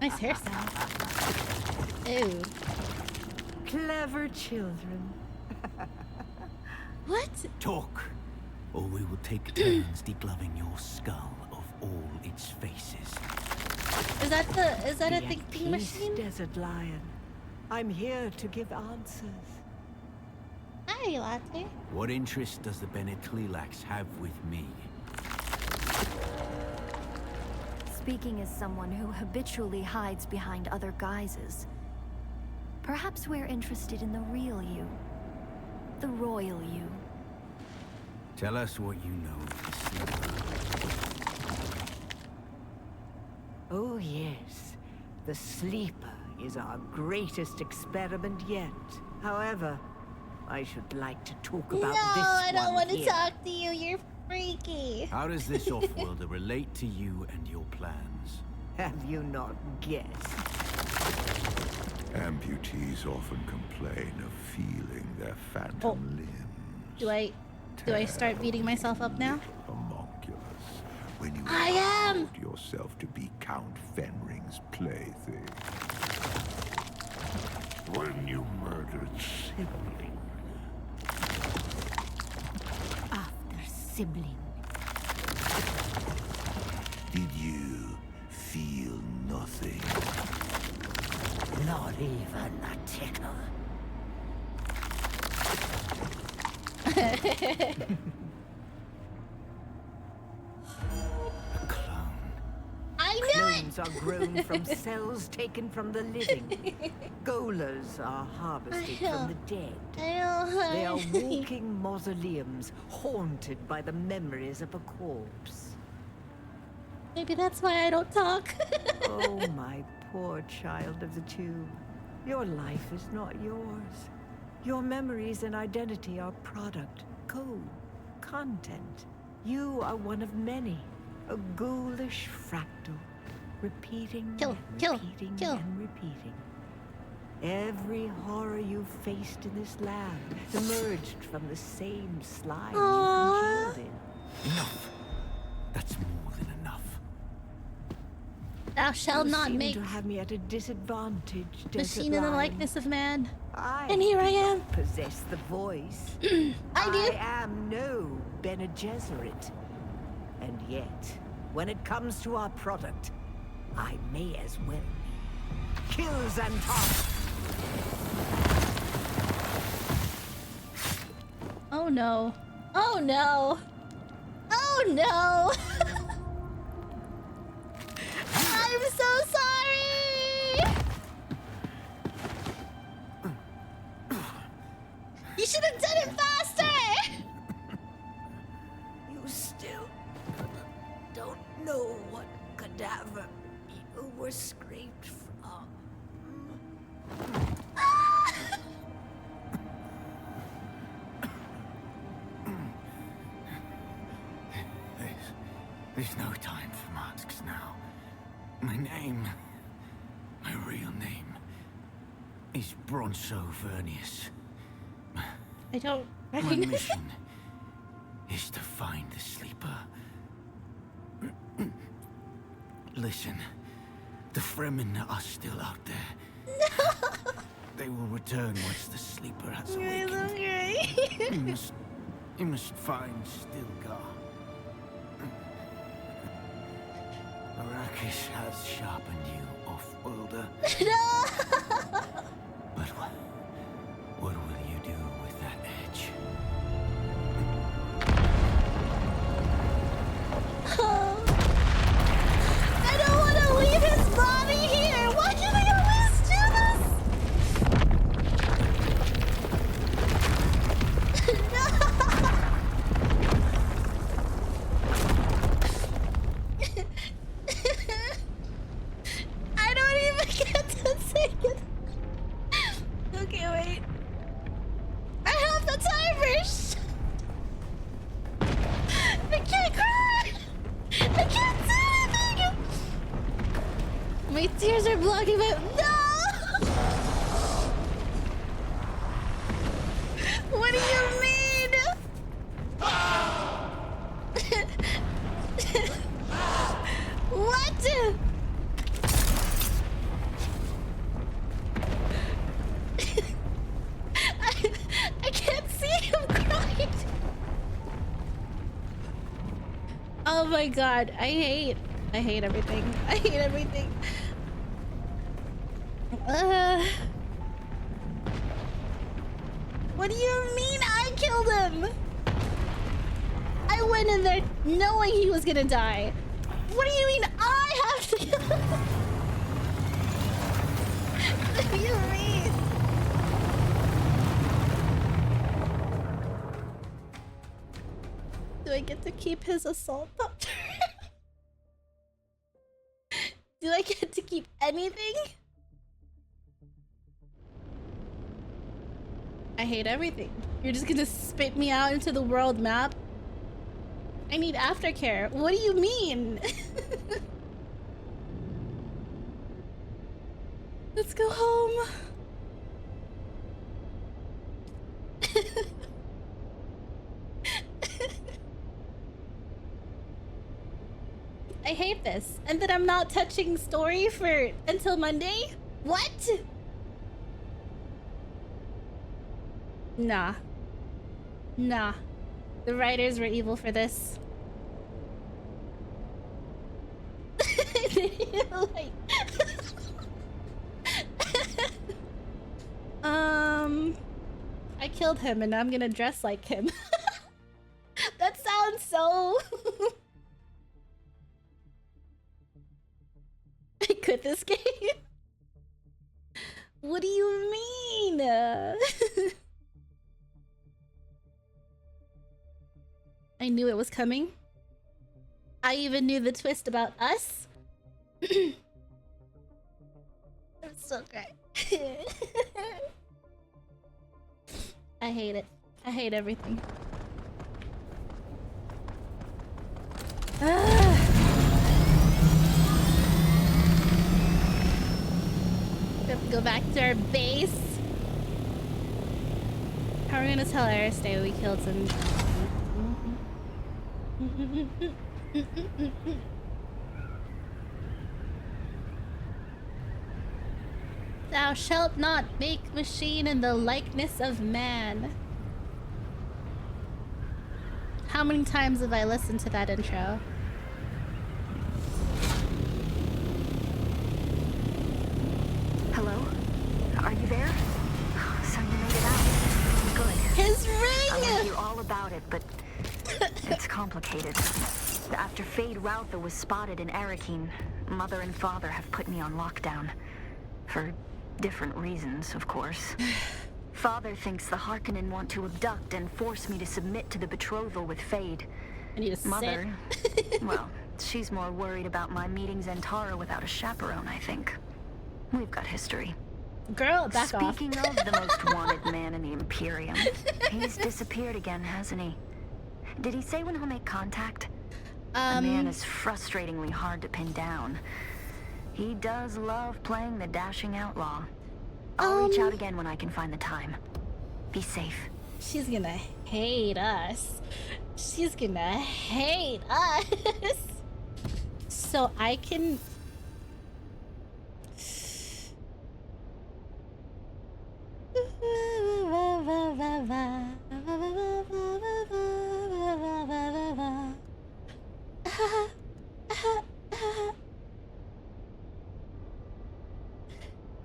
Nice hairstyle. Ew. Clever children. What? Talk, or we will take turns degloving your skull of all its faces. Is that a thinking machine? Desert Lion. I'm here to give answers. Hi, Latte. What interest does the Bene Tleilax have with me? Speaking as someone who habitually hides behind other guises, perhaps we're interested in the real you. The royal you. Tell us what you know of the Sleeper. Oh yes, the Sleeper is our greatest experiment yet. However, I should like to talk about this one. No, I don't want to here. talk to you. You're freaky. How does this off-worlder relate to you and your plans? Have you not guessed? Amputees often complain of feeling their phantom limbs. Do I start beating myself up now? Homunculus, when you I am! allowed yourself to be Count Fenring's plaything. When you murdered sibling. After sibling. Did you feel nothing? Not even a tickle. I knew Clones are grown from cells taken from the living. Golers are harvested from the dead. They are walking mausoleums, haunted by the memories of a corpse. Maybe that's why I don't talk. Oh, my poor child of the tube. Your life is not yours. Your memories and identity are product, code, content. You are one of many, a ghoulish fractal, repeating and repeating. Every horror you've faced in this land emerged from the same slime you congealed in. Enough. That's more than enough. Thou shalt not You make seem to have me at a disadvantage, Desert machine in the Lion. likeness of man. I And here I do am. not possess the voice. I am no Bene Gesserit. And yet, when it comes to our product, I may as well be. Kills and toss. Oh no. Oh no. Oh no. I'm so sorry. You should have done it faster. You still don't know what cadaver you were scraped from. There's no time for masks now. My name, my real name, is Bronso Vernius. I don't My recognize mission is to find the Sleeper. Listen, the Fremen are still out there. No! They will return once the Sleeper has awakened. You must find Stilgar. Arrakis has sharpened you, off-worlder. No! But what will you do with that edge? I don't want to leave his body here. Why do they always do this? No! I don't even get to say it. Okay, wait. I have the timers. I can't cry. I can't say anything. My tears are blocking my. No. What do you mean? my god, I hate everything. I hate everything. What do you mean I killed him? I went in there knowing he was gonna die. What do you mean I have to kill him? What do you mean? Do I get to keep his assault doctor? Do I get to keep anything? I hate everything. You're just gonna spit me out into the world map? I need aftercare. What do you mean? Let's go home. I hate this. And then I'm not touching story for until Monday? What? Nah. Nah. The writers were evil for this. Like... I killed him and I'm gonna dress like him. That sounds so... I quit this game? What do you mean? I knew it was coming. I even knew the twist about us. I'm so great. I hate it. I hate everything. We have to go back to our base. How are we gonna tell Aristay we killed some? Thou shalt not make machine in the likeness of man. How many times have I listened to that intro? Hello? Are you there? So you made it out. Good. His ring! I want to hear all about it, but it's complicated. After Fade Routha was spotted in Arakeen, Mother and Father have put me on lockdown. For different reasons, of course. Father thinks the Harkonnen want to abduct and force me to submit to the betrothal with Fade. I need to Mother, well, she's more worried about my meeting Zentara without a chaperone, I think. We've got history. Girl, back off. Speaking of the most wanted man in the Imperium, he's disappeared again, hasn't he? Did he say when he'll make contact? The man is frustratingly hard to pin down. He does love playing the dashing outlaw. I'll reach out again when I can find the time. Be safe. She's gonna hate us. She's gonna hate us. So I can...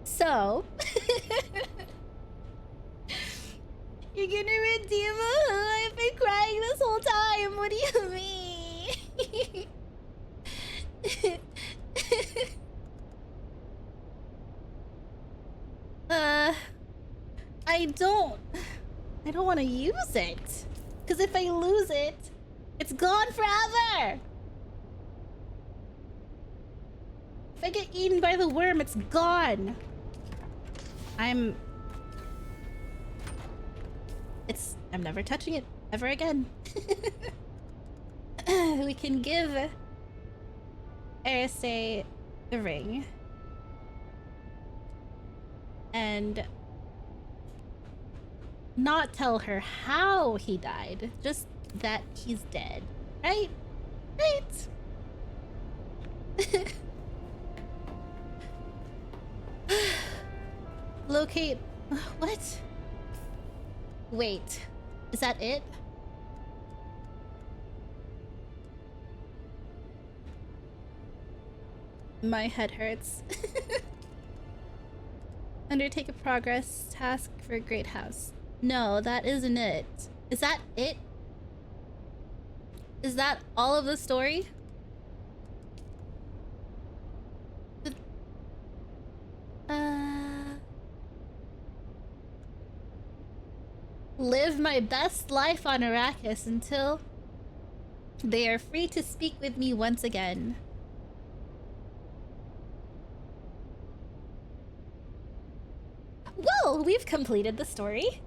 So... You're gonna redeem a I've been crying this whole time. What do you mean? I don't want to use it. Because if I lose it, it's gone forever. If I get eaten by the worm, it's gone. I'm never touching it ever again. We can give Aristay the ring. And not tell her how he died, just that he's dead. Right? Right? Locate... What? Wait. Is that it? My head hurts. Undertake a progress task for a great house. No, that isn't it. Is that it? Is that all of the story? Live my best life on Arrakis until they are free to speak with me once again. Well, we've completed the story.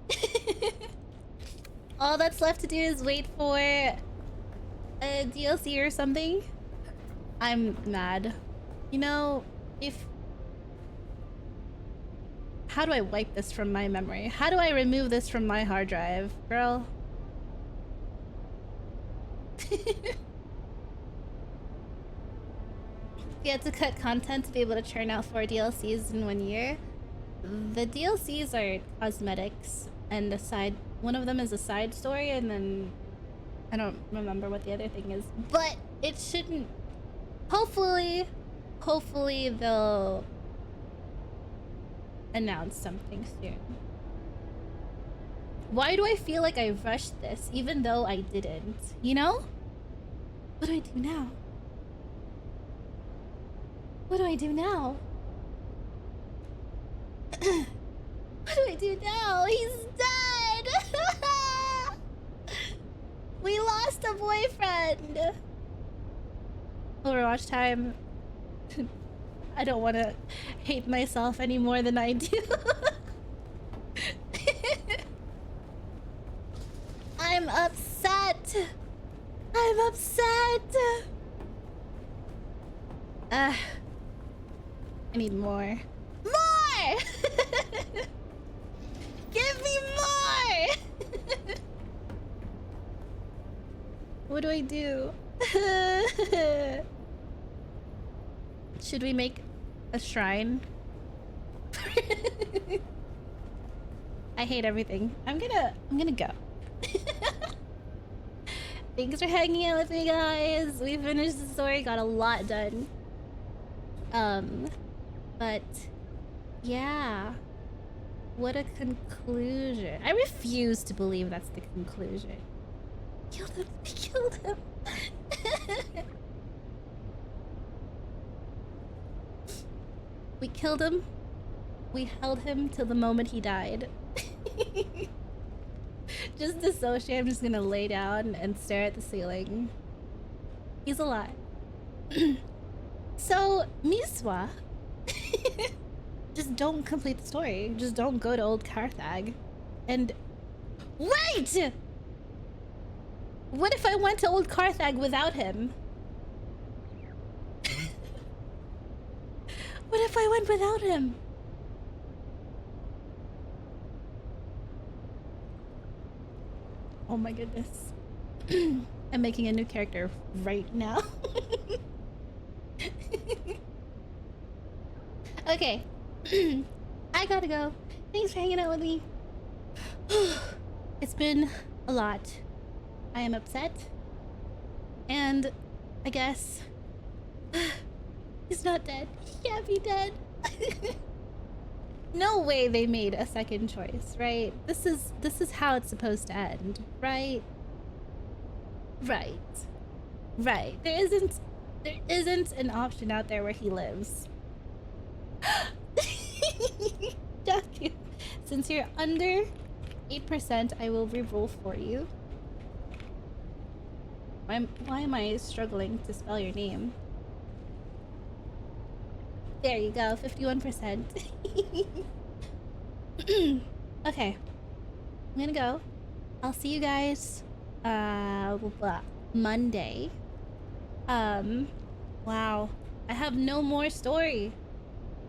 All that's left to do is wait for a DLC or something. I'm mad. You know, how do I wipe this from my memory? How do I remove this from my hard drive? Girl. You had to cut content to be able to churn out 4 DLCs in 1 year. The DLCs are cosmetics, and one of them is a side story, and then I don't remember what the other thing is, but it shouldn't. Hopefully they'll announce something soon. Why do I feel like I rushed this, even though I didn't? You know? What do I do now? What do I do now? What do I do now? He's dead! We lost a boyfriend! Overwatch time. I don't want to hate myself any more than I do. I'm upset. I'm upset. I need more. More! Give me more! What do I do? Should we make a shrine? I hate everything. I'm gonna go. Thanks for hanging out with me, guys. We finished the story, got a lot done. But yeah. What a conclusion. I refuse to believe that's the conclusion. Killed him. I killed him. We killed him. We held him till the moment he died. Just dissociate. I'm just gonna lay down and stare at the ceiling. He's alive. So, Miswa. Just don't complete the story. Just don't go to Old Carthag. And... Wait! What if I went to Old Carthag without him? What if I went without him? Oh my goodness. I'm making a new character right now. Okay. I gotta go. Thanks for hanging out with me. It's been a lot. I am upset. And I guess he's not dead. He can't be dead. No way they made a second choice, right? This is how it's supposed to end, right? Right. Right. There isn't an option out there where he lives. Since you're under 8%, I will reroll for you. Why am I struggling to spell your name? There you go, 51%. Okay. I'm gonna go. I'll see you guys Monday. Wow. I have no more story.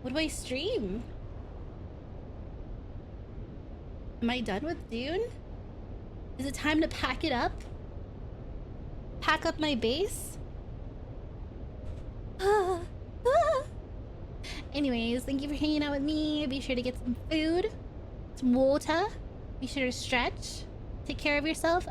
What do I stream? Am I done with Dune? Is it time to pack it up? Pack up my base? Anyways, thank you for hanging out with me. Be sure to get some food, some water. Be sure to stretch. Take care of yourself.